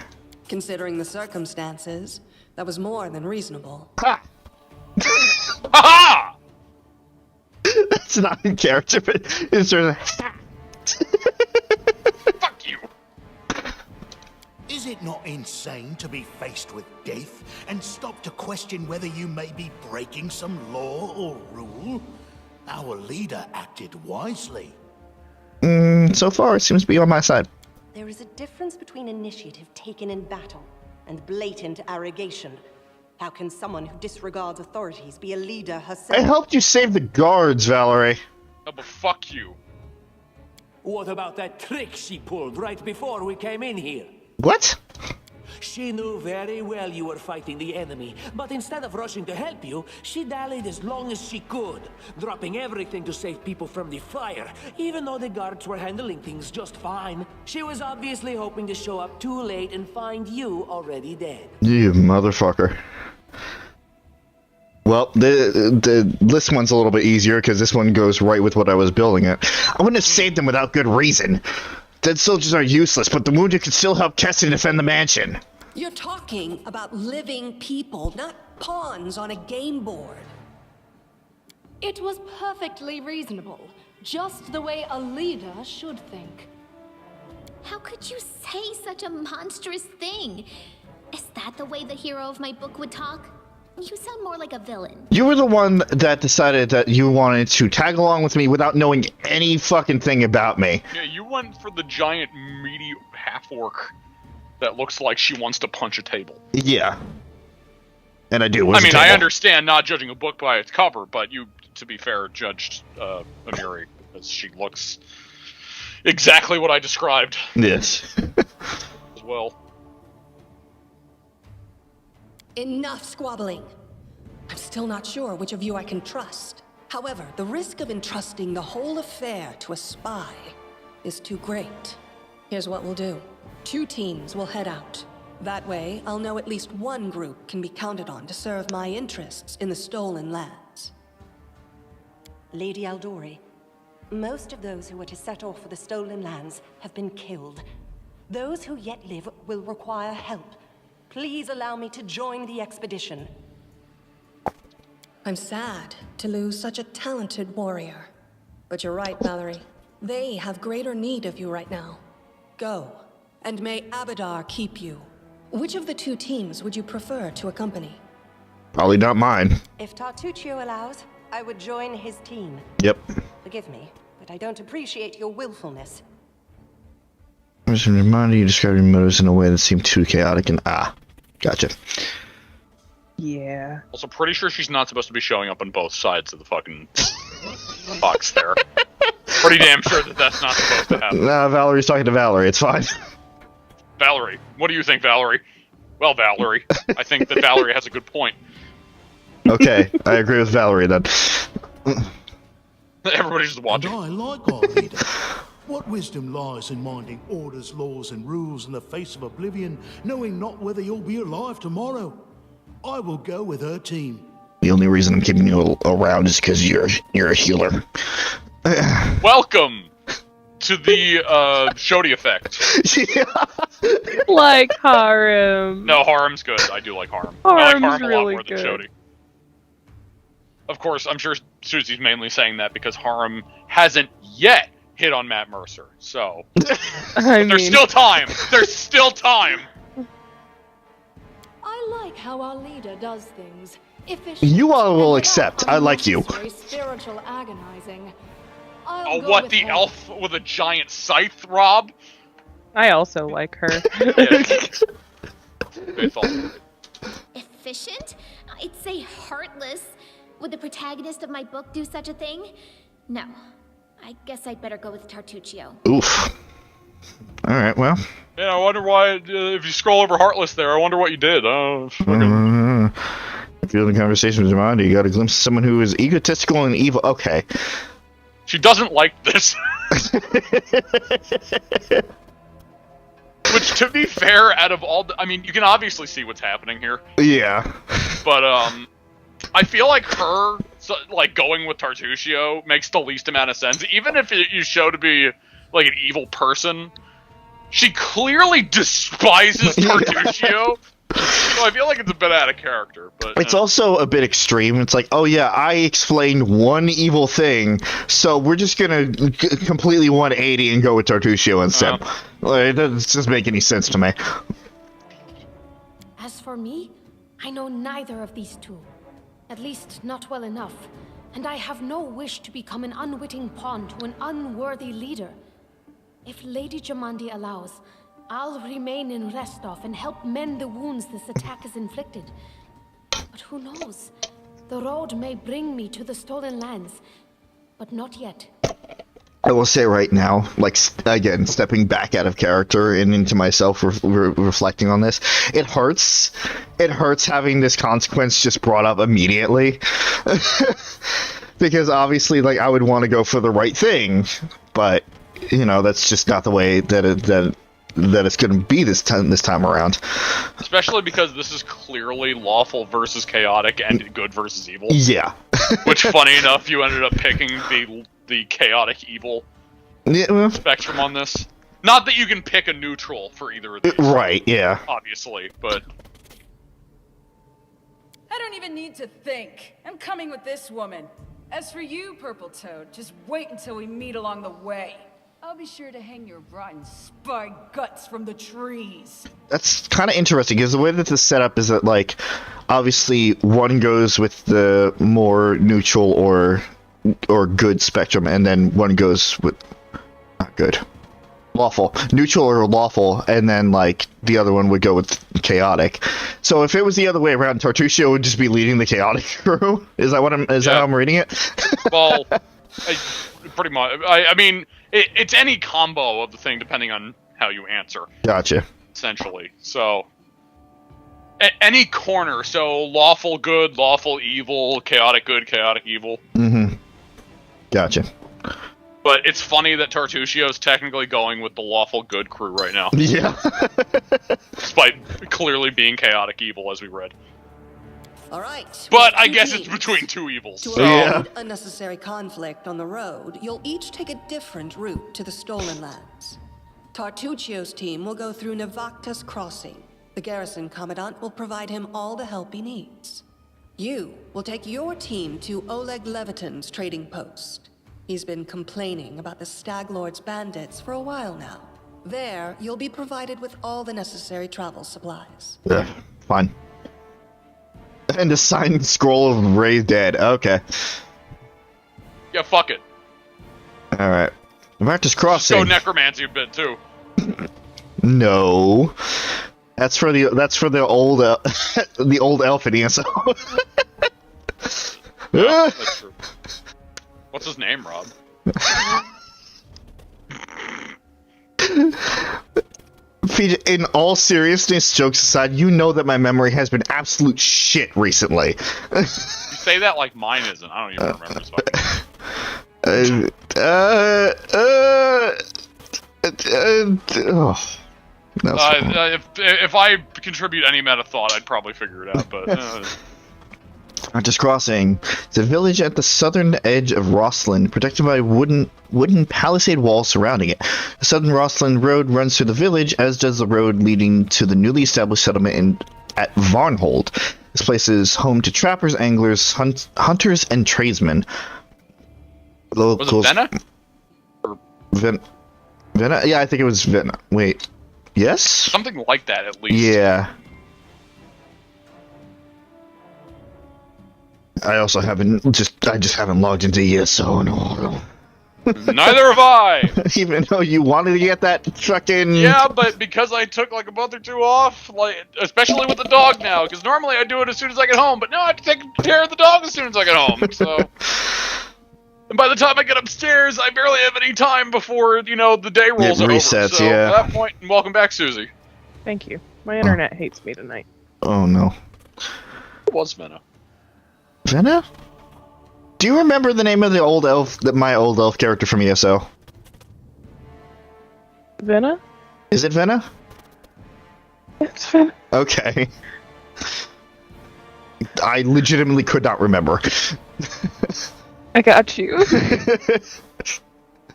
Considering the circumstances, that was more than reasonable. Ha! Ha! That's not in character, but it's sort of. Fuck you! Is it not insane to be faced with death and stop to question whether you may be breaking some law or rule? Our leader acted wisely. So far, it seems to be on my side. There is a difference between initiative taken in battle and blatant arrogation. How can someone who disregards authorities be a leader herself? I helped you save the guards, Valerie. No, but fuck you. What about that trick she pulled right before we came in here? What? She knew very well you were fighting the enemy, but instead of rushing to help you, she dallied as long as she could, dropping everything to save people from the fire, even though the guards were handling things just fine. She was obviously hoping to show up too late and find you already dead. You motherfucker. Well, this one's a little bit easier because this one goes right with what I was building it. I wouldn't have saved them without good reason. Dead soldiers are useless, but the wounded could still help Kessie defend the mansion. You're talking about living people, not pawns on a game board. It was perfectly reasonable. Just the way a leader should think. How could you say such a monstrous thing? Is that the way the hero of my book would talk? You sound more like a villain. You were the one that decided that you wanted to tag along with me without knowing any fucking thing about me. Yeah, you went for the giant, meaty half-orc that looks like she wants to punch a table. Yeah. And I do. I mean, I understand not judging a book by its cover, but to be fair, judged Amiri, because she looks exactly what I described. Yes. As well. Enough squabbling. I'm still not sure which of you I can trust. However, the risk of entrusting the whole affair to a spy is too great. Here's what we'll do. 2 teams will head out. That way, I'll know at least one group can be counted on to serve my interests in the stolen lands. Lady Aldori, most of those who were to set off for the stolen lands have been killed. Those who yet live will require help. Please allow me to join the expedition. I'm sad to lose such a talented warrior. But you're right, Valerie. They have greater need of you right now. Go, and may Abadar keep you. Which of the 2 teams would you prefer to accompany? Probably not mine. If Tartuccio allows, I would join his team. Yep. Forgive me, but I don't appreciate your willfulness. Mr. Raimondi, you described your motives in a way that seemed too chaotic and gotcha. Yeah. Also, pretty sure she's not supposed to be showing up on both sides of the fucking box there. Pretty damn sure that that's not supposed to happen. Nah, Valerie's talking to Valerie, it's fine. Valerie, what do you think, Valerie? Well, Valerie, I think that Valerie has a good point. Okay, I agree with Valerie then. Everybody's just watching. And I like our leader. What wisdom lies in minding orders, laws, and rules in the face of oblivion, knowing not whether you'll be alive tomorrow? I will go with her team. The only reason I'm keeping you around is because you're a healer. Welcome to the Shodi effect. Yeah. Like Harem. No, Harem's good. I do like Harem. Harem's I like Harem a lot really more than good. Shodi. Of course, I'm sure Susie's mainly saying that because Harem hasn't yet hit on Matt Mercer. So there's still time. There's still time. I like how our leader does things. Efficient You all will and accept. without I like you. unnecessary Spiritual agonizing. I'll Oh, go what, with the her. elf with a giant scythe, Rob? I also like her. Yes. Good thought. Efficient? I'd say heartless. Would the protagonist of my book do such a thing? No. I guess I'd better go with Tartuccio. Oof. Alright, well. Yeah, I wonder why, if you scroll over Heartless there, I wonder what you did. If you're in the conversation with Jamandi, you got a glimpse of someone who is egotistical and evil. Okay. She doesn't like this. Which, to be fair, out of all I mean, you can obviously see what's happening here. Yeah. But, I feel like her, going with Tartuccio makes the least amount of sense. Even if you show to be, like, an evil person, she clearly despises Tartuccio. So I feel like it's a bit out of character, but... It's also a bit extreme. It's like, oh yeah, I explained one evil thing, so we're just gonna completely 180 and go with Tartuccio instead. Like, it doesn't just make any sense to me. As for me, I know neither of these 2. At least, not well enough. And I have no wish to become an unwitting pawn to an unworthy leader. If Lady Jamandi allows, I'll remain in Restov and help mend the wounds this attack has inflicted. But who knows? The road may bring me to the stolen lands, but not yet. I will say right now, like, again, stepping back out of character and into myself, reflecting on this, it hurts. It hurts having this consequence just brought up immediately. Because obviously, like, I would want to go for the right thing, but, you know, that's just not the way that it's going to be this time around. Especially because this is clearly lawful versus chaotic and good versus evil. Yeah. Which, funny enough, you ended up picking the chaotic evil spectrum on this. Not that you can pick a neutral for either of these. Right, yeah. Obviously, but... I don't even need to think. I'm coming with this woman. As for you, Purple Toad, just wait until we meet along the way. I'll be sure to hang your rotten spy guts from the trees. That's kind of interesting, because the way that this is set up is that, like, obviously one goes with the more neutral or good spectrum, and then one goes with not good. Lawful. Neutral or lawful, and then, like, the other one would go with chaotic. So if it was the other way around, Tartuccio would just be leading the chaotic crew? Is that how I'm reading it? Well, pretty much. I mean, it's any combo of the thing, depending on how you answer. Gotcha. Essentially. So, any corner. So, lawful good, lawful evil, chaotic good, chaotic evil. Mm-hmm. Gotcha. But it's funny that Tartuccio's technically going with the lawful good crew right now. Yeah. Despite clearly being chaotic evil, as we read. All right. But I guess it's between two evils. To So. avoid unnecessary conflict on the road, you'll each take a different route to the Stolen Lands. Tartuccio's team will go through Navacta's Crossing. The garrison commandant will provide him all the help he needs. You will take your team to Oleg Levitin's trading post. He's been complaining about the Stag Lord's bandits for a while now. There, you'll be provided with all the necessary travel supplies. Yeah, fine. And a signed scroll of Ray's dead. Okay. Yeah, fuck it. Alright. Navacta's Crossing. Go necromancy a bit, too. No. That's for the old the old elf in ESO. No, that's true. What's his name, Rob? In all seriousness, jokes aside, you know that my memory has been absolute shit recently. You say that like mine isn't. I don't even remember his fucking if I contribute any meta thought, I'd probably figure it out, but... Just Crossing. It's a village at the southern edge of Rossland, protected by wooden palisade walls surrounding it. The southern Rossland Road runs through the village, as does the road leading to the newly established settlement at Varnhold. This place is home to trappers, anglers, hunters, and tradesmen. Was it Venna? Venna? Yeah, I think it was Venna. Wait. Yes? Something like that, at least. Yeah. I also haven't I just haven't logged into ESO no. Neither have I. Even though you wanted to get that fucking... Yeah, but because I took like a month or two off, like especially with the dog now, because normally I do it as soon as I get home, but now I have to take care of the dog as soon as I get home. So, and by the time I get upstairs, I barely have any time before the day rolls over. Resets, so yeah. At that point, welcome back, Suzie. Thank you. My internet hates me tonight. Oh no. It was Venna. Venna? Do you remember the name of the old elf, my old elf character from ESO? Venna? Is it Venna? It's Venna. Okay. I legitimately could not remember. I got you.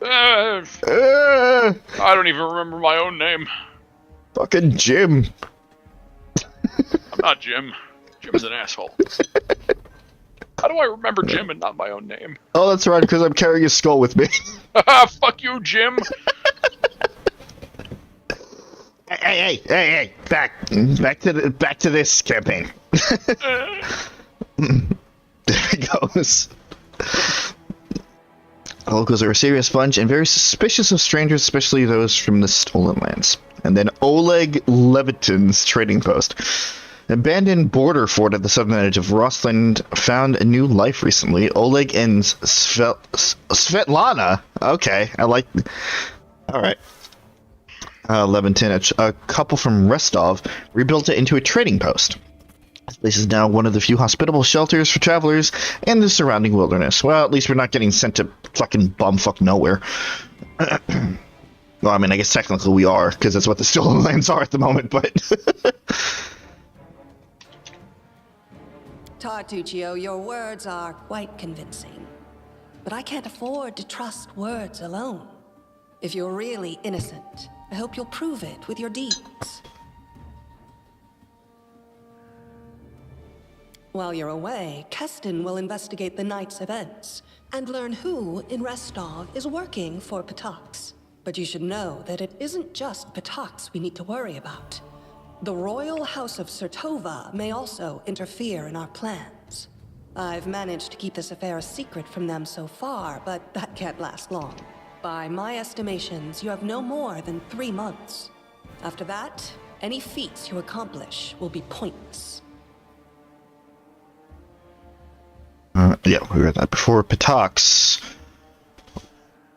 I don't even remember my own name. Fucking Jim. I'm not Jim. Jim's an asshole. How do I remember Jim and not my own name? Oh, that's right, because I'm carrying his skull with me. Fuck you, Jim. Hey! Back to this campaign. There it goes. The locals are a serious bunch and very suspicious of strangers, especially those from the Stolen Lands. And then Oleg Levitin's trading post. An abandoned border fort at the southern edge of Rossland found a new life recently. Oleg and Svetlana. Okay, I like... Alright. Levitin, a couple from Rostov, rebuilt it into a trading post. This place is now one of the few hospitable shelters for travelers in the surrounding wilderness. Well, at least we're not getting sent to fucking bumfuck nowhere. Well, I mean, I guess technically we are, because that's what the Stolen Lands are at the moment, but... Tartuccio, your words are quite convincing. But I can't afford to trust words alone. If you're really innocent, I hope you'll prove it with your deeds. While you're away, Keston will investigate the night's events and learn who in Rostov is working for Patox. But you should know that it isn't just Patox we need to worry about. The royal house of Sertova may also interfere in our plans. I've managed to keep this affair a secret from them so far, but that can't last long. By my estimations, you have no more than 3 months. After that, any feats you accomplish will be pointless. Yeah, we read that before. Patox.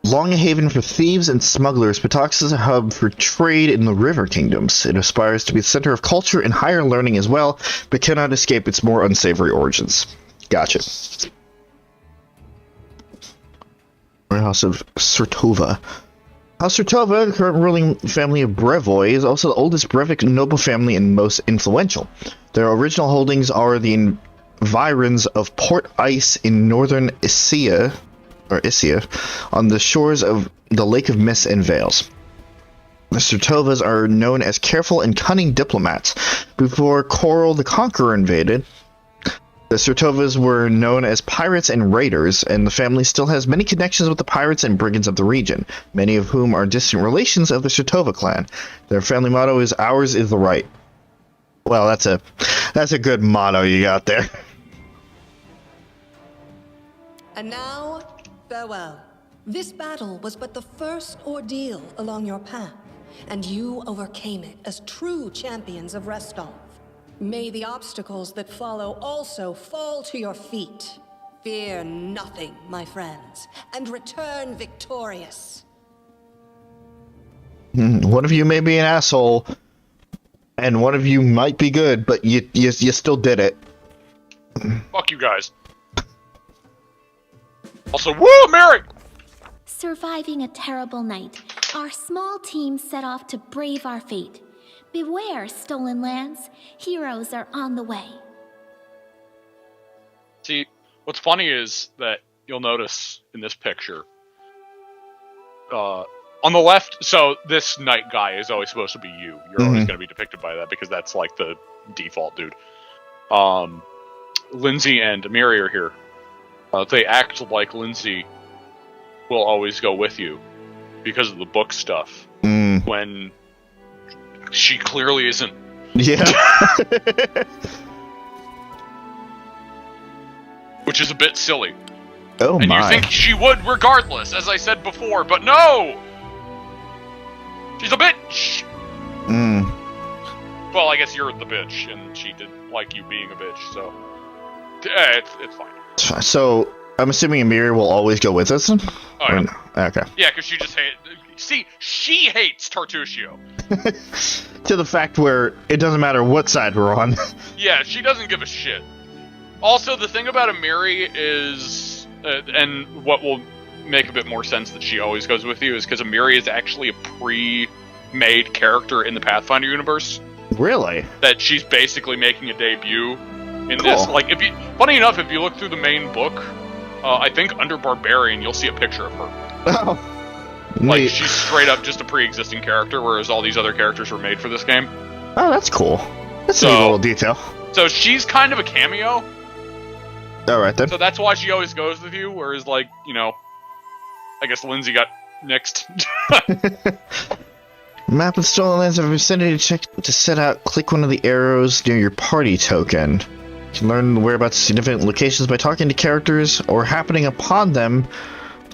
Long a haven for thieves and smugglers, Patox is a hub for trade in the River Kingdoms. It aspires to be the center of culture and higher learning as well, but cannot escape its more unsavory origins. Gotcha. House of Sertova. House Sertova, the current ruling family of Brevoy, is also the oldest Brevic noble family and most influential. Their original holdings are the environs of Port Ice in northern Isia, on the shores of the Lake of Mists and Veils. The Sertovas are known as careful and cunning diplomats. Before Coral the Conqueror invaded, the Sertovas were known as pirates and raiders, and the family still has many connections with the pirates and brigands of the region, many of whom are distant relations of the Sertova clan. Their family motto is "Ours is the right." Well, that's a good motto you got there. And now, farewell. This battle was but the first ordeal along your path, and you overcame it as true champions of Restov. May the obstacles that follow also fall to your feet. Fear nothing, my friends, and return victorious. One of you may be an asshole, and one of you might be good, but you still did it. Fuck you guys. Also, woo, Mary! Surviving a terrible night, our small team set off to brave our fate. Beware, stolen lands. Heroes are on the way. See, what's funny is that you'll notice in this picture, on the left, so this knight guy is always supposed to be you. You're always going to be depicted by that because that's like the default dude. Lindsay and Amiri are here. They act like Lindsay will always go with you because of the book stuff. When she clearly isn't. Yeah. Which is a bit silly. Oh and my. you think she would regardless, as I said before, but no! She's a bitch! Well, I guess you're the bitch, and she didn't like you being a bitch, so... it's fine. So, I'm assuming Amiri will always go with us? Oh, yeah. Okay. Yeah, because she just hates... See, she hates Tartusio. To the fact where it doesn't matter what side we're on. Yeah, she doesn't give a shit. Also, the thing about Amiri is... and what will make a bit more sense that she always goes with you is because Amiri is actually a pre-made character in the Pathfinder universe. Really? That she's basically making a debut in this. Like, funny enough, if you look through the main book, I think under Barbarian, you'll see a picture of her. Oh. Like, she's straight up just a pre-existing character, whereas all these other characters were made for this game. Oh, that's cool. That's a neat little detail. So she's kind of a cameo. Alright then. So that's why she always goes with you, whereas, like, you know, I guess Lindsay got nixed. Map of stolen lands of vicinity. Check to set out. Click one of the arrows near your party token. You can learn the whereabouts of significant locations by talking to characters or happening upon them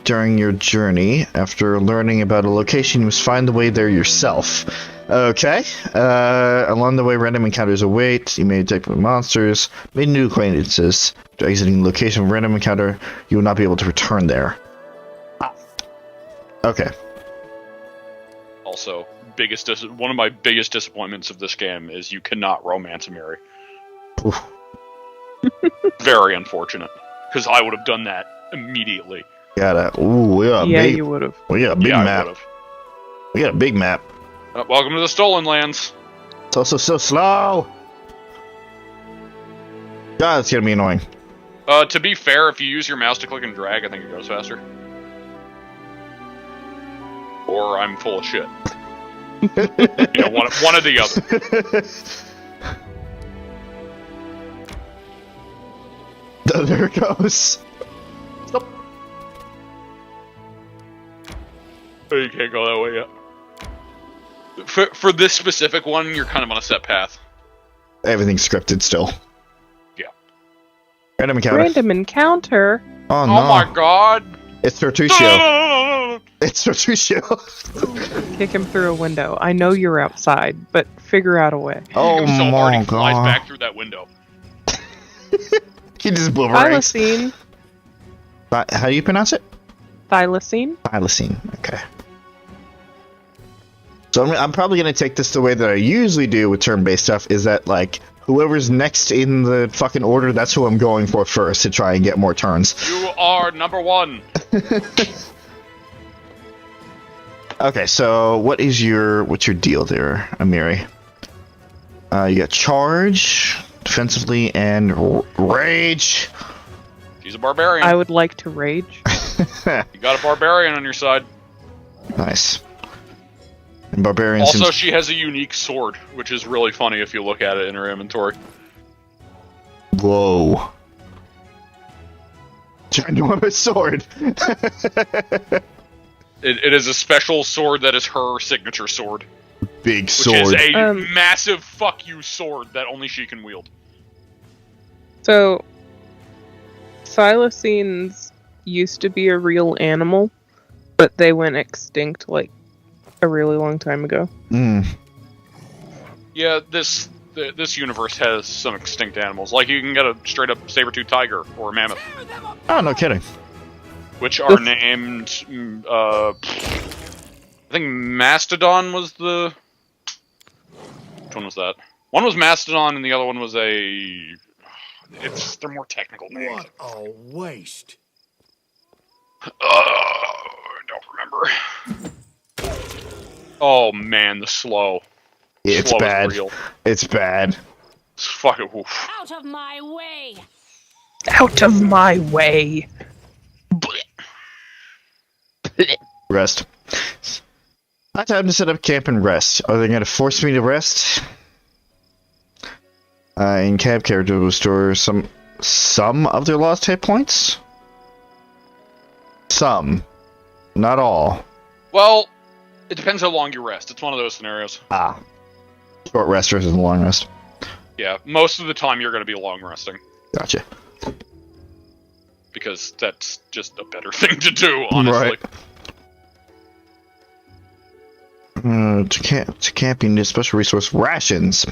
during your journey. After learning about a location, you must find the way there yourself. Okay. Along the way, random encounters await. You may detect monsters, make new acquaintances. After exiting the location of random encounter, you will not be able to return there. Okay. Also, one of my biggest disappointments of this game is you cannot romance Amiri. Very unfortunate, because I would have done that immediately. You would have. We got a big map. We got a big map. Welcome to the Stolen Lands. It's also so slow. God, it's gonna be annoying. To be fair, if you use your mouse to click and drag, I think it goes faster. Or I'm full of shit. You know, one or the other. There it goes. Stop. Oh, you can't go that way yet. For this specific one, you're kind of on a set path. Everything's scripted still. Yeah. Random encounter. Random encounter? Oh no. Oh my god. It's Tartusio. It's what you show. Kick him through a window. I know you're outside, but figure out a way. Oh Himself my already flies god. back through that window. He just boomerangs. Thylacine. How do you pronounce it? Thylacine. Thylacine. Okay. So I'm probably going to take this the way that I usually do with turn-based stuff, is that, like, whoever's next in the fucking order, that's who I'm going for first to try and get more turns. You are number one. Okay, so what's your deal there, Amiri? You got charge, defensively, and rage. She's a barbarian. I would like to rage. You got a barbarian on your side. Nice. And barbarian Also, seems... she has a unique sword, which is really funny if you look at it in her inventory. Whoa. Ginormous sword. It is a special sword that is her signature sword. Big sword. Which is a massive fuck you sword that only she can wield. So, thylacines used to be a real animal, but they went extinct like a really long time ago. Yeah, this universe has some extinct animals. Like, you can get a straight up saber-tooth tiger or a mammoth. Oh, no kidding. Which are named, I think Mastodon was the... Which one was that? One was Mastodon and the other one was a... They're more technical names. What a waste. I don't remember. Oh man, the slow. Yeah, it's slow bad. Is real. It's bad. It's fucking oof. Out of my way! Out of my way! Rest. I time to set up camp and rest. Are they going to force me to rest? In camp, character will restore some of their lost hit points. Some, not all. Well, it depends how long you rest. It's one of those scenarios. Ah, short rest versus long rest. Yeah, most of the time you're going to be long resting. Gotcha. Because that's just a better thing to do, honestly. Right. To camp, you need special resource rations.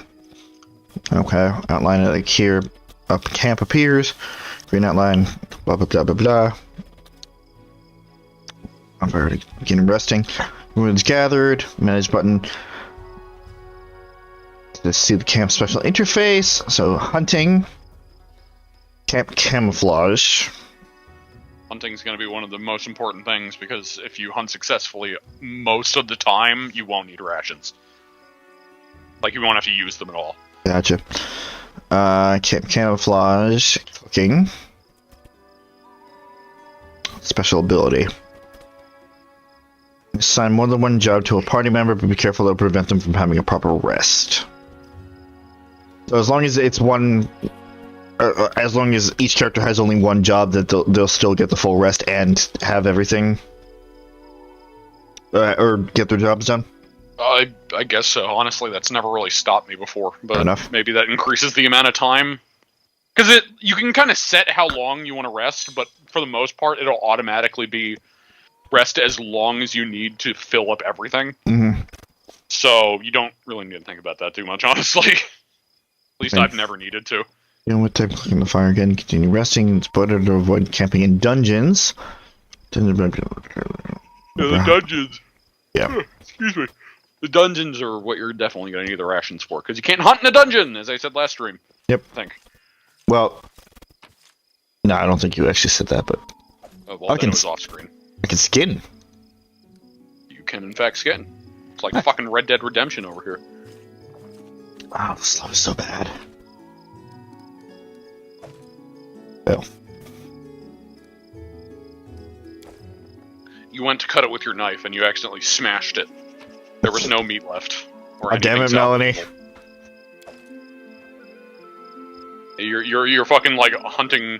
Okay, outline it like here. Up camp appears. Green outline. Blah blah blah blah blah. I'm already beginning resting. Wounds gathered. Manage button. Let's see the camp special interface. So hunting. Camp camouflage. Hunting's going to be one of the most important things because if you hunt successfully, most of the time you won't need rations. Like, you won't have to use them at all. Gotcha. Camp camouflage. Cooking. Special ability. Assign more than one job to a party member, but be careful to prevent them from having a proper rest. So as long as it's one... as long as each character has only one job, that they'll still get the full rest and have everything, or get their jobs done. I guess so. Honestly, that's never really stopped me before, but enough. Maybe that increases the amount of time. Because you can kind of set how long you want to rest, but for the most part, it'll automatically be rest as long as you need to fill up everything. Mm-hmm. So you don't really need to think about that too much, honestly. At least I've never needed to. You know what type? Clicking the fire again. Continue resting. It's better to avoid camping in dungeons. Yeah, the dungeons. Yeah. Excuse me. The dungeons are what you're definitely going to need the rations for, because you can't hunt in a dungeon, as I said last stream. Yep. I think. Well, no, I don't think you actually said that, but Oh, well, then it was off screen. I can skin. You can, in fact, skin. It's like fucking Red Dead Redemption over here. Wow, this stuff is so bad. Well. You went to cut it with your knife, and you accidentally smashed it. There was no meat left. Or Oh, damn it, anything Melanie. salvageable. Your fucking, like, hunting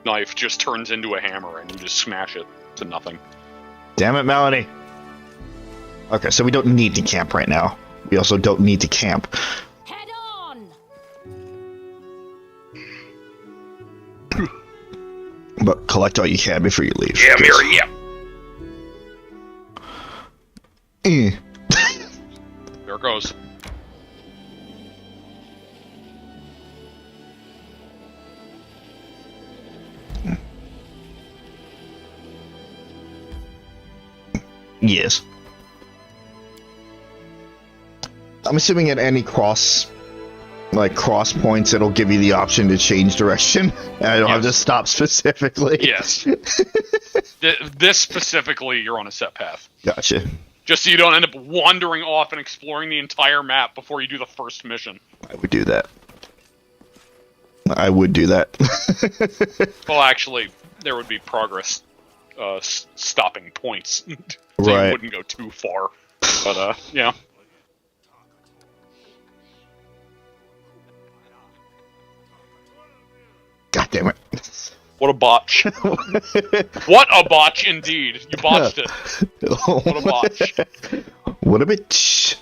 knife just turns into a hammer, and you just smash it to nothing. Damn it, Melanie. Okay, so we don't need to camp right now. We also don't need to camp. Head on! But collect all you can before you leave. Yeah, Miri, yeah. There it goes. Yes. I'm assuming at any cross points, it'll give you the option to change direction. And I don't have to stop specifically. Yes. This specifically, you're on a set path. Gotcha. Just so you don't end up wandering off and exploring the entire map before you do the first mission. I would do that. I would do that. Well, actually, there would be progress stopping points. So Right. you wouldn't go too far. But, yeah. God damn it. What a botch. What a botch, indeed. You botched it. What a botch. What a bitch.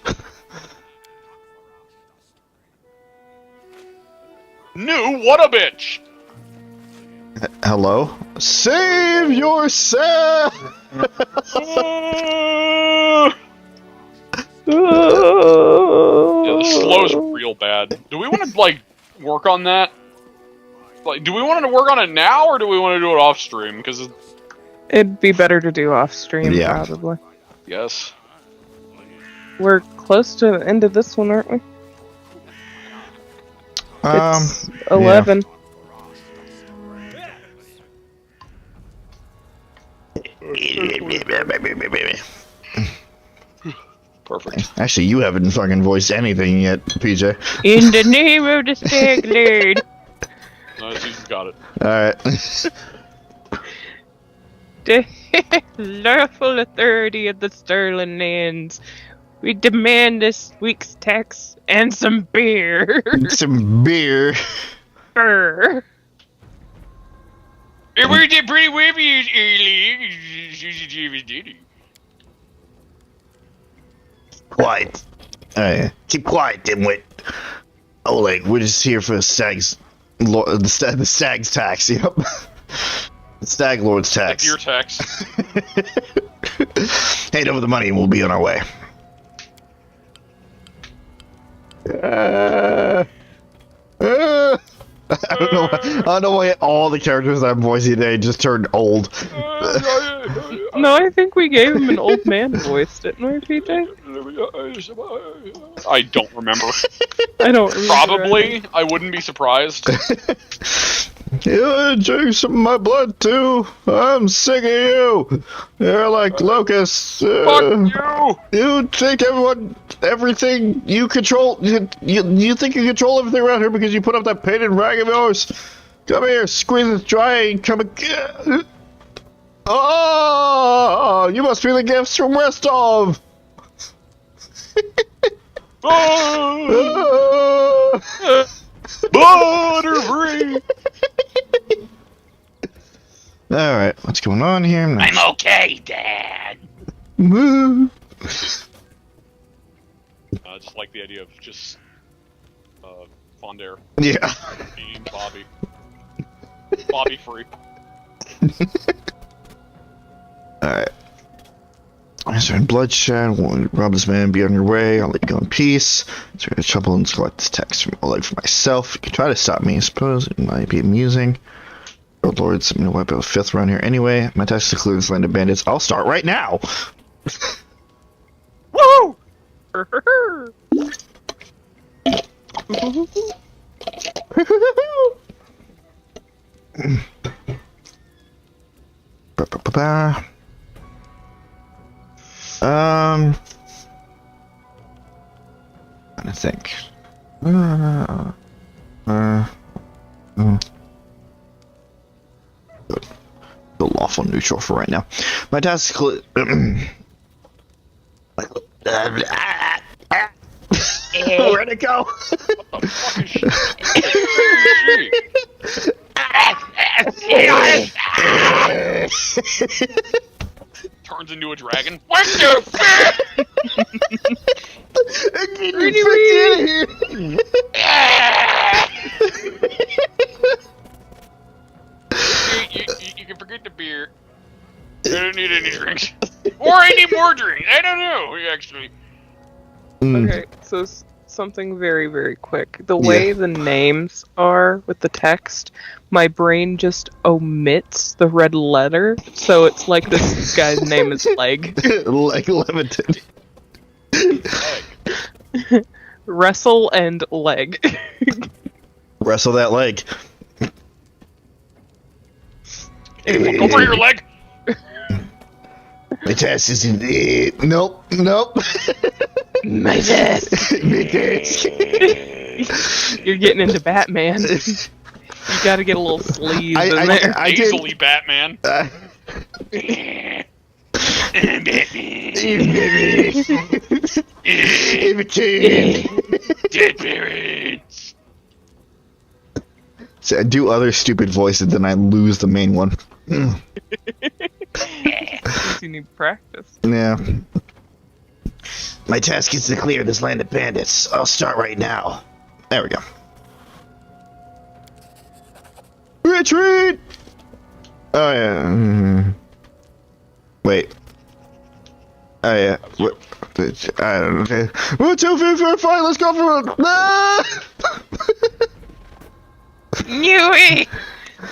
What a bitch! Hello? Save yourself! Yeah, the slow's real bad. Do we want to, like, work on that? Like, do we want to work on it now, or do we want to do it off stream? Because It'd be better to do off stream, Yeah. probably. yes. We're close to the end of this one, aren't we? It's 11. Perfect. Actually, you haven't fucking voiced anything yet, PJ. In the name of the Stag Lord. No, she's got it. Alright. The lawful authority of the Sterling lands. We demand this week's tax and some beer. Some beer. Brr. It worked out pretty well for you early. Quiet. Keep quiet, dimwit. Oh, like, we're just here for the stag's tax, yep. The stag lord's tax. Beer tax. Hand over the money and we'll be on our way. I don't know why all the characters I'm voicing today just turned old. No, I think we gave him an old man voice, didn't we, PJ? I don't remember. I don't remember. Probably. I wouldn't be surprised. You drink some of my blood too. I'm sick of you. You're like locusts. Fuck you! You think everything you control. You think you control everything around here because you put up that painted rag of yours. Come here, squeeze it dry, and come again. Oh, you must be the gifts from Restov. Butterfree! Alright, what's going on here? I'm okay, Dad! Just like the idea of just, Fonder. Yeah. Being Bobby. Bobby free. Alright. Answer in bloodshed. Won't rob this man. Be on your way. I'll let you go in peace. It's really trouble and collect this text from Oleg for myself. You can try to stop me, I suppose. It might be amusing. Oh Lord, something to wipe out a fifth around here anyway. My task is to clear this land of bandits. I'll start right now. Woo! I think. Go lawful neutral for right now. My task is clear. Where'd it go? What the fuck is she? Turns into a dragon. What the fuck? You can forget the beer. I don't need any drinks. Or I need more drink. I don't know, actually. Okay, so something very, very quick. The way the names are with the text, my brain just omits the red letter, so it's like this guy's name is Leg. Leg Limited. Leg. Wrestle and Leg. Wrestle that leg. Go for your leg. My task isn't it. Nope. My desk. My task. You're getting into Batman. You gotta get a little sleeve in there. Easily Batman. Batman. Dead parents. So I do other stupid voices, then I lose the main one. You need practice. Yeah. My task is to clear this land of bandits. I'll start right now. There we go. Retreat! Oh, yeah. Wait. Oh, yeah. What? I don't know. Okay. 1, 2, 3, 4, 5, let's go for it! Ah! Knew it!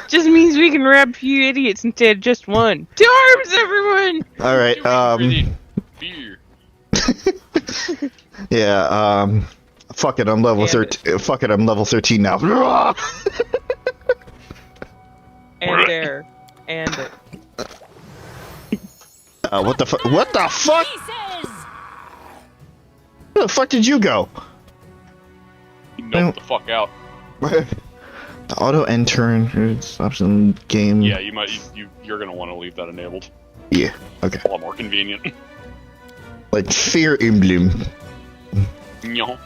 Just means we can rob a few idiots instead of just one. To arms, everyone! Alright, Beer. yeah, fuck it, I'm level 13. Fuck it, I'm level 13 now. And there. And it. What the fuck? What the fuck? Where the fuck did you go? Nope, the fuck out. The auto end turn option game. Yeah, you're gonna want to leave that enabled. Yeah. Okay. A lot more convenient. Like Fear Emblem. No.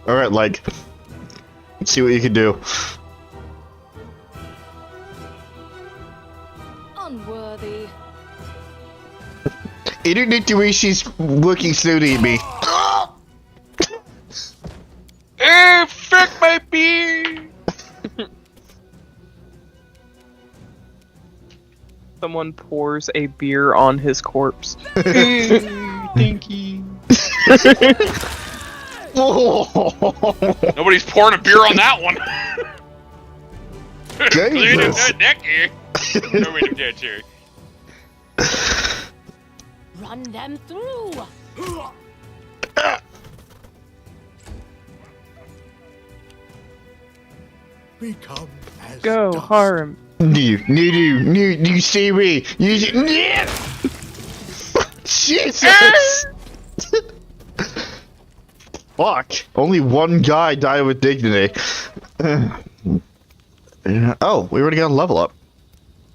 All right, like, let's see what you can do. Unworthy. Internet she's working slowly at me. Hey, fuck my beer! Someone pours a beer on his corpse. Thank you. Nobody's pouring a beer on that one. Clean up that neck here. No way to catch her. Run them through. Become as Go, dust. harm. You see me. Jesus! Fuck. Only one guy died with dignity. Oh, we already got a level up.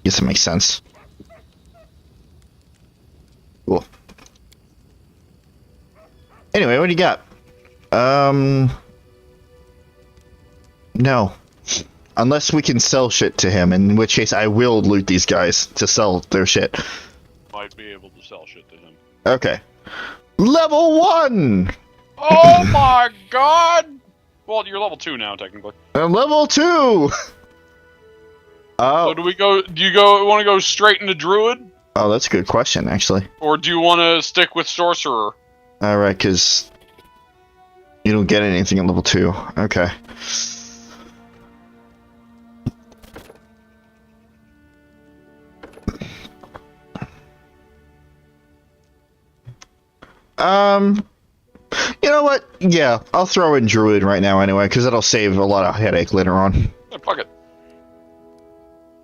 Guess that makes sense. Cool. Anyway, what do you got? No. Unless we can sell shit to him, in which case I will loot these guys to sell their shit. Might be able to sell shit to him. Okay. Level 1! Oh my god! Well, you're level 2 now, technically. Level 2! Oh. So do you want to go straight into Druid? Oh, that's a good question, actually. Or do you want to stick with Sorcerer? Alright, because you don't get anything at level 2. Okay. You know what? Yeah, I'll throw in Druid right now anyway, because that'll save a lot of headache later on. Yeah, fuck it.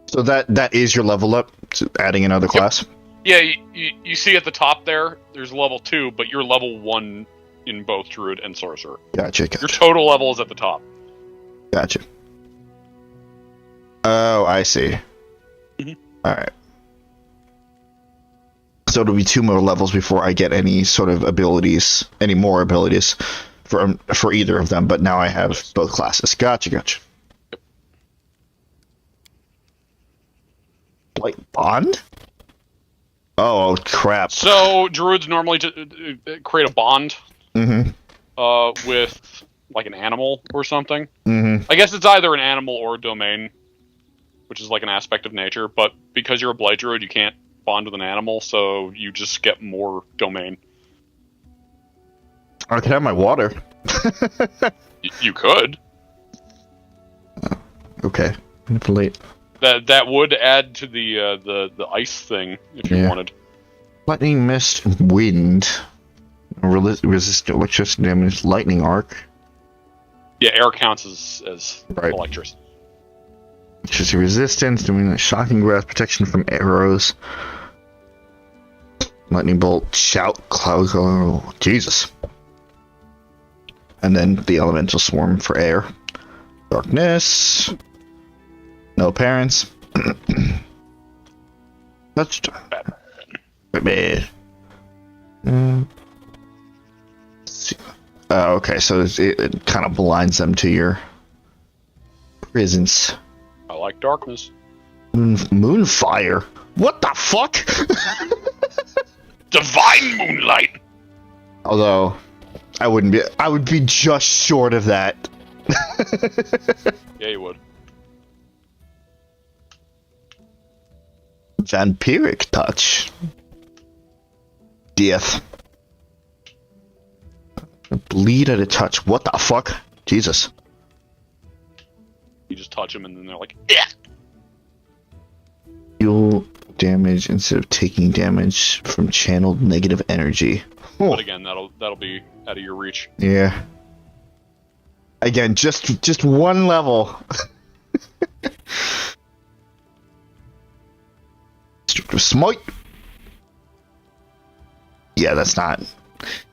So that is your level up, so adding another class? Yeah, you see at the top there's level 2, but you're level 1 in both Druid and Sorcerer. Gotcha. Your total level is at the top. Gotcha. Oh, I see. Alright. So it'll be 2 more levels before I get any sort of abilities, any more abilities for either of them, but now I have both classes. Gotcha. Blight Bond? Oh, crap. So, Druids normally create a bond with, like, an animal or something. I guess it's either an animal or a domain. which is like an aspect of nature, but because you're a blade druid, you can't bond with an animal, so you just get more domain. I could have my water. You could. Okay. Manipulate. That would add to the ice thing if you wanted. Lightning, mist, wind. Resist electricity damage. Lightning arc. Yeah, air counts as electricity. Electricity resistance, doing shocking grasp, protection from arrows. Lightning bolt, shout, cloud color. Oh, Jesus. And then the elemental swarm for air. Darkness. No parents. That's bad. Okay, so it kind of blinds them to your presence. I like darkness. Moonfire. What the fuck? Divine moonlight. Although, I would be just short of that. Yeah, you would. Vampiric touch. Death. Bleed at a touch. What the fuck? Jesus. You just touch them and then they're like, yeah. Deal damage instead of taking damage from channeled negative energy. Oh. But again, that'll be out of your reach. Yeah. Again, just one level. Destructive smite. Yeah, that's not.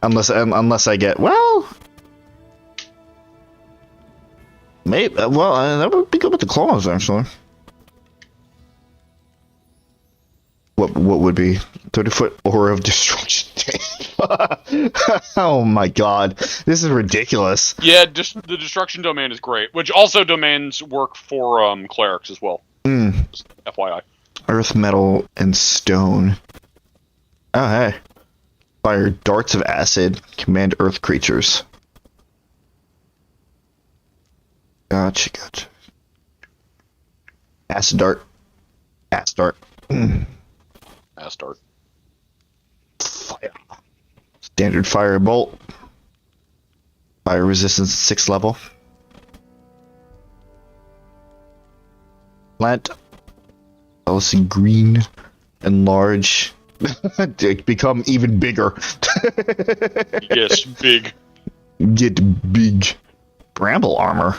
Unless I get maybe that would be good with the claws actually. What would be 30-foot aura of destruction? Oh my god, this is ridiculous. Yeah, the destruction domain is great, which also domains work for clerics as well. Just FYI. Earth, metal, and stone. Oh hey. Fire darts of acid. Command earth creatures. Gotcha. Acid dart. Acid dart. Acid dart. Fire. Standard fire bolt. Fire resistance 6 level. Plant. Policy green and large. Become even bigger. Yes, big. Get big. Bramble armor.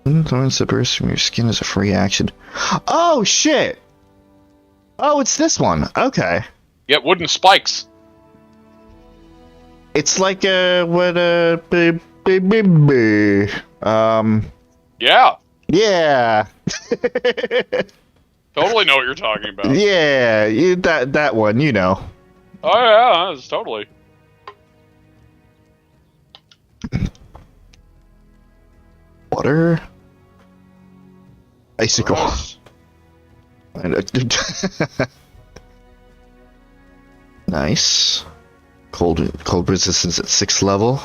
Thorn separation from your skin is a free action. Oh shit! Oh, it's this one. Okay. Get wooden spikes. It's like Yeah. Yeah. Totally know what you're talking about. Yeah, that one, you know. Oh yeah, that's totally. Water. Icicle. Nice. Cold resistance at 6 level.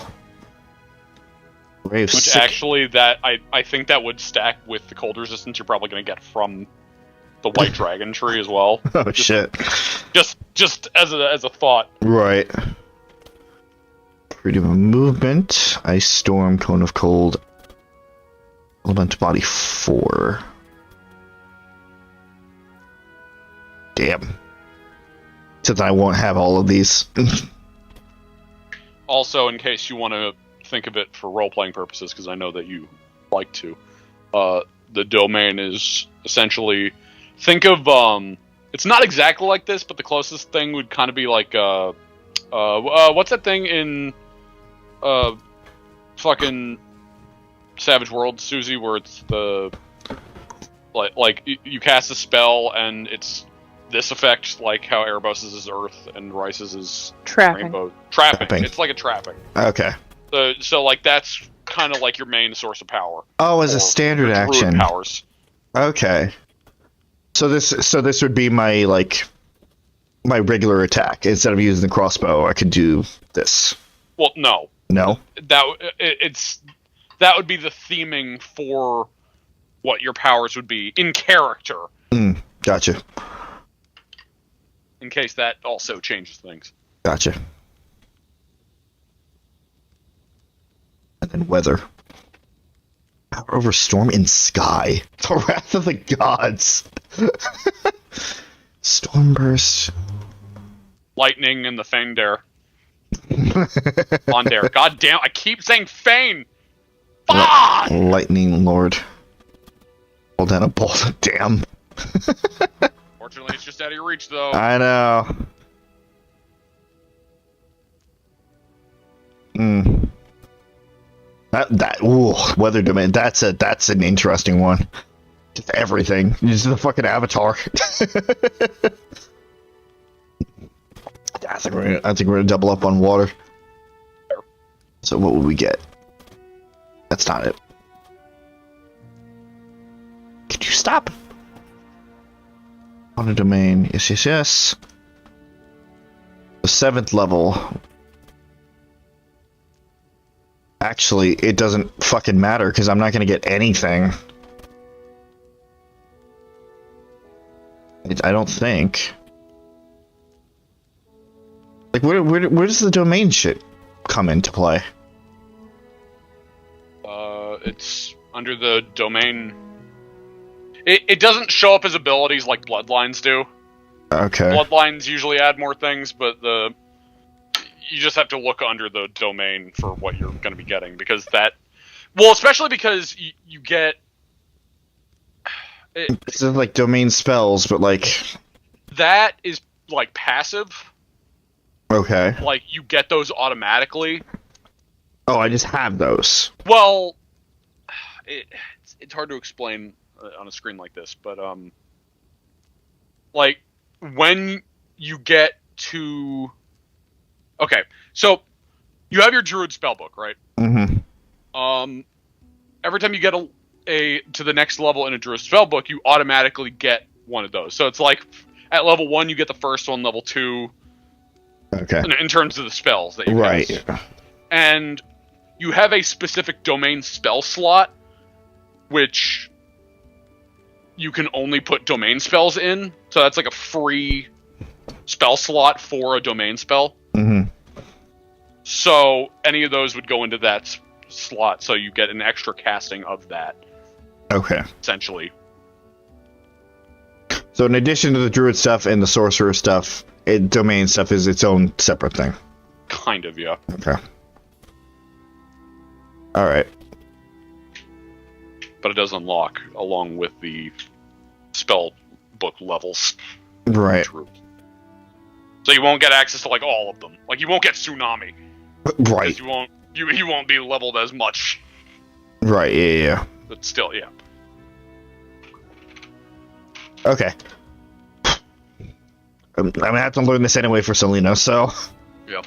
Which actually, that I think that would stack with the cold resistance you're probably going to get from the White Dragon tree as well. Oh shit! Just as a thought. Right. Freedom of movement. Ice storm. Cone of cold. Element body 4. Damn. Since I won't have all of these. Also, in case you want to think of it for role-playing purposes, because I know that you like to, the domain is essentially, think of, it's not exactly like this, but the closest thing would kind of be like, what's that thing in, fucking Savage World, Suzie, where it's the, like you cast a spell and it's this effect, like how Erebos' is Earth and Rice's is Trapping. Rainbow. Trapping. It's like a trapping. Okay. So like that's kind of like your main source of power. Oh, as a standard action. Powers. Okay. So this would be my my regular attack. Instead of using the crossbow, I could do this. Well, no. No. That would be the theming for what your powers would be in character. Gotcha. In case that also changes things. Gotcha. And then weather. Power over storm in sky. The wrath of the gods. Stormburst. Lightning and the Fangdare. On there. God damn, I keep saying Fane! Fuck! Lightning Lord. Hold down a bolt. Damn. Fortunately, it's just out of your reach, though. I know. Weather domain. That's an interesting one. Just everything. Just the fucking avatar. I think we're gonna double up on water. So what would we get? That's not it. Could you stop? On a domain. Yes. The 7th level. Actually, it doesn't fucking matter because I'm not gonna get anything. I don't think. Like, where does the domain shit come into play? It's under the domain. It doesn't show up as abilities like Bloodlines do. Okay. Bloodlines usually add more things, but you just have to look under the domain for what you're going to be getting, because that... Well, especially because you get... It's like domain spells, but like... That is, like, passive. Okay. Like, you get those automatically. Oh, I just have those. Well, it's hard to explain on a screen like this, but, like, when you get to... Okay, so, you have your Druid spellbook, right? Mm-hmm. Every time you get to the next level in a Druid spellbook, you automatically get one of those. So it's like, at level 1, you get the first one, level 2... Okay. In terms of the spells that you cast. Right. And you have a specific domain spell slot, which you can only put domain spells in. So that's like a free spell slot for a domain spell. Mm-hmm. So any of those would go into that slot, so you get an extra casting of that. Okay. Essentially. So in addition to the druid stuff and the sorcerer stuff, domain stuff is its own separate thing. Kind of, yeah. Okay. Alright. But it does unlock along with the spell book levels. Right. So you won't get access to like all of them. Like you won't get Tsunami. Right. You won't be leveled as much. Right, yeah. But still, yeah. Okay. I'm gonna have to learn this anyway for Selena, so... Yep.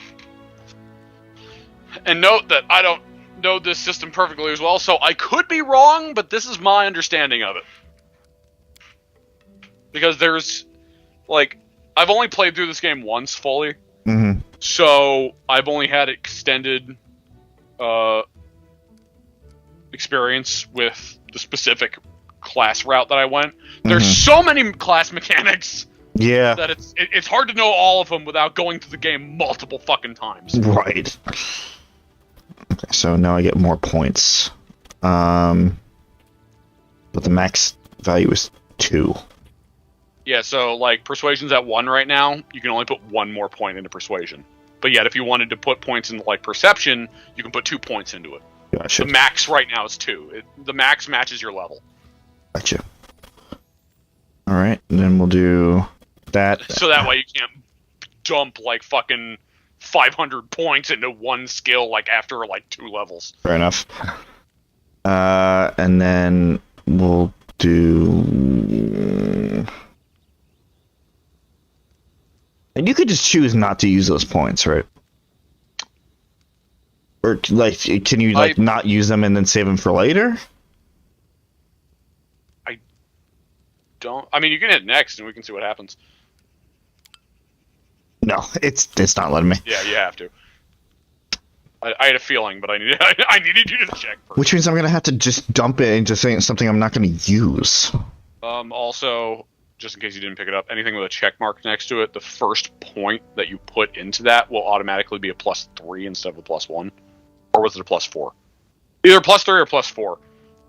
And note that I don't know this system perfectly as well, so I could be wrong, but this is my understanding of it. Because there's... Like, I've only played through this game once fully. Mm-hmm. So, I've only had extended experience with the specific class route that I went. There's so many class mechanics... Yeah. That it's hard to know all of them without going through the game multiple fucking times. Right. Okay, so now I get more points. But the max value is 2. Yeah, so like Persuasion's at 1 right now. You can only put 1 more point into Persuasion. But yet, if you wanted to put points into like Perception, you can put 2 points into it. Gotcha. The max right now is 2. The max matches your level. Gotcha. Alright, then we'll do that. So that way you can't dump like fucking 500 points into one skill like after like 2 levels. Fair enough. And then we'll do... And you could just choose not to use those points, right? Or like, can you like not use them and then save them for later? I mean, you can hit next and we can see what happens. No, it's not letting me. Yeah, you have to. I had a feeling, but I needed you to check first. Which means I'm gonna have to just dump it into something I'm not gonna use. Also, just in case you didn't pick it up, anything with a check mark next to it, the first point that you put into that will automatically be a +3 instead of a +1. Or was it a +4? Either +3 or +4.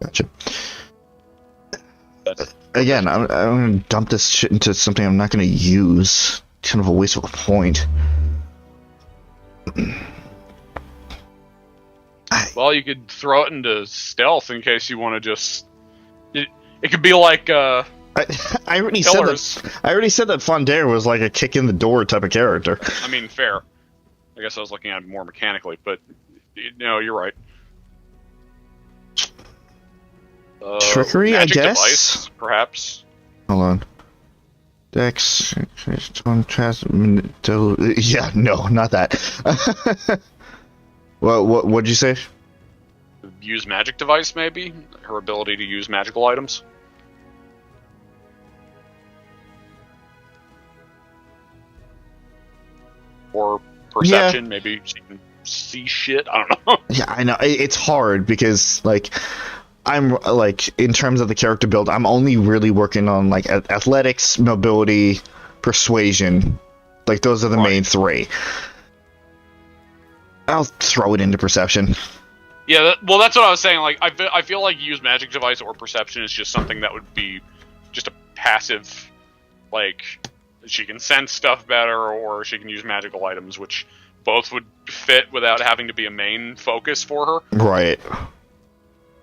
Gotcha. Again, I'm gonna dump this shit into something I'm not gonna use. Kind of a waste of a point. Well, you could throw it into stealth in case you want to just... It could be like, I already Pillars. said that. I already said that Fondare was like a kick in the door type of character. I mean, fair. I guess I was looking at it more mechanically, but no, you're right. Trickery, magic I guess? Device, perhaps. Hold on. Dex, yeah, no, not that. What'd you say? Use magic device, maybe? Her ability to use magical items? Or perception, maybe she can see shit, I don't know. Yeah, I know, it's hard because, like, I'm, like, in terms of the character build, I'm only really working on, like, athletics, mobility, persuasion. Like, those are the main three. I'll throw it into perception. Yeah, well, that's what I was saying. Like, I feel like use magic device or perception is just something that would be just a passive, like, she can sense stuff better, or she can use magical items, which both would fit without having to be a main focus for her. Right.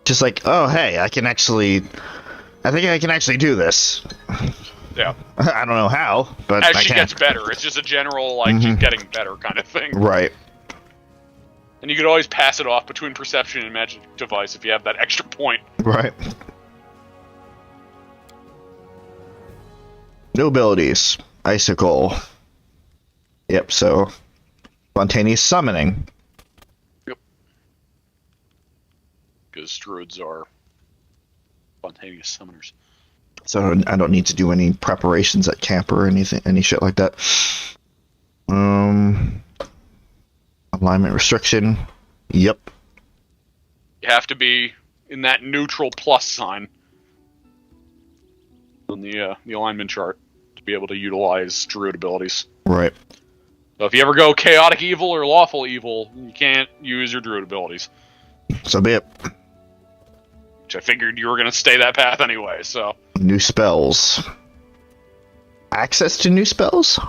Just like, oh, hey, I think I can actually do this. Yeah. I don't know how, but as I she can. gets better, it's just a general, like, she's getting better kind of thing. Right. And you could always pass it off between perception and magic device if you have that extra point. Right. New abilities. Icicle. Yep, so spontaneous summoning. Yep. Because druids are spontaneous summoners. So I don't need to do any preparations at camp or anything, any shit like that. Alignment restriction. Yep. You have to be in that neutral plus sign on the alignment chart to be able to utilize druid abilities. Right. So if you ever go chaotic evil or lawful evil, you can't use your druid abilities. So be it. Which I figured you were going to stay that path anyway, so... New spells. Access to new spells?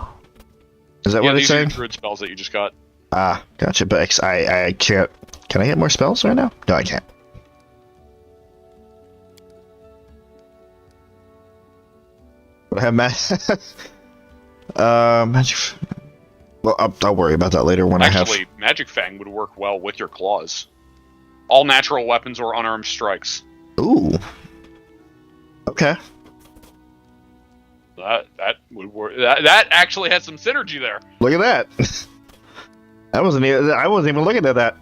Is that what it's saying? These are druid spells that you just got. Ah, gotcha, but I can't... Can I get more spells right now? No, I can't. But I have magic... Well, I'll worry about that later when Actually, Magic Fang would work well with your claws. All natural weapons or unarmed strikes. Ooh. Okay. That would work. That actually has some synergy there. Look at that. I wasn't even looking at that.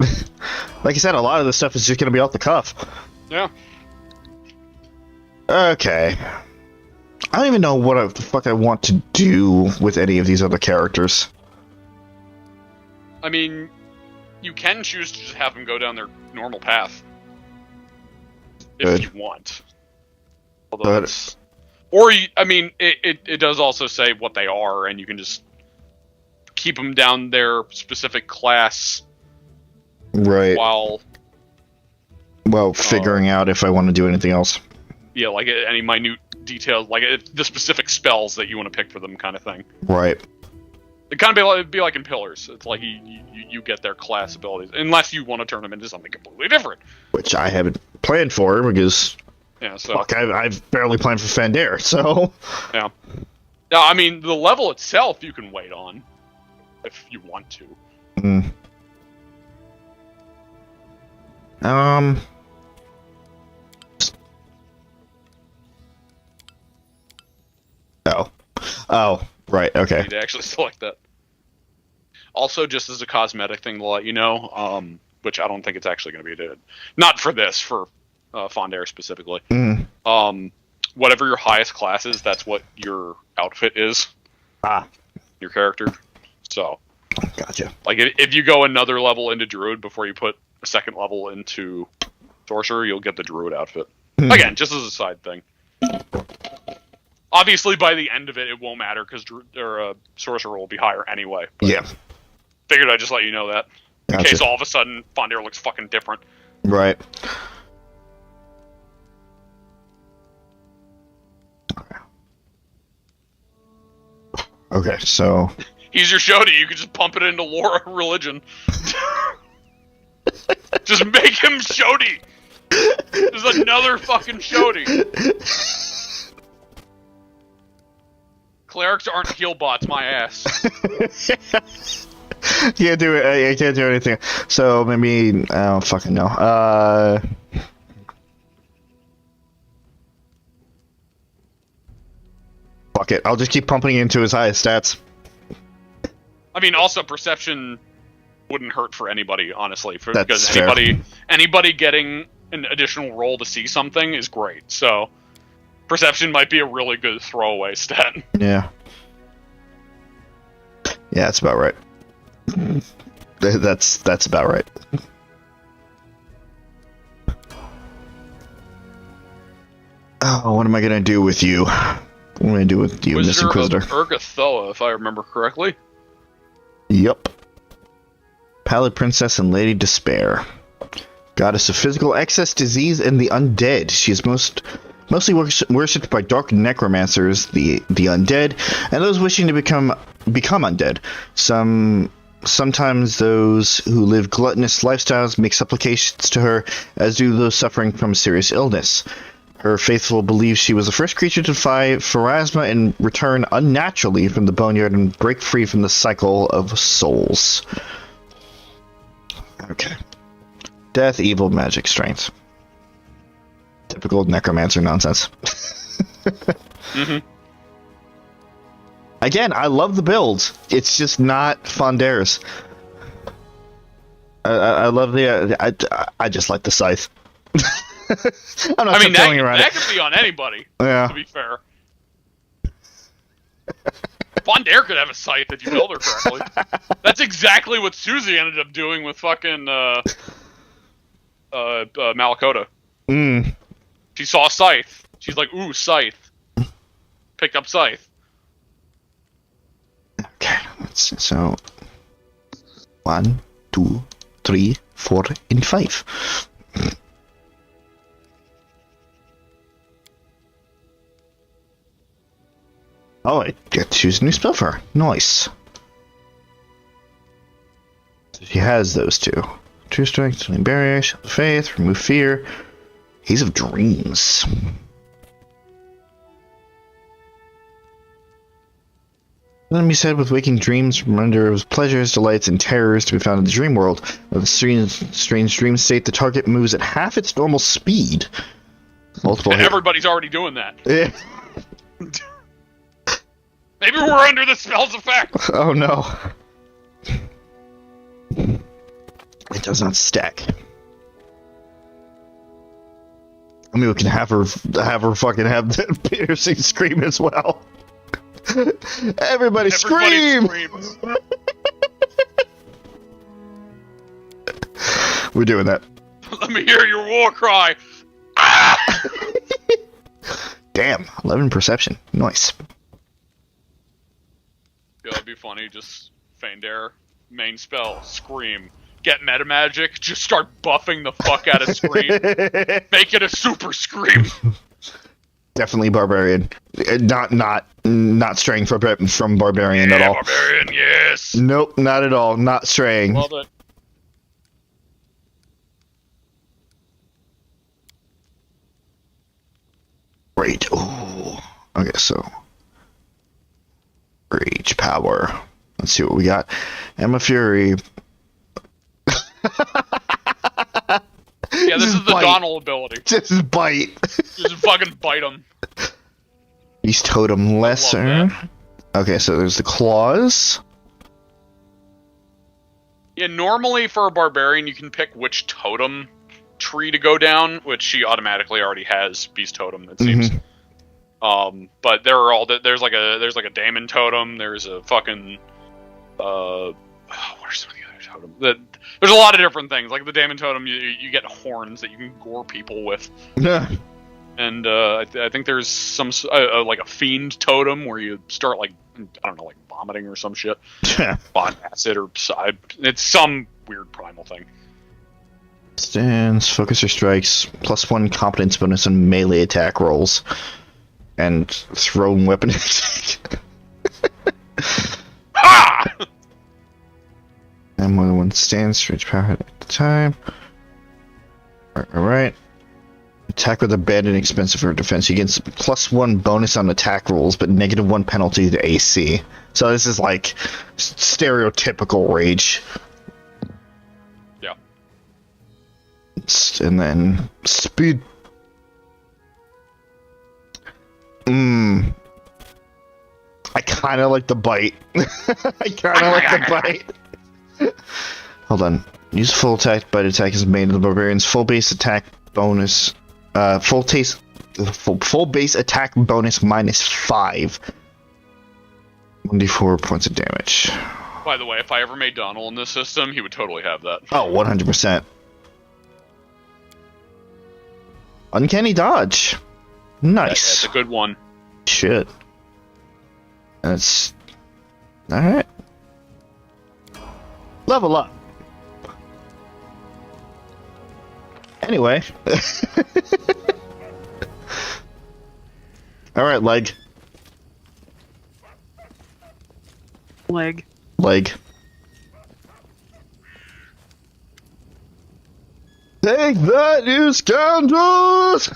Like I said, a lot of this stuff is just going to be off the cuff. Yeah. Okay. I don't even know what the fuck I want to do with any of these other characters. I mean, you can choose to just have them go down their normal path. If you want. Although or, I mean, it does also say what they are, and you can just keep them down their specific class. Right. While figuring out if I want to do anything else. Yeah, like any minute details, like the specific spells that you want to pick for them kind of thing. Right. It kind of be like in Pillars. It's like you get their class abilities, unless you want to turn them into something completely different. Which I haven't planned for, because... Yeah, so... Fuck, I've barely planned for Fandare, so... Yeah. Yeah, I mean, the level itself you can wait on, if you want to. Oh, right, okay. You need to actually select that. Also, just as a cosmetic thing to let you know, which I don't think it's actually going to be not for this, for Fondare specifically. Whatever your highest class is, that's what your outfit is. Ah. Your character. So, Gotcha. Like, if you go another level into Druid before you put a second level into Sorcerer, you'll get the Druid outfit. Again, just as a side thing. Obviously, by the end of it, it won't matter, because Sorcerer will be higher anyway. But yeah. Figured I'd just let you know that. In Gotcha. case all of a sudden, Pathfinder looks fucking different. Right. Okay, so... He's your Shodi, you can just pump it into lore religion. Just make him Shodi! There's another fucking Shodi! Clerics aren't heal bots, my ass. Can't do it. I can't do anything. So maybe I don't fucking know. Fuck it. I'll just keep pumping into his highest stats. I mean, also perception wouldn't hurt for anybody, honestly, That's because fair. anybody getting an additional roll to see something is great. So perception might be a really good throwaway stat. Yeah. Yeah, that's about right. That's about right. Oh, what am I gonna do with you? What am I gonna do with you, Miss Inquisitor? Urgathoa, if I remember correctly. Yep. Pallid Princess and Lady Despair. Goddess of physical excess, disease, and the undead. She is mostly worshipped by dark necromancers, the undead, and those wishing to become undead. Sometimes those who live gluttonous lifestyles make supplications to her, as do those suffering from serious illness. Her faithful believe she was the first creature to defy pharasma and return unnaturally from the boneyard and break free from the cycle of souls. Okay. Death, evil, magic, strength. Typical necromancer nonsense. Mm-hmm. Again, I love the build. It's just not Fondair's. I love the... I just like the scythe. I'm not tiptoeing around that it. could be on anybody, Yeah. to be fair. Fondair could have a scythe if you build her correctly. That's exactly what Suzie ended up doing with fucking Malakota. She saw scythe. She's like, ooh, scythe. Picked up scythe. Okay, so 1, 2, 3, 4, and 5. Oh, I get to choose a new spell for her. Nice. So she has those two. True strength, Healing Barrier, Shield of Faith, Remove Fear, Haze of Dreams. Let me said with waking dreams, reminder of pleasures, delights, and terrors to be found in the dream world. With a strange dream state, the target moves at half its normal speed. Multiple hit. Everybody's already doing that. Yeah. Maybe we're under the spell's effect. Oh no. It does not stack. I mean, we can have her fucking have the piercing scream as well. Everybody scream! Screams. We're doing that. Let me hear your war cry. Damn, 11 perception. Nice. Yeah, that'd be funny. Just Faindair, main spell, scream. Get meta magic, just start buffing the fuck out of scream. Make it a super scream. Definitely barbarian. Not straying from barbarian at all. Barbarian, yes. Nope, not at all. Not straying. Love it. Great. Ooh. Okay, so Rage power. Let's see what we got. Emma Fury. Yeah, this is the bite. Donald ability. Just bite. Just fucking bite him. Beast Totem Lesser. Okay, so there's the claws. Yeah, normally for a barbarian, you can pick which totem tree to go down, which she automatically already has Beast Totem, it seems. But there are there's like a Daemon Totem, there's a fucking what are some of the other totems? There's a lot of different things. Like the Daemon Totem, you get horns that you can gore people with. Yeah. And I think there's some like a Fiend Totem where you start like, I don't know, like vomiting or some shit. On acid or side. It's some weird primal thing. Stands, focuser strikes, +1 competence bonus on melee attack rolls, and thrown weapon attack. Ha! And more than one stance for each power at the time. Alright. Attack with abandoned expensive for defense. You get +1 bonus on attack rolls, but -1 penalty to AC. So this is like stereotypical rage. Yeah. And then speed. I kind of like the bite. I kind of like the bite. Hold on. Use full attack. Bite attack is made of the barbarians. Full base attack bonus. Full base attack bonus -5. 1d4 points of damage. By the way, if I ever made Donald in this system, he would totally have that. Oh, 100%. Uncanny dodge. Nice. That's a good one. Shit. That's... Alright. Level up. Anyway. Alright, leg. Leg. Leg. Take that, you scoundrels!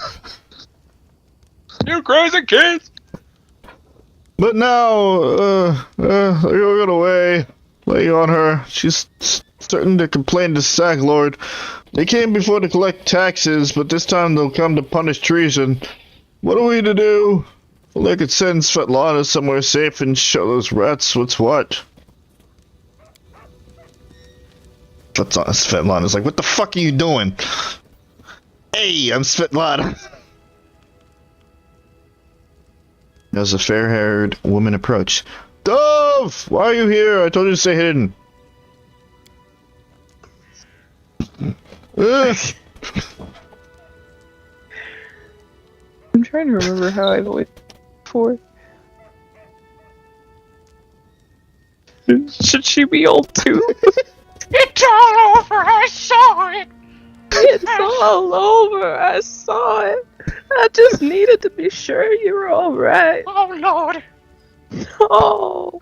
You crazy kids! But now, you'll get away. Lay on her. She's starting to complain to Saglord. They came before to collect taxes, but this time they'll come to punish treason. What are we to do? Well, they could send Svetlana somewhere safe and show those rats what's what. Svetlana's like, what the fuck are you doing? Hey, I'm Svetlana. As a fair-haired woman approach. Dove! Why are you here? I told you to stay hidden. I'm trying to remember how I voiced before. Should she be old too? It's all over, I saw it! It's all over, I saw it. I just needed to be sure you were alright. Oh, Lord. Oh.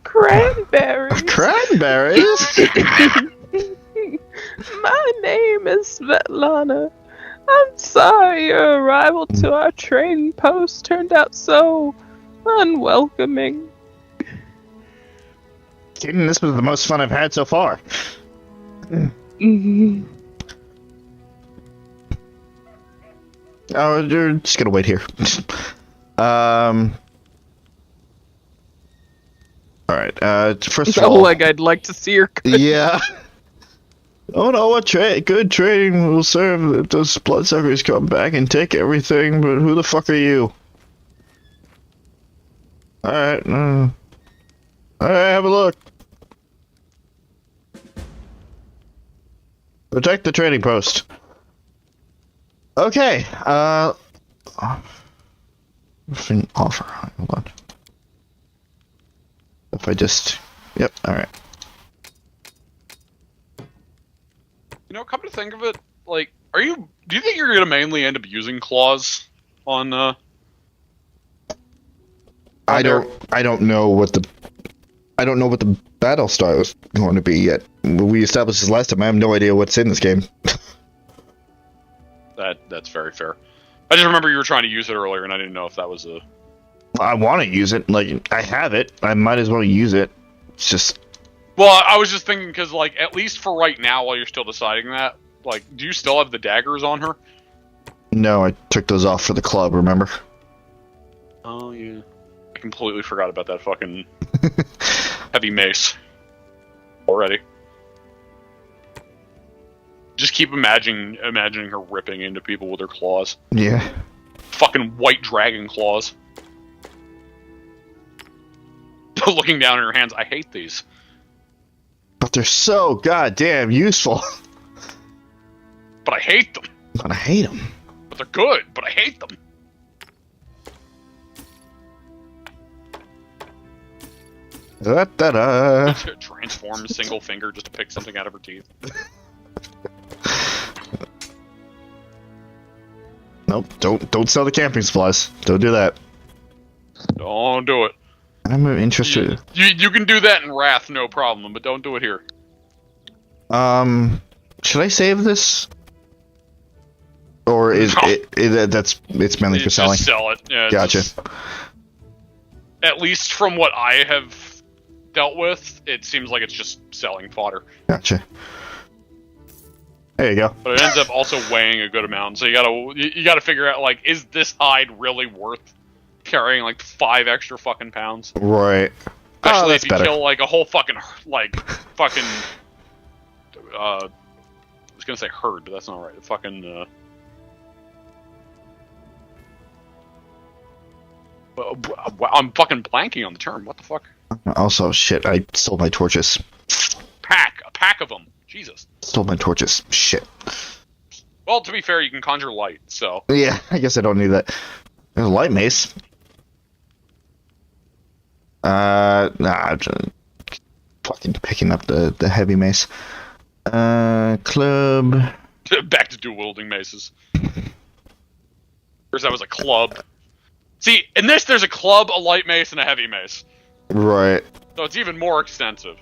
Cranberries. Cranberries? My name is Svetlana. I'm sorry your arrival to our trading post turned out so unwelcoming. Kidding, this was the most fun I've had so far. Mm-hmm. Oh, you're just gonna wait here. Alright, first of all... like I'd like to see her. Yeah. Oh no, what good trading will serve if those bloodsuckers come back and take everything, but who the fuck are you? Alright, alright, have a look. Protect the trading post. Okay, offer, hold on. If I just, yep, alright. You know, come to think of it, like, do you think you're gonna mainly end up using claws on, I don't know what the battle style is going to be yet. We established this last time. I have no idea what's in this game. That's very fair. I just remember you were trying to use it earlier, and I didn't know if that was a... I want to use it. Like, I have it. I might as well use it. It's just... Well, I was just thinking, because, like, at least for right now, while you're still deciding that, like, do you still have the daggers on her? No, I took those off for the club, remember? Oh, yeah. I completely forgot about that fucking heavy mace already. Just keep imagining her ripping into people with her claws. Yeah. Fucking white dragon claws. Looking down at her hands, I hate these. But they're so goddamn useful. But I hate them. But I hate them. But they're good, but I hate them. Da-da-da. Transform single finger just to pick something out of her teeth. Nope, don't sell the camping supplies. Don't do that. Don't do it. I'm interested. You can do that in Wrath, no problem, but don't do it here. Should I save this? Or is it's mainly for selling? Just sell it. Yeah, Gotcha. At least from what I have dealt with, it seems like it's just selling fodder. Gotcha. There you go. But it ends up also weighing a good amount, so you gotta figure out, like, is this hide really worth carrying like 5 extra fucking pounds? Right. Especially that's if you better. kill like a whole fucking I was gonna say herd, but that's not right. Fucking I'm fucking blanking on the term. What the fuck? Also, shit, I stole my torches. A pack of them. Jesus. Stole my torches. Shit. Well, to be fair, you can conjure light, so. Yeah, I guess I don't need that. There's a light mace. Nah, I'm just fucking picking up the heavy mace. Club. Back to dual wielding maces. First, that was a club. See, in this, there's a club, a light mace, and a heavy mace. Right. So it's even more extensive.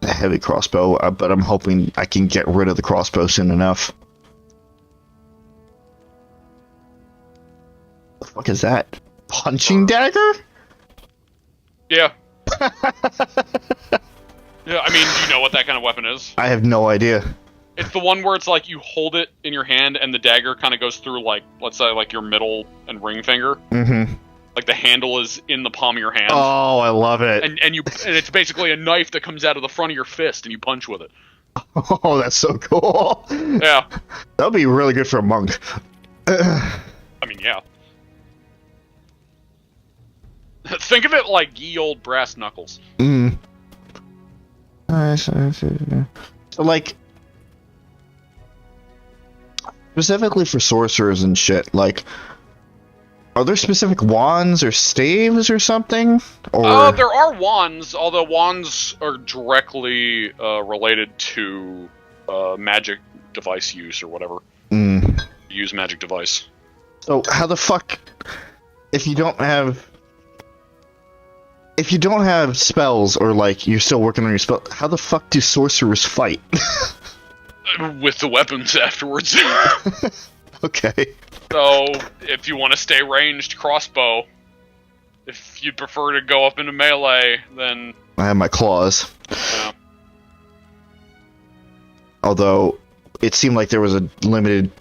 A heavy crossbow, but I'm hoping I can get rid of the crossbow soon enough. The fuck is that? Punching dagger? Yeah. Yeah, I mean, do you know what that kind of weapon is? I have no idea. It's the one where it's like you hold it in your hand and the dagger kind of goes through, like, let's say, like your middle and ring finger. Mm-hmm. Like the handle is in the palm of your hand. Oh, I love it. And it's basically a knife that comes out of the front of your fist and you punch with it. Oh, that's so cool. Yeah. That would be really good for a monk. I mean, yeah. Think of it like ye old brass knuckles. Mm. So, like, specifically for sorcerers and shit, like, are there specific wands or staves or something? Or There are wands, although wands are directly related to magic device use or whatever. Mm. Use magic device. So how the fuck, if you don't have spells, or like you're still working on your spell, how the fuck do sorcerers fight? With the weapons afterwards. Okay. So, if you want to stay ranged, crossbow. If you'd prefer to go up into melee, then... I have my claws. Yeah. Although, it seemed like there was a limited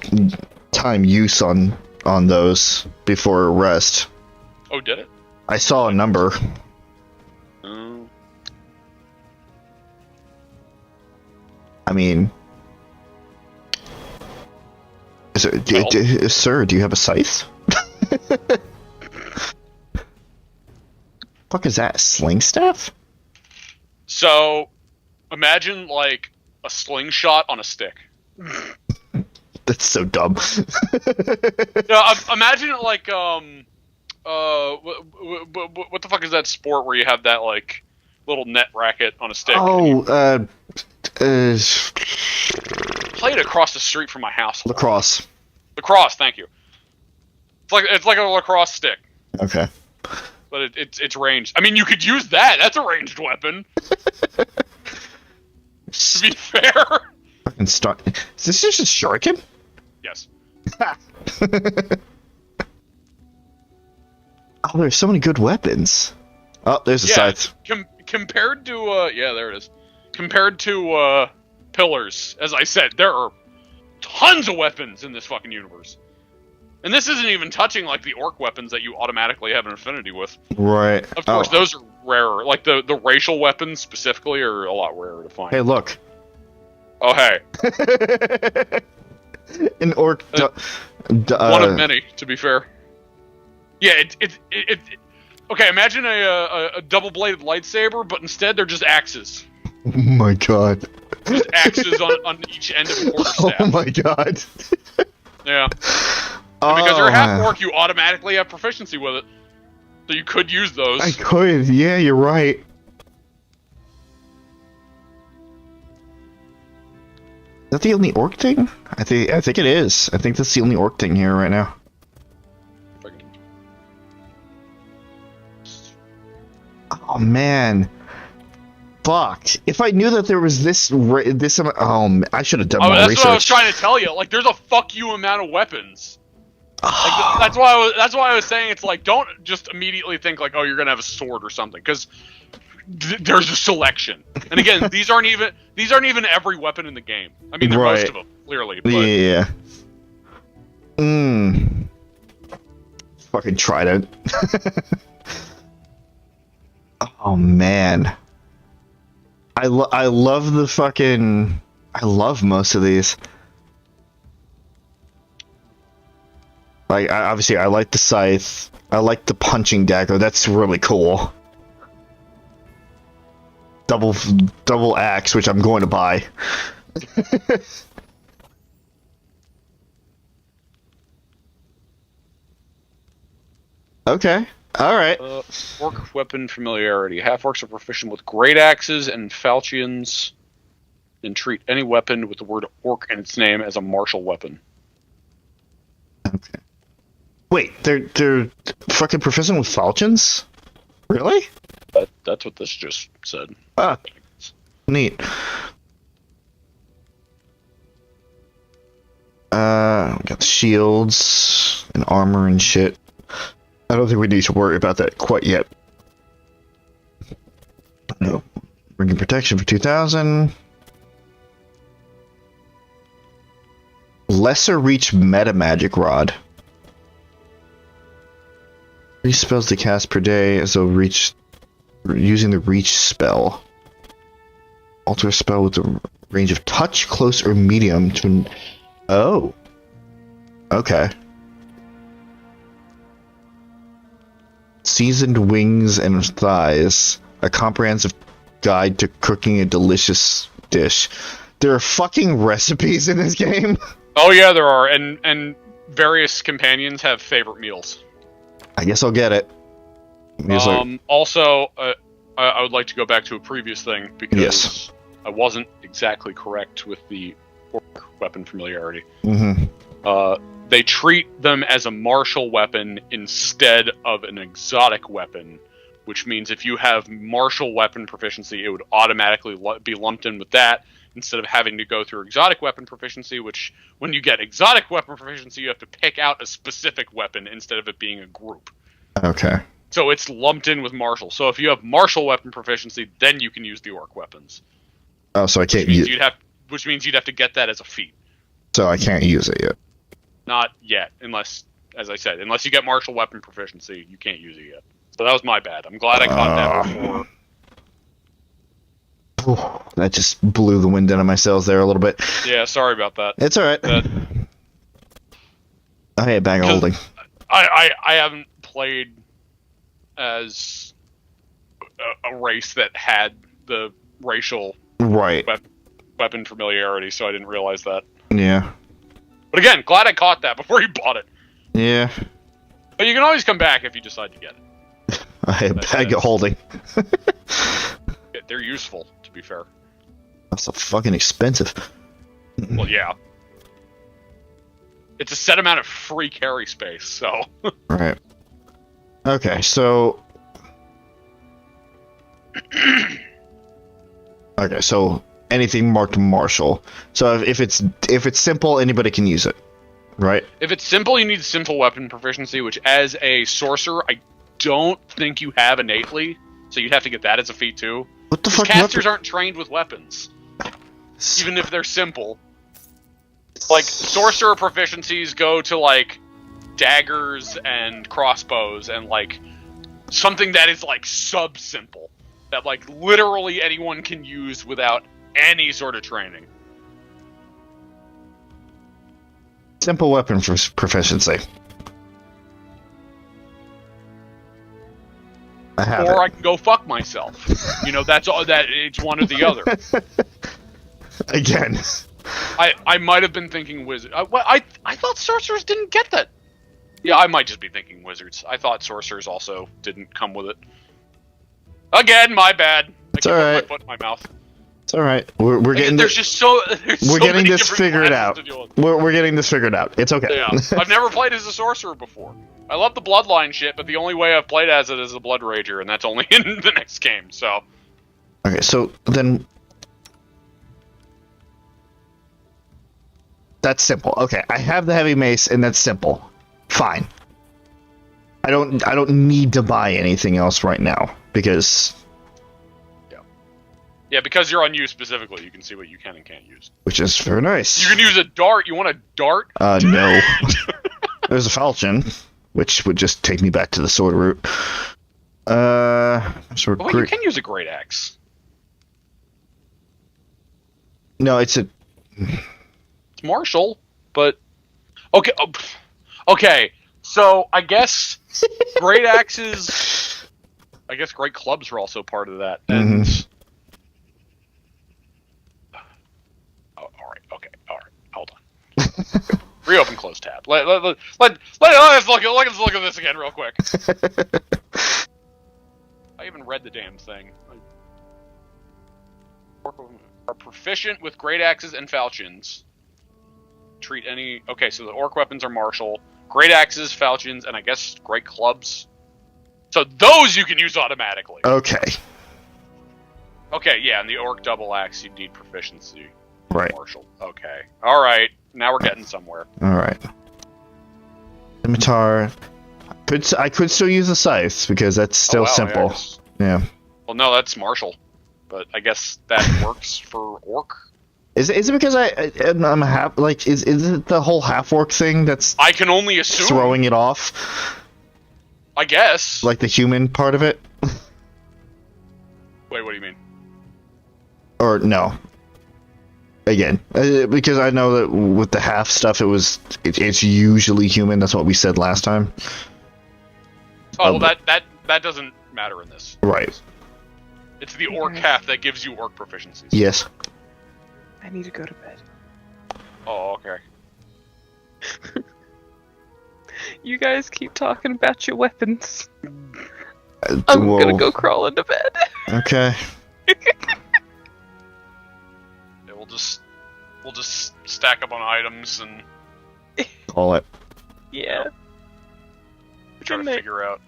time use on those before rest. Oh, did it? I saw a number. Oh. I mean... Sir, do you have a scythe? Fuck is that? A sling staff? So, imagine, like, a slingshot on a stick. That's so dumb. Yeah, imagine it like, what the fuck is that sport where you have that, like, little net racket on a stick? Oh, Played across the street from my house. lacrosse. Lacrosse, thank you. It's like a lacrosse stick, Okay. but it's ranged. I mean, you could use that. That's a ranged weapon. To be fair. Fucking start. Is this just a shuriken? Yes. Oh, there's so many good weapons. Oh, there's a scythe. Compared to yeah, there it is. Compared to pillars, as I said, there are tons of weapons in this fucking universe. And this isn't even touching, like, the orc weapons that you automatically have an affinity with. Right. Of course, those are rarer. Like, the racial weapons, specifically, are a lot rarer to find. Hey, look. Oh, hey. An orc... one of many, to be fair. Yeah, okay, imagine a double-bladed lightsaber, but instead they're just axes. Oh my god. Just axes on each end of a quarterstaff. Oh my god. Yeah. And because you're half orc, you automatically have proficiency with it. So you could use those. I could, yeah, you're right. Is that the only orc thing? I think it is. I think that's the only orc thing here right now. Oh man. Fuck. If I knew that there was this amount, I should have done more that's research. what I was trying to tell you. Like, there's a fuck you amount of weapons. Like, that's why I was saying it's like, don't just immediately think like, oh, you're gonna have a sword or something, because there's a selection. And again, these aren't even every weapon in the game. I mean, they're most of them, clearly. But... Yeah. Fucking trident. Oh man. I love the fucking... I love most of these. Like, obviously, I like the scythe. I like the punching dagger. That's really cool. Double axe, which I'm going to buy. Okay. Alright. Orc weapon familiarity. Half-orcs are proficient with great axes and falchions, and treat any weapon with the word orc in its name as a martial weapon. Okay. Wait, they're fucking proficient with falchions? Really? That's what this just said. Ah, neat. We got shields and armor and shit. I don't think we need to worry about that quite yet. No. Bringing protection for 2,000. Lesser reach meta magic rod. 3 spells to cast per day as though using the reach spell. Alter a spell with the range of touch, close, or medium to oh. Okay. Seasoned wings and thighs. A comprehensive guide to cooking a delicious dish. There are fucking recipes in this game? Oh yeah, there are, and various companions have favorite meals. I guess I'll get it. Also, I would like to go back to a previous thing, because yes. I wasn't exactly correct with the orc weapon familiarity. Mm-hmm. They treat them as a martial weapon instead of an exotic weapon, which means if you have martial weapon proficiency, it would automatically be lumped in with that, instead of having to go through exotic weapon proficiency, which, when you get exotic weapon proficiency, you have to pick out a specific weapon instead of it being a group. Okay. So it's lumped in with martial. So if you have martial weapon proficiency, then you can use the orc weapons. Oh, so I can't use which means you'd have to get that as a feat. So I can't use it yet. Not yet, unless, as I said, unless you get martial weapon proficiency, you can't use it yet. So that was my bad. I'm glad I caught that before. That just blew the wind out of my sails there a little bit. Yeah, sorry about that. It's alright. I had bag of holding. I haven't played as a race that had the racial weapon familiarity, so I didn't realize that. Yeah. But again, glad I caught that before you bought it. Yeah. But you can always come back if you decide to get it. I had bag of holding. They're useful, to be fair. That's so fucking expensive. Well, yeah. It's a set amount of free carry space, so... Right. Okay, so... Okay, so anything marked martial. So if it's simple, anybody can use it, right? If it's simple, you need simple weapon proficiency, which as a sorcerer, I don't think you have innately. So you'd have to get that as a feat too. What the fuck? Casters aren't trained with weapons, even if they're simple. Like sorcerer proficiencies go to like daggers and crossbows and like something that is like sub-simple, that like literally anyone can use without any sort of training. Simple weapon for proficiency. I have or I can go fuck myself. That's all. That it's one or the other. Again. I might have been thinking wizard. I thought sorcerers didn't get that. Yeah, I might just be thinking wizards. I thought sorcerers also didn't come with it. Again, my bad. It's all right. My foot in my mouth. It's all right. We're getting. There's just so. We're getting this figured out. We're getting this figured out. It's okay. Yeah, I've never played as a sorcerer before. I love the bloodline shit, but the only way I've played as it is a blood rager, and that's only in the next game. So. Okay, so then. That's simple. Okay, I have the heavy mace, and that's simple. Fine. I don't need to buy anything else right now because. Yeah, because you're on you specifically, you can see what you can and can't use. Which is very nice. You can use a dart. You want a dart? No. There's a falchion, which would just take me back to the sword route. Well, you can use a great axe. No, it's a. It's martial, but okay. Okay, so I guess great axes. I guess great clubs are also part of that, and. Mm-hmm. Hold on. Reopen close tab. Let's look at this again real quick. I even read the damn thing. Are proficient with great axes and falchions. Treat any. Okay, so the orc weapons are martial. Great axes, falchions, and I guess great clubs. So those you can use automatically. Okay. Okay, yeah, and the orc double axe you need proficiency. Right. Martial. Okay. All right. Now we're getting somewhere. All right. Scimitar. I could still use a scythe because that's still simple. Yeah. Well, no, that's martial, but I guess that works for orc. Is it because I'm a half? Like, is it the whole half orc thing that's? I can only assume throwing it off. I guess. Like the human part of it. Wait, what do you mean? Or no. Again, because I know that with the half stuff, it's usually human. That's what we said last time. Oh, well, that doesn't matter in this. Right. It's the orc half that gives you orc proficiencies. Yes. I need to go to bed. Oh, okay. You guys keep talking about your weapons. I'm gonna go crawl into bed. Okay. We'll just stack up on items and call it. Yeah. Try to figure out.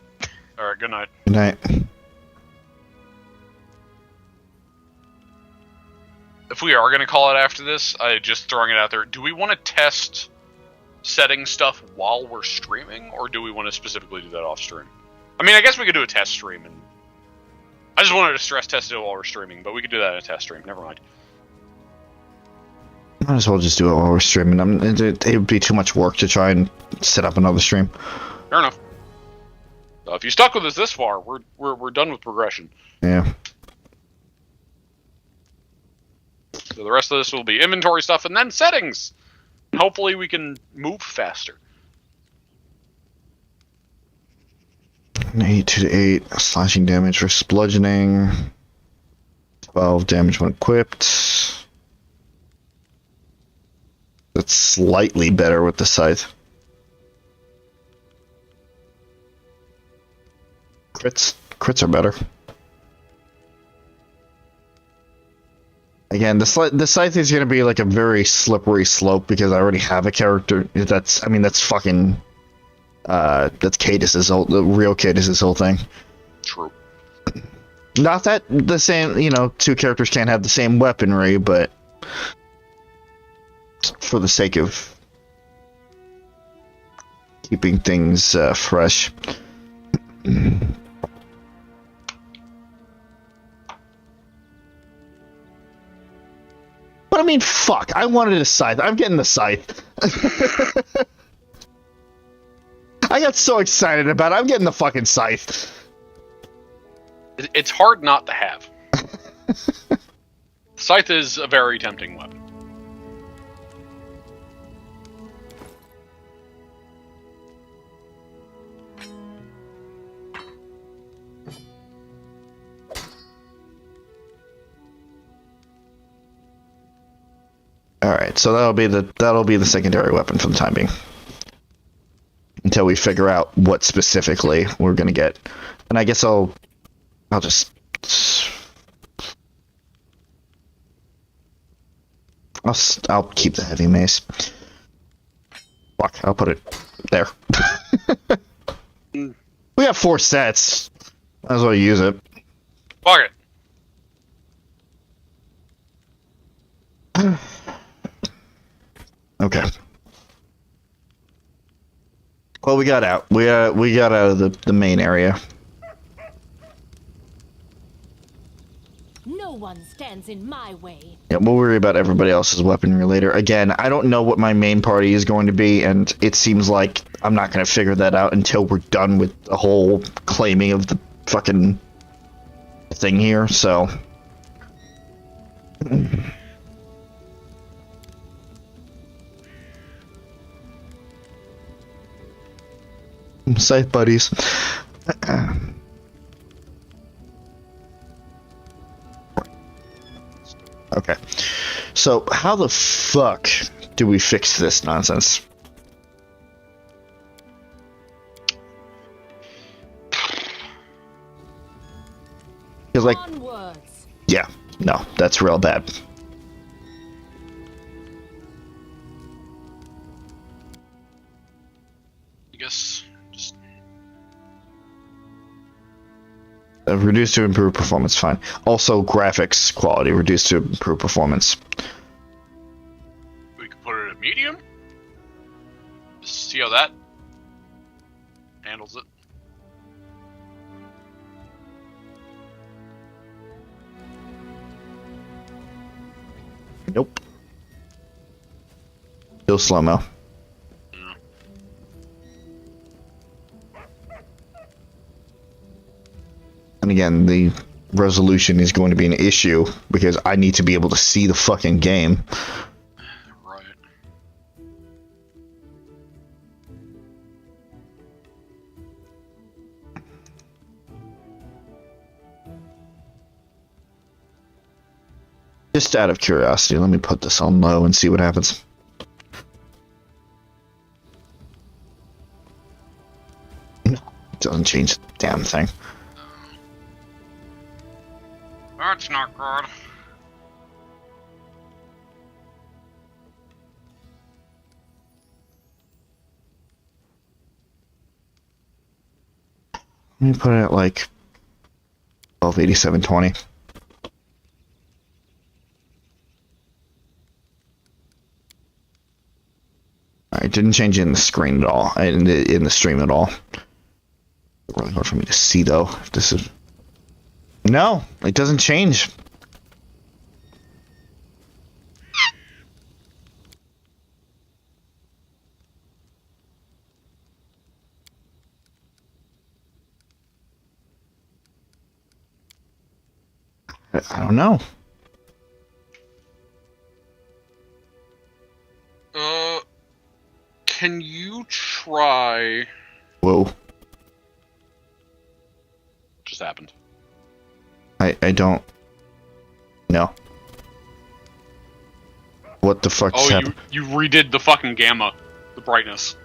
All right. Good night. Good night. If we are gonna call it after this, I just throwing it out there. Do we want to test setting stuff while we're streaming, or do we want to specifically do that off stream? I mean, I guess we could do a test stream, and I just wanted to stress test it while we're streaming, but we could do that in a test stream. Never mind. Might as well just do it while we're streaming. It would be too much work to try and set up another stream. Fair enough. If you stuck with us this far, we're done with progression. Yeah. So the rest of this will be inventory stuff and then settings. Hopefully we can move faster. 8 to 8 slashing damage for bludgeoning. 12 damage when equipped. That's slightly better with the scythe. Crits are better. Again, the scythe is going to be like a very slippery slope because I already have a character. That's fucking. That's Cadus's the real Cadus's whole thing. True. Not that the same, two characters can't have the same weaponry, but for the sake of keeping things fresh. But I mean, fuck, I wanted a scythe. I'm getting the scythe. I got so excited about it. I'm getting the fucking scythe. It's hard not to have. Scythe is a very tempting weapon. right, so that'll be the secondary weapon for the time being. Until we figure out what specifically we're gonna get. And I guess I'll just... I'll keep the heavy mace. Fuck, I'll put it there. We have 4 sets. Might as well use it. Fuck it. Okay. Well, we got out. We got out of the main area. No one stands in my way. Yeah, we'll worry about everybody else's weaponry later. Again, I don't know what my main party is going to be, and it seems like I'm not going to figure that out until we're done with the whole claiming of the fucking thing here, so... Safe, buddies. Okay. So, how the fuck do we fix this nonsense? Because, like... Yeah, no, that's real bad. I guess... Reduced to improve performance, fine. Also, graphics quality, reduced to improve performance. We could put it at medium? Just see how that handles it. Nope. Still slow-mo. And again, the resolution is going to be an issue because I need to be able to see the fucking game. Right. Just out of curiosity, let me put this on low and see what happens. No, it doesn't change the damn thing. That's not good. Let me put it at like 128720. Alright, didn't change it in the screen at all. In the stream at all. Really hard for me to see though. If this is... No, it doesn't change. I don't know. Can you try... Whoa. Just happened. I don't... No. What the fuck just happened? You redid the fucking gamma. The brightness.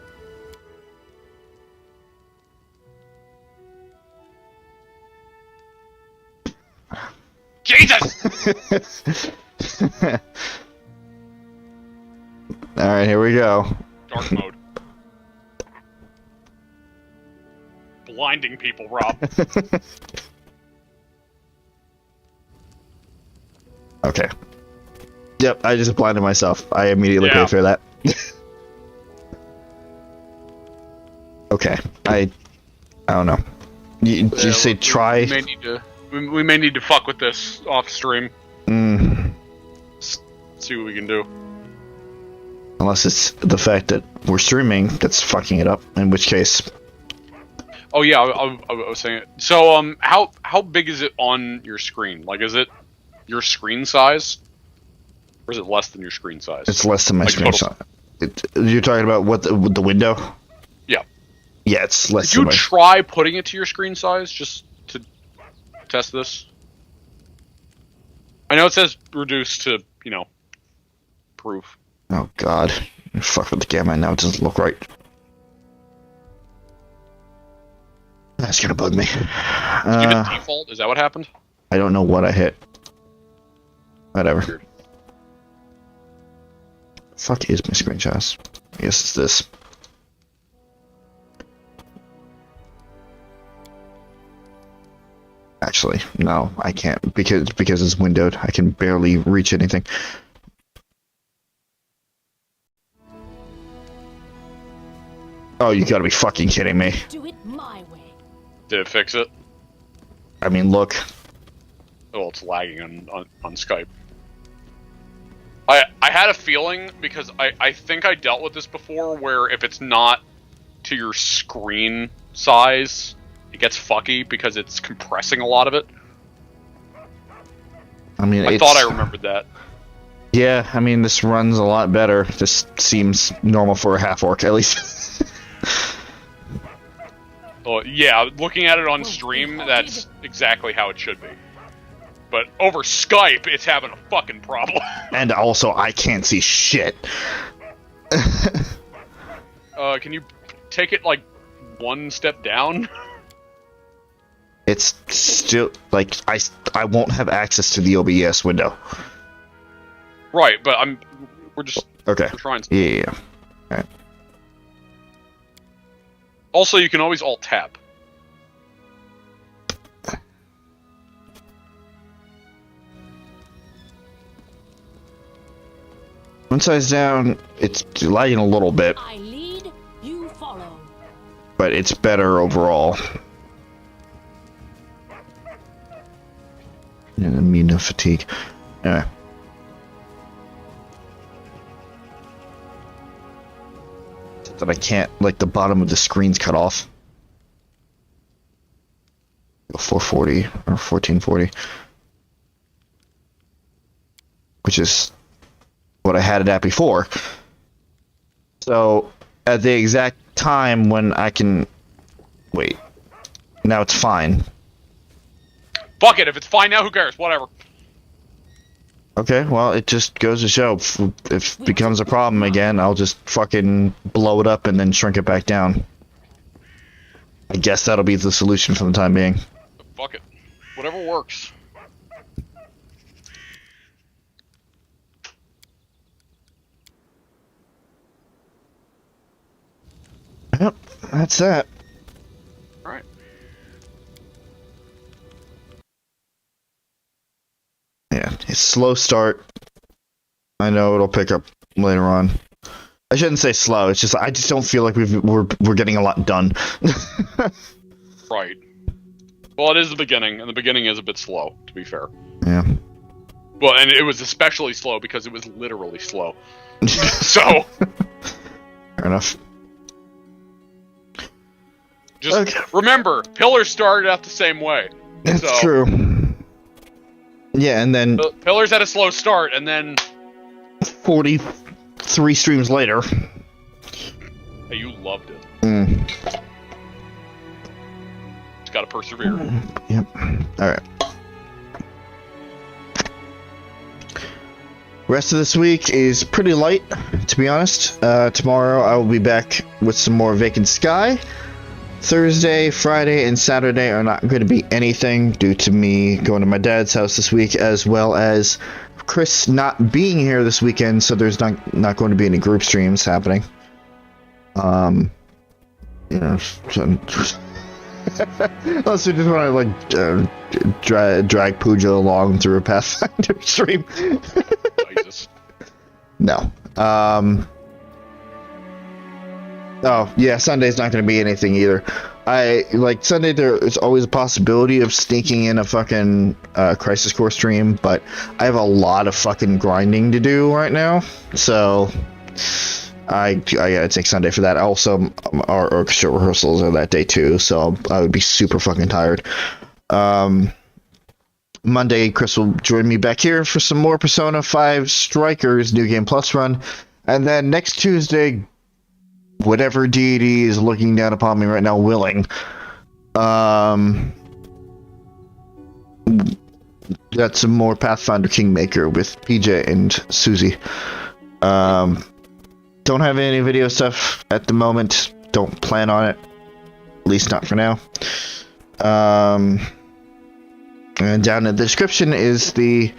Jesus! Alright, here we go. Dark mode. Blinding people, Rob. Okay. Yep, I just blinded myself. I immediately paid for that. Okay, I don't know. You say try? We may need to fuck with this off stream. See what we can do. Unless it's the fact that we're streaming that's fucking it up, in which case... Oh yeah, I was saying it. So, how big is it on your screen? Like, is it your screen size? Or is it less than your screen size? It's less than my like screen size. You're talking about what the window? Yeah. Yeah, it's less Did than you my... try putting it to your screen size just to test this? I know it says reduce to, proof. Oh god. Fuck with the gamma now, it doesn't look right. That's gonna bug me. Did you hit default? Is that what happened? I don't know what I hit. Whatever. Weird. Fuck is my screenshots? I guess it's this. Actually, no, I can't because it's windowed. I can barely reach anything. Oh, you gotta be fucking kidding me. Do it my way. Did it fix it? I mean, look. Oh, it's lagging on Skype. I had a feeling, because I think I dealt with this before, where if it's not to your screen size, it gets fucky because it's compressing a lot of it. I mean, I thought I remembered that. Yeah, I mean, this runs a lot better. This seems normal for a half-orc, at least. Well, yeah, looking at it on stream, that's exactly how it should be. But over Skype, it's having a fucking problem. And also, I can't see shit. Can you take it, like, one step down? It's still, like, I won't have access to the OBS window. Right, but we're just... Okay. We're trying to... Yeah. Alright. Also, you can always alt-tab. One size down, it's lagging a little bit. I lead, you follow. But it's better overall. And immune to fatigue. Anyway. That I can't, like, the bottom of the screen's cut off. 440 or 1440. Which is what I had it at before. So, at the exact time when I can... Wait. Now it's fine. Fuck it, if it's fine now, who cares? Whatever. Okay, well, it just goes to show, if it becomes a problem again, I'll just fucking blow it up and then shrink it back down. I guess that'll be the solution for the time being. Fuck it. Whatever works. Yep, that's that. Alright. Yeah, it's slow start. I know it'll pick up later on. I shouldn't say slow. It's just I just don't feel like we're getting a lot done. Right. Well, it is the beginning, and the beginning is a bit slow, to be fair. Yeah. Well, and it was especially slow because it was literally slow. So. Fair enough. Just remember, Pillars started out the same way. That's true. Yeah, and then Pillars had a slow start, and then 43 streams later. Hey, you loved it. Mm. Just gotta persevere. Yep. Alright. Rest of this week is pretty light, to be honest. Tomorrow I will be back with some more Vacant Sky. Thursday, Friday, and Saturday are not going to be anything due to me going to my dad's house this week, as well as Chris not being here this weekend, so there's not going to be any group streams happening. You know, unless you just want to like drag Pooja along through a Pathfinder stream. Jesus. No. Oh, yeah, Sunday's not going to be anything either. Sunday there is always a possibility of sneaking in a fucking Crisis Core stream, but I have a lot of fucking grinding to do right now, so I gotta take Sunday for that. Also, our orchestra rehearsals are that day too, so I would be super fucking tired. Monday, Chris will join me back here for some more Persona 5 Strikers New Game Plus run, and then next Tuesday, whatever deity is looking down upon me right now willing, got some more Pathfinder Kingmaker with PJ and Suzie. Don't have any video stuff at the moment. Don't plan on it. At least not for now. And down in the description is the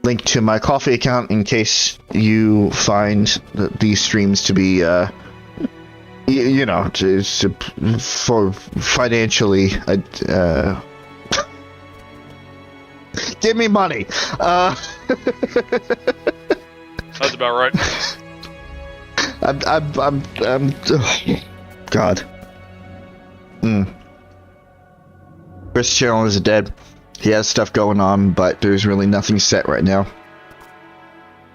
link to my Coffee account in case you find these streams to be, you know, for financially, give me money. That's about right. I'm God. Chris' channel is dead. He has stuff going on, but there's really nothing set right now.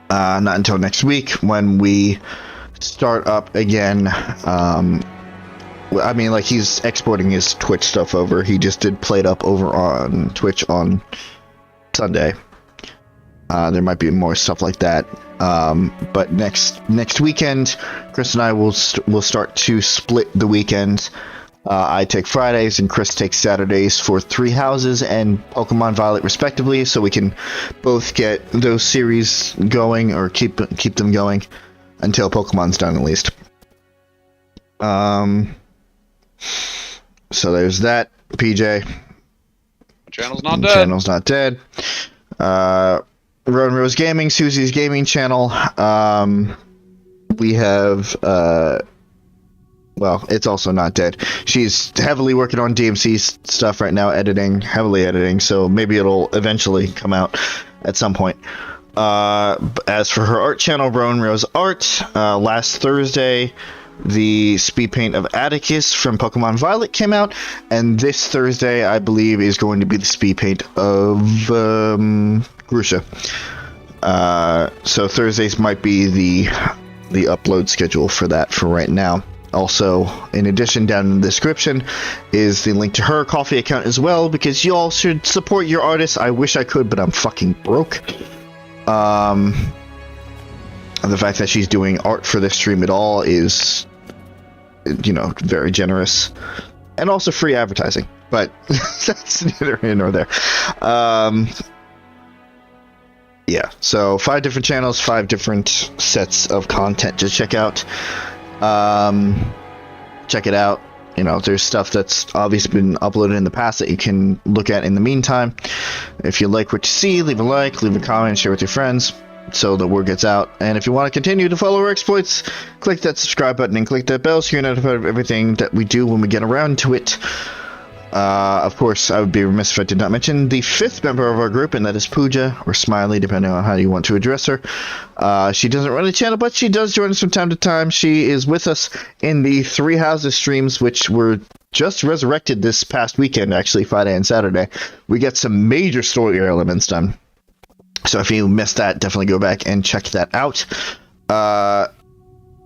Not until next week when we start up again. I mean, like, he's exporting his Twitch stuff over. He just did Played Up over on Twitch on Sunday. There might be more stuff like that. But next weekend, Chris and I will start to split the weekend. I take Fridays and Chris takes Saturdays for Three Houses and Pokemon Violet respectively, so we can both get those series going, or keep them going until Pokemon's done at least. So there's that. PJ. Channel's not dead. Channel's not dead. Rowan Rose Gaming, Susie's gaming channel. We have well, it's also not dead. She's heavily working on DMC stuff right now, heavily editing, so maybe it'll eventually come out at some point. As for her art channel, Rowan Rose Art, last Thursday, the speed paint of Atticus from Pokemon Violet came out, and this Thursday, I believe, is going to be the speed paint of Grusha. So Thursdays might be the upload schedule for that for right now. Also, in addition, down in the description is the link to her Coffee account as well, because you all should support your artists. I wish I could, but I'm fucking broke. The fact that she's doing art for this stream at all is, you know, very generous. And also free advertising, but that's neither here nor there. Yeah, so 5 different channels, 5 different sets of content to check out. Check it out. You know, there's stuff that's obviously been uploaded in the past that you can look at in the meantime. If you like what you see, leave a like, leave a comment, share with your friends so the word gets out. And if you want to continue to follow our exploits, click that subscribe button and click that bell so you're notified of everything that we do when we get around to it. Of course, I would be remiss if I did not mention the 5th member of our group, and that is Pooja, or Smiley, depending on how you want to address her. She doesn't run a channel, but she does join us from time to time. She is with us in the Three Houses streams, which were just resurrected this past weekend, actually, Friday and Saturday. We get some major story elements done. So if you missed that, definitely go back and check that out.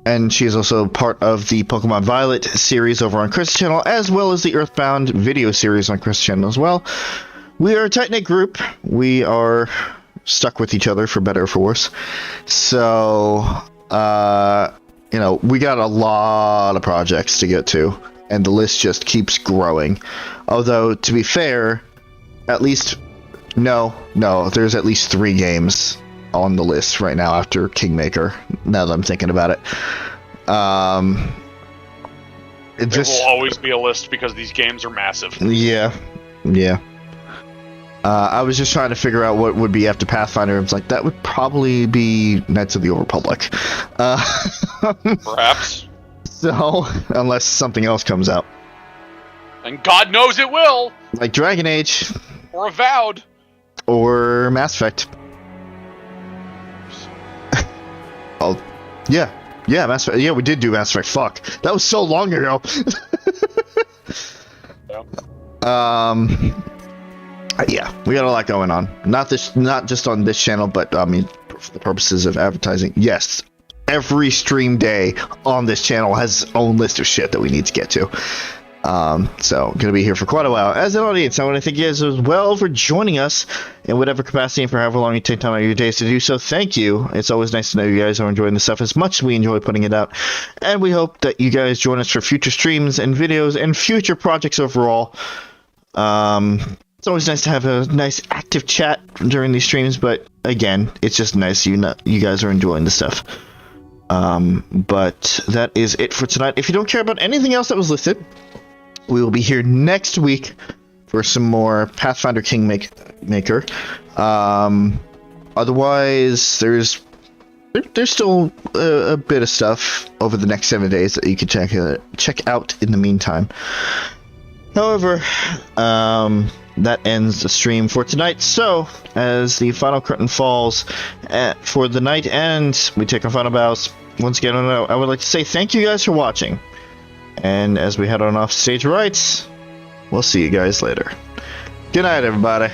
And she is also part of the Pokemon Violet series over on Chris' channel, as well as the Earthbound video series on Chris' channel as well. We are a tight-knit group. We are stuck with each other, for better or for worse. So, you know, we got a lot of projects to get to, and the list just keeps growing. Although, to be fair, at least... No, there's at least 3 games on the list right now after Kingmaker, now that I'm thinking about it. There will always be a list because these games are massive. Yeah. I was just trying to figure out what would be after Pathfinder. I was like, that would probably be Knights of the Old Republic. Perhaps. So, unless something else comes out. And God knows it will! Like Dragon Age. Or Avowed. Or Mass Effect. Oh, yeah, Mass Effect. Yeah, we did do Mass Effect. Fuck, that was so long ago. Yeah, we got a lot going on. Not just on this channel, but I mean, for the purposes of advertising, yes. Every stream day on this channel has its own list of shit that we need to get to. So gonna be here for quite a while as an audience. I want to thank you guys as well for joining us in whatever capacity and for however long you take time out of your days to do so. Thank you. It's always nice to know you guys are enjoying the stuff as much as we enjoy putting it out, and we hope that you guys join us for future streams and videos and future projects overall. It's always nice to have a nice active chat during these streams, but again, it's just nice you guys are enjoying the stuff. But that is it for tonight. If you don't care about anything else that was listed, we will be here next week for some more Pathfinder Kingmaker. Otherwise, there's still a bit of stuff over the next 7 days that you can check out in the meantime. However, that ends the stream for tonight. So, as the final curtain falls for the night ends, we take our final bows. Once again, I would like to say thank you guys for watching. And as we head on off stage rights, we'll see you guys later. Good night, everybody.